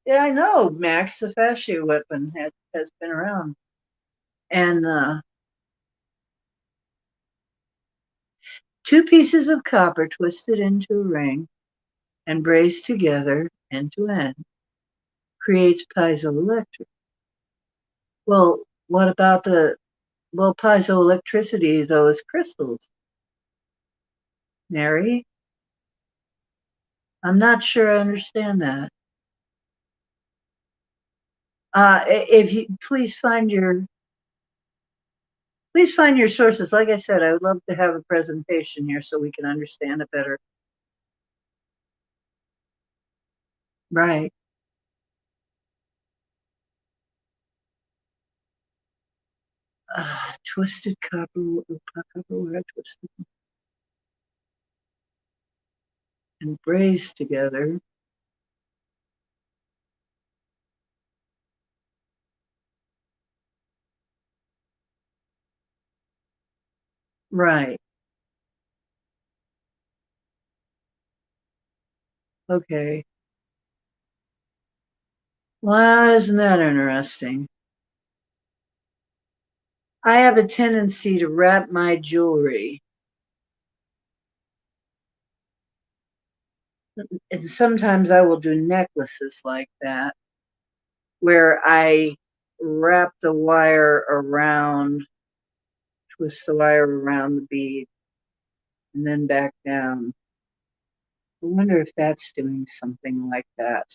Yeah, I know. Max, the fascia weapon, has been around. And two pieces of copper twisted into a ring and braced together end to end creates piezoelectric. Well, what about piezoelectricity, those crystals? Mary, I'm not sure I understand that. If you please find your sources. Like I said, I would love to have a presentation here so we can understand it better. Right. Twisted copper, where I twisted. and braised together. Right. Okay. Well, isn't that interesting? I have a tendency to wrap my jewelry, and sometimes I will do necklaces like that, where I wrap the wire around, twist the wire around the bead, and then back down. I wonder if that's doing something like that.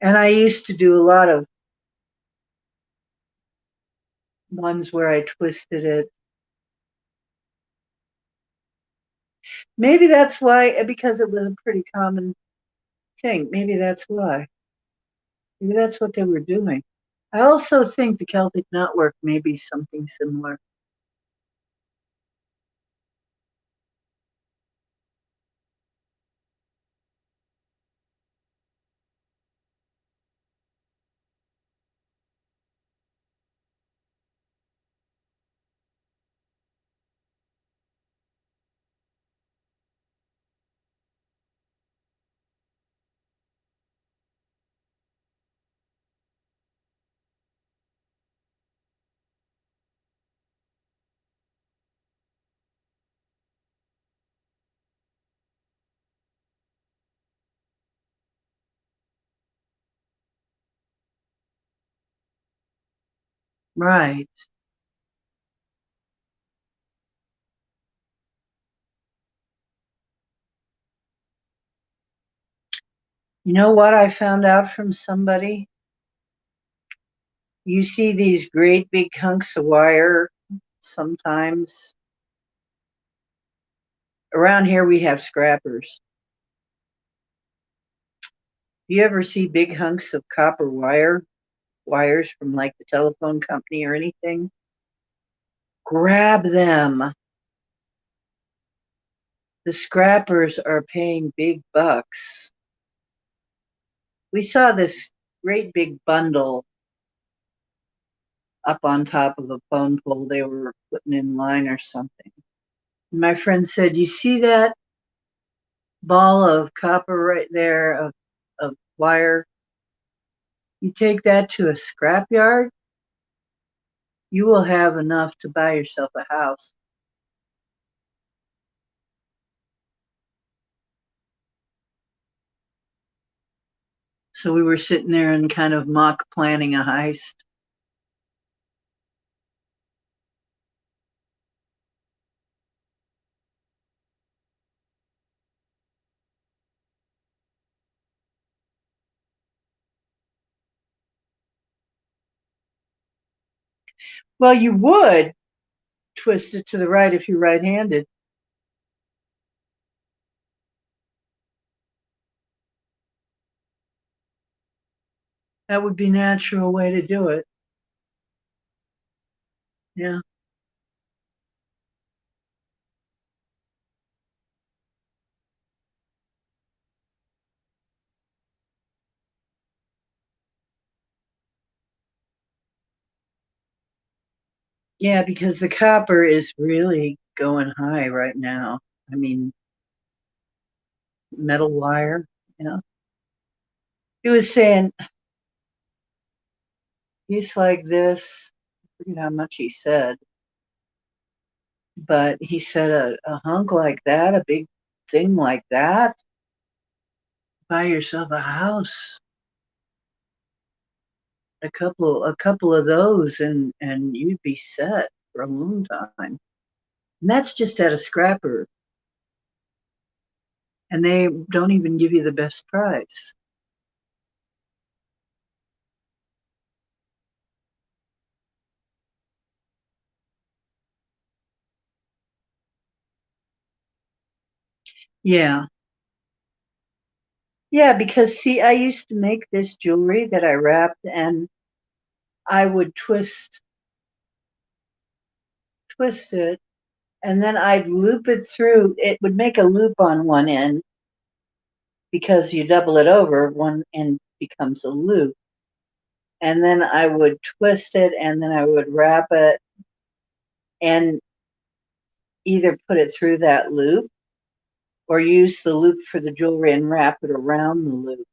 And I used to do a lot of ones where I twisted it. Maybe that's why, because it was a pretty common thing. Maybe that's why. Maybe that's what they were doing. I also think the Celtic knotwork may be something similar. Right. You know what I found out from somebody? You see these great big hunks of wire sometimes. Around here we have scrappers. Do you ever see big hunks of copper wires from like the telephone company or anything? Grab them. The scrappers are paying big bucks. We saw this great big bundle up on top of a phone pole they were putting in line or something. My friend said, "You see that ball of copper right there of wire? You take that to a scrapyard, you will have enough to buy yourself a house." So we were sitting there and kind of mock planning a heist. Well, you would twist it to the right if you're right-handed. That would be a natural way to do it. Yeah. Yeah, because the copper is really going high right now. I mean, metal wire, you know. He was saying he's like this. I forget how much he said, but he said a hunk like that, a big thing like that, buy yourself a house, a couple of those, and you'd be set for a long time. And that's just at a scrapper, and they don't even give you the best price. Yeah. Yeah, because see, I used to make this jewelry that I wrapped, and I would twist it, and then I'd loop it through. It would make a loop on one end because you double it over, one end becomes a loop. And then I would twist it and then I would wrap it and either put it through that loop or use the loop for the jewelry and wrap it around the loop.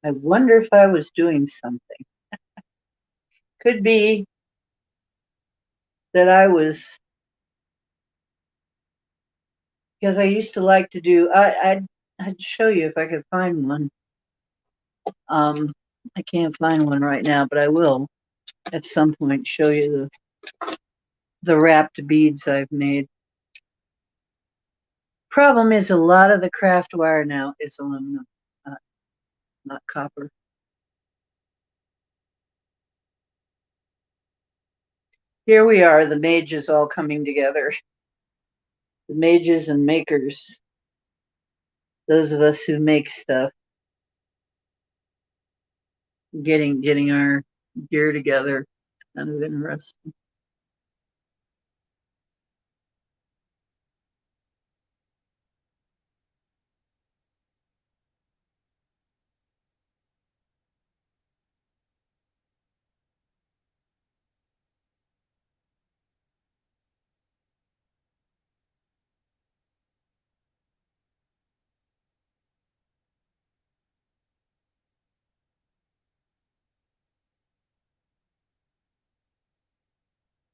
I wonder if I was doing something. Could be that I was, because I used to like to do, I'd show you if I could find one. I can't find one right now, but I will at some point show you the wrapped beads I've made. Problem is a lot of the craft wire now is aluminum, not copper. Here we are, the mages all coming together. The mages and makers. Those of us who make stuff. Getting our gear together. It's kind of interesting.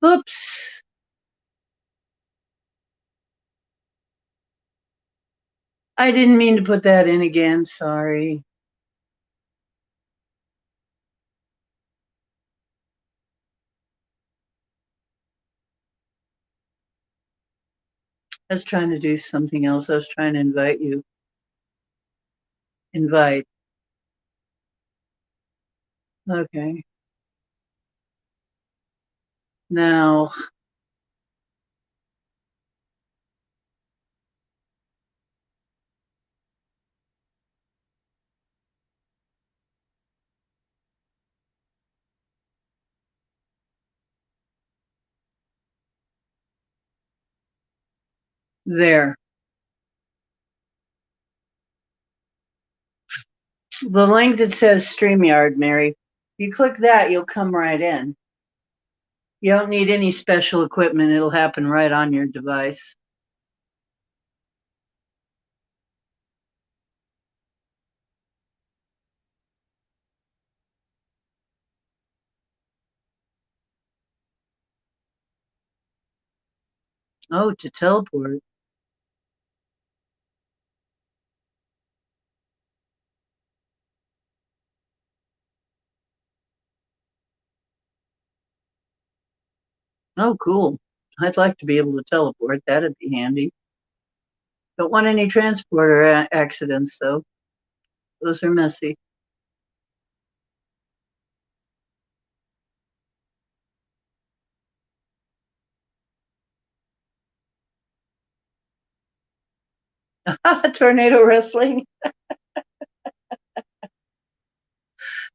Oops. I didn't mean to put that in again, sorry. I was trying to do something else. I was trying to invite you. Invite. Okay. Now, there. The link that says StreamYard, Mary. You click that, you'll come right in. You don't need any special equipment. It'll happen right on your device. Oh, to teleport. Oh, cool. I'd like to be able to teleport. That'd be handy. Don't want any transporter accidents, though. Those are messy. Tornado wrestling.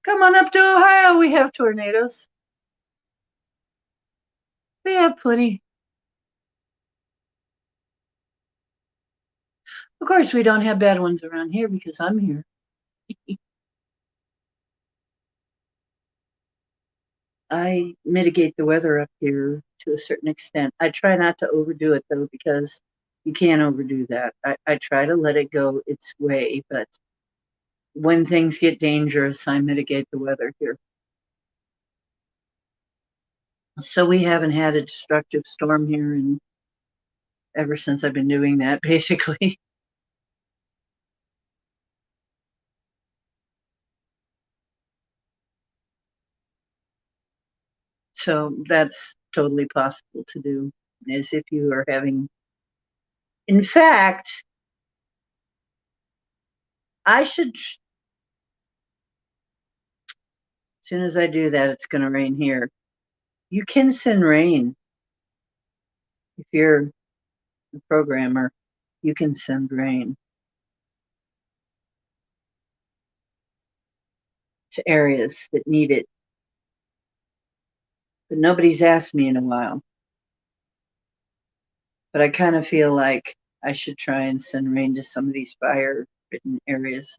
Come on up to Ohio. We have tornadoes. We have plenty. Of course, we don't have bad ones around here because I'm here. I mitigate the weather up here to a certain extent. I try not to overdo it though, because you can't overdo that. I try to let it go its way, but when things get dangerous, I mitigate the weather here. So we haven't had a destructive storm here ever since I've been doing that, basically. So that's totally possible to do, as if you are having. In fact, I should. As soon as I do that, it's going to rain here. You can send rain if you're a programmer. You can send rain to areas that need it, but nobody's asked me in a while. But I kind of feel like I should try and send rain to some of these fire-ridden areas.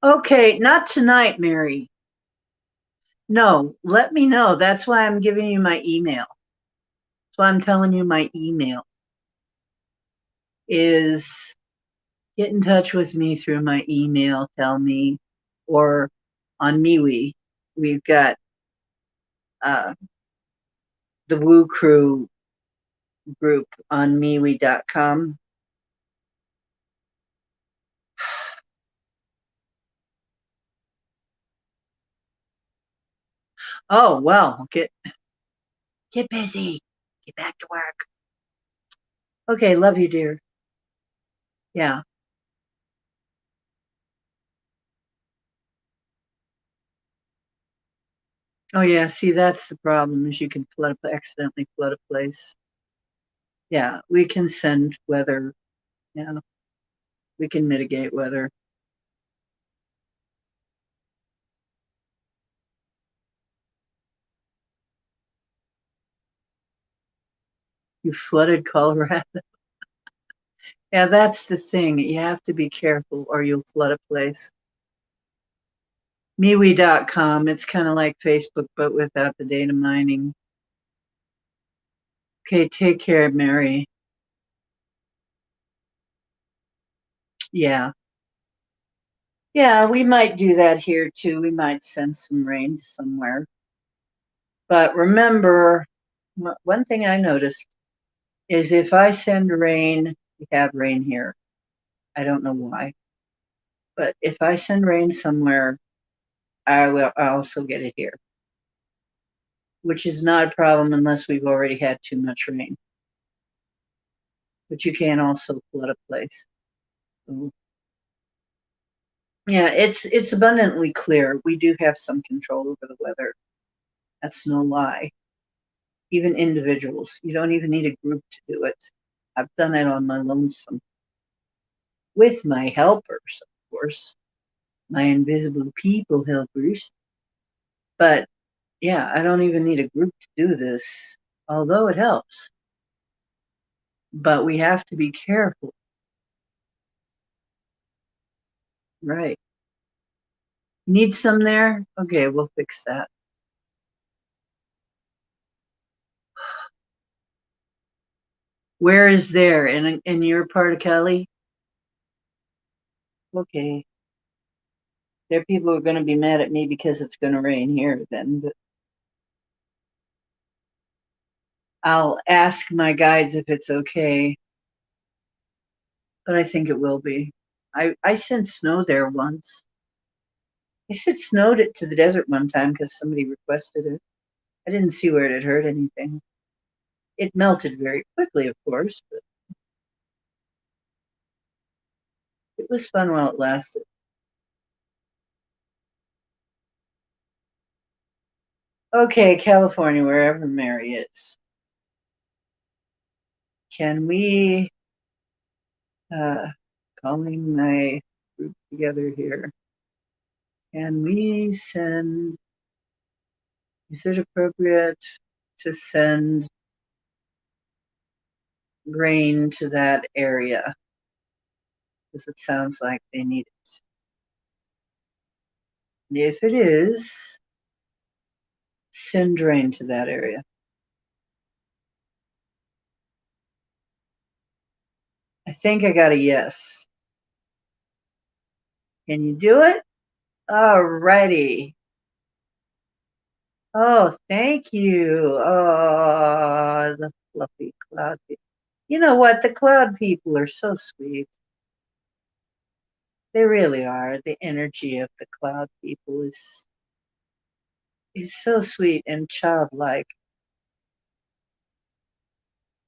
Okay, not tonight, Mary. No, let me know. That's why I'm giving you my email. That's why I'm telling you my email is get in touch with me through my email, tell me, or on MeWe. We've got uh, the Woo Crew group on MeWe.com. Oh, well, get busy. Get back to work. Okay, love you, dear. Yeah. Oh, yeah. See, that's the problem is you can accidentally flood a place. Yeah, we can send weather. Yeah, we can mitigate weather. You flooded Colorado. Yeah, that's the thing. You have to be careful or you'll flood a place. MeWe.com. It's kind of like Facebook, but without the data mining. Okay, take care, Mary. Yeah. Yeah, we might do that here too. We might send some rain to somewhere. But remember, one thing I noticed is if I send rain, we have rain here. I don't know why. But if I send rain somewhere, I will also get it here, which is not a problem unless we've already had too much rain. But you can also flood a place. So, yeah, it's abundantly clear. We do have some control over the weather. That's no lie. Even individuals. You don't even need a group to do it. I've done it on my lonesome with my helpers, of course, my invisible people helpers. But yeah, I don't even need a group to do this, although it helps. But we have to be careful. Right. Need some there? Okay, we'll fix that. Where is there? In your part of Cali? Okay. There are people who are going to be mad at me because it's going to rain here then, but I'll ask my guides if it's okay, but I think it will be. I sent snow there once. I sent snow to the desert one time because somebody requested it. I didn't see where it had hurt anything. It melted very quickly, of course, but it was fun while it lasted. Okay, California, wherever Mary is. Can we, uh, calling my group together here, can we send, is it appropriate to send grain to that area? Because it sounds like they need it. And if it is, send rain to that area. I think I got a yes. Can you do it? All righty. Oh, thank you. Oh, the fluffy cloud people. You know what? The cloud people are so sweet. They really are. The energy of the cloud people is so sweet and childlike.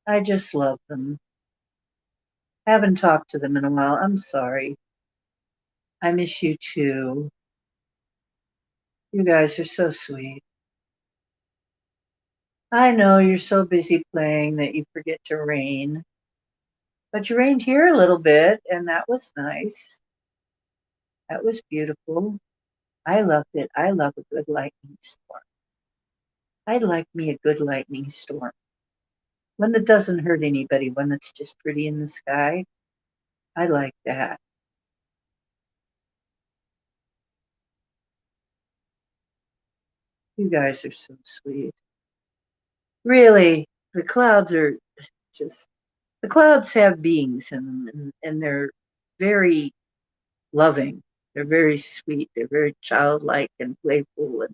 I just love them. Haven't talked to them in a while. I'm sorry. I miss you too. You guys are so sweet. I know you're so busy playing that you forget to rain, but you rained here a little bit, and that was nice. That was beautiful. I loved it. I love a good lightning storm. I like me a good lightning storm. One that doesn't hurt anybody, one that's just pretty in the sky. I like that. You guys are so sweet. Really, the clouds are just, the clouds have beings in them, and they're very loving. They're very sweet. They're very childlike and playful,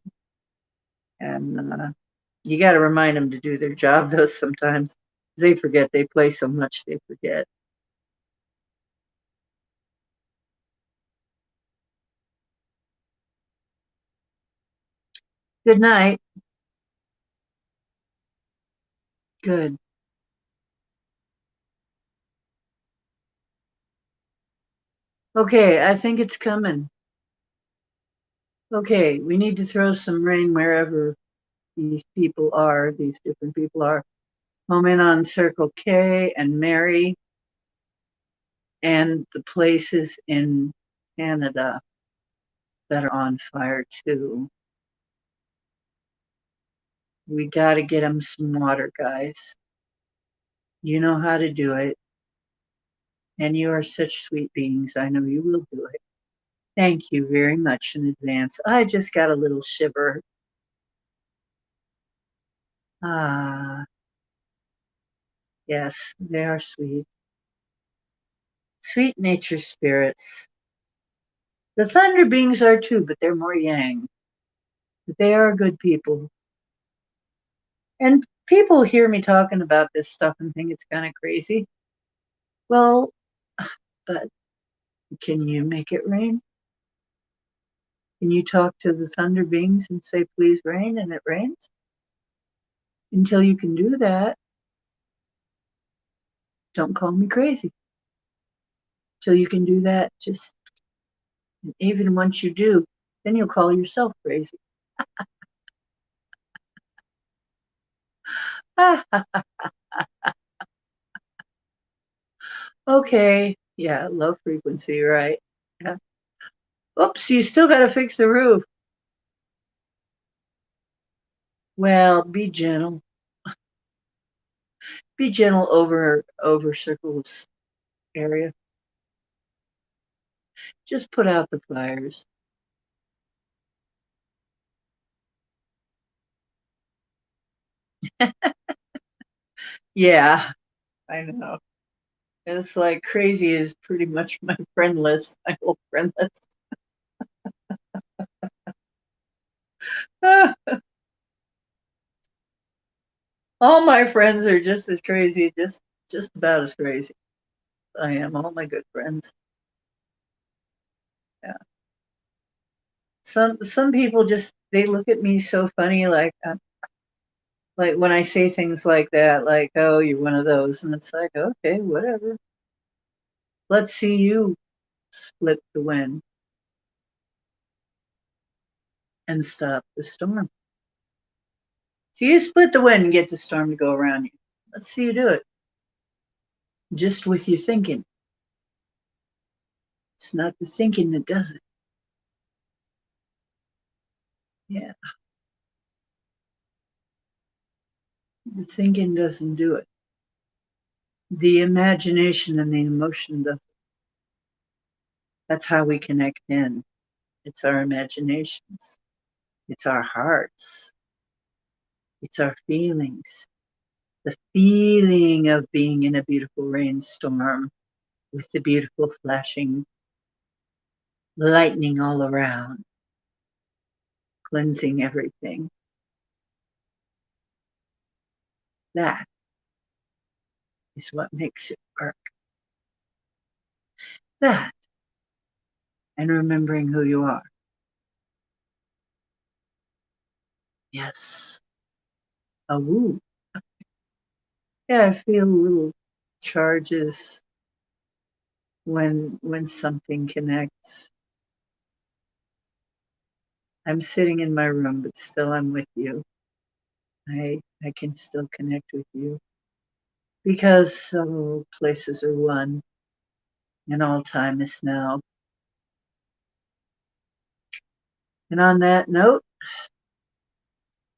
and you got to remind them to do their job. Though sometimes they forget. They play so much they forget. Good night. Good. Okay, I think it's coming. Okay, we need to throw some rain wherever these people are, these different people are. Home in on Circle K and Mary and the places in Canada that are on fire too. We got to get them some water, guys. You know how to do it. And you are such sweet beings. I know you will do it. Thank you very much in advance. I just got a little shiver. Ah, yes, they are sweet. Sweet nature spirits. The thunder beings are too, but they're more yang. But they are good people. And people hear me talking about this stuff and think it's kind of crazy. Well, but can you make it rain? Can you talk to the thunder beings and say, please rain, and it rains? Until you can do that, don't call me crazy. Till you can do that, just even once you do, then you'll call yourself crazy. Okay, yeah, low frequency, right? Yeah. Oops, you still got to fix the roof. Well, be gentle. Be gentle over Circle's area. Just put out the fires. Yeah, I know. It's like crazy is pretty much my friend list, my whole friend list. All my friends are just as crazy, just about as crazy as I am. All my good friends. Yeah. Some people just they look at me so funny, like when I say things like that, like "Oh, you're one of those," and it's like, okay, whatever. Let's see you split the wind and stop the storm. So you split the wind and get the storm to go around you. Let's see you do it. Just with your thinking. It's not the thinking that does it. Yeah. The thinking doesn't do it. The imagination and the emotion does it. That's how we connect in. It's our imaginations. It's our hearts. It's our feelings. The feeling of being in a beautiful rainstorm with the beautiful flashing lightning all around, cleansing everything. That is what makes it work. That and remembering who you are. Yes. A woo. Yeah, I feel little charges when something connects. I'm sitting in my room, but still I'm with you. I can still connect with you because all places are one and all time is now. And on that note,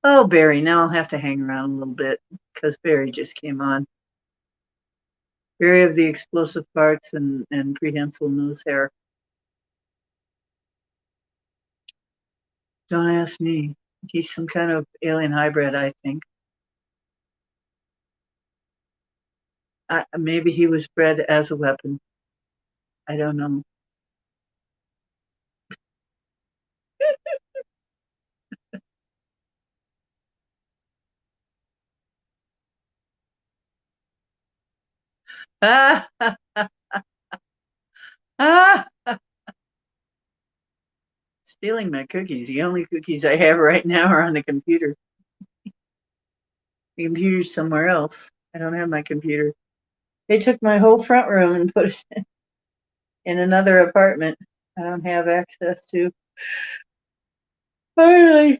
oh, Barry, now I'll have to hang around a little bit because Barry just came on. Barry of the explosive parts and prehensile nose hair. Don't ask me. He's some kind of alien hybrid, I think. Maybe he was bred as a weapon. I don't know. Ah, ah, stealing my cookies. The only cookies I have right now are on the computer. The computer's somewhere else. I don't have my computer. They took my whole front room and put it in another apartment. I don't have access to hardly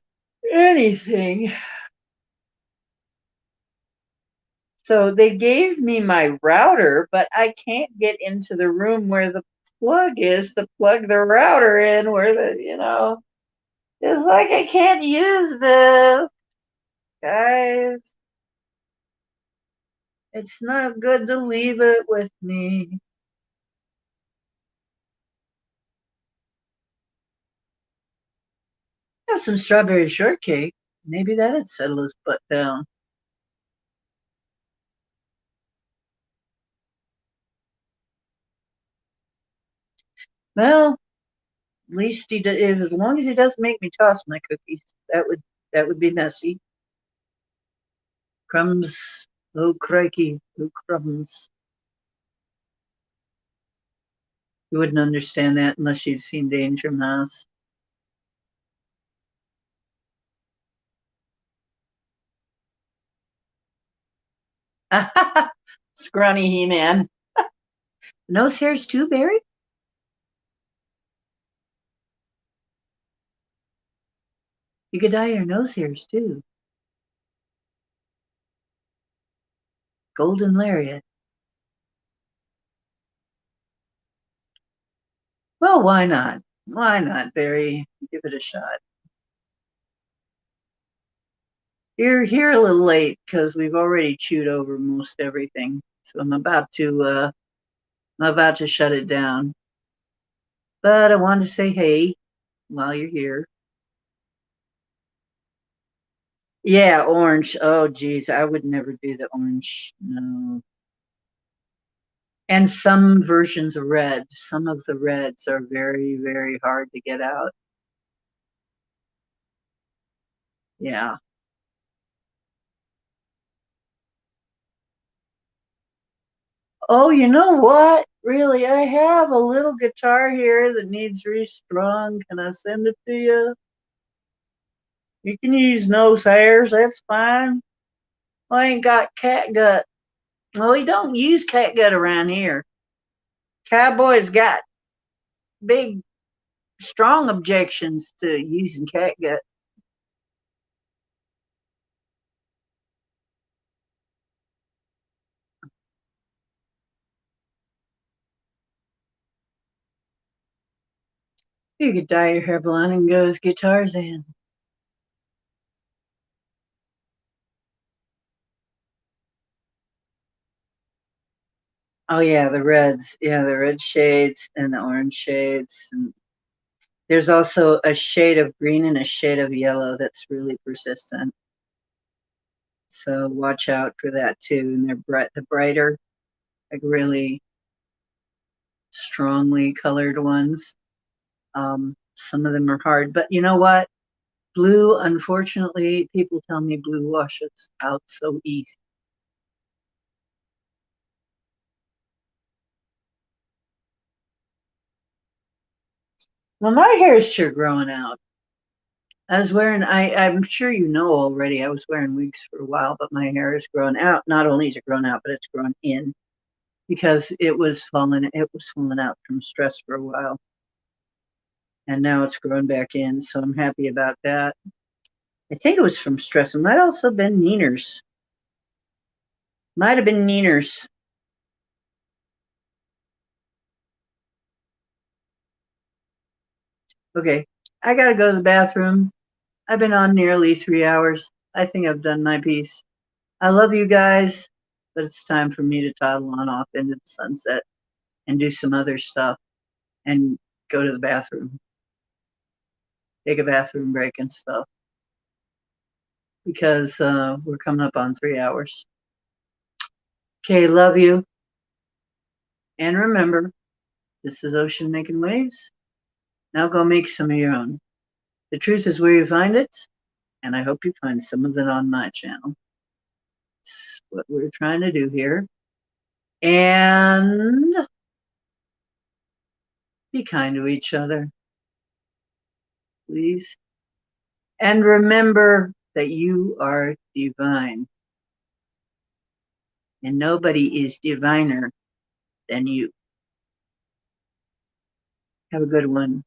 anything. So they gave me my router, but I can't get into the room where the plug is to plug the router in where it's like I can't use this, guys. It's not good to leave it with me. Have some strawberry shortcake. Maybe that'd settle his butt down. Well, at least as long as he doesn't make me toss my cookies, that would be messy. Crumbs, oh crikey, oh crumbs. You wouldn't understand that unless you've seen Danger Mouse. Scrawny He-Man. Nose hairs too, Barry? You could dye your nose hairs too. Golden Lariat. Well, why not? Why not, Barry? Give it a shot. You're here a little late because we've already chewed over most everything. So I'm about to shut it down. But I wanted to say hey while you're here. Yeah, orange. Oh, geez, I would never do the orange. No. And some versions of red. Some of the reds are very, very hard to get out. Yeah. Oh, you know what? Really, I have a little guitar here that needs restrung. Can I send it to you? You can use nose hairs. That's fine. I ain't got cat gut. Well, we don't use cat gut around here. Cowboys got big, strong objections to using cat gut. You could dye your hair blonde and go as guitars in. Oh yeah, the reds. Yeah, the red shades and the orange shades. And there's also a shade of green and a shade of yellow that's really persistent. So watch out for that too. And they're the brighter, like really strongly colored ones. Some of them are hard, but you know what? Blue, unfortunately, people tell me blue washes out so easy. Well, my hair is sure growing out. I'm sure you know already, I was wearing wigs for a while, but my hair is growing out. Not only is it growing out, but it's growing in because it was falling out from stress for a while. And now it's growing back in. So I'm happy about that. I think it was from stress. It might also have been Neeners. Might have been Neeners. Okay. I gotta go to the bathroom. I've been on nearly 3 hours. I think I've done my piece. I love you guys, but it's time for me to toddle on off into the sunset and do some other stuff and go to the bathroom, take a bathroom break and stuff because we're coming up on 3 hours. Okay, love you. And remember, this is Ocean Making Waves. Now go make some of your own. The truth is where you find it, and I hope you find some of it on my channel. It's what we're trying to do here. And be kind to each other, please. And remember that you are divine. And nobody is diviner than you. Have a good one.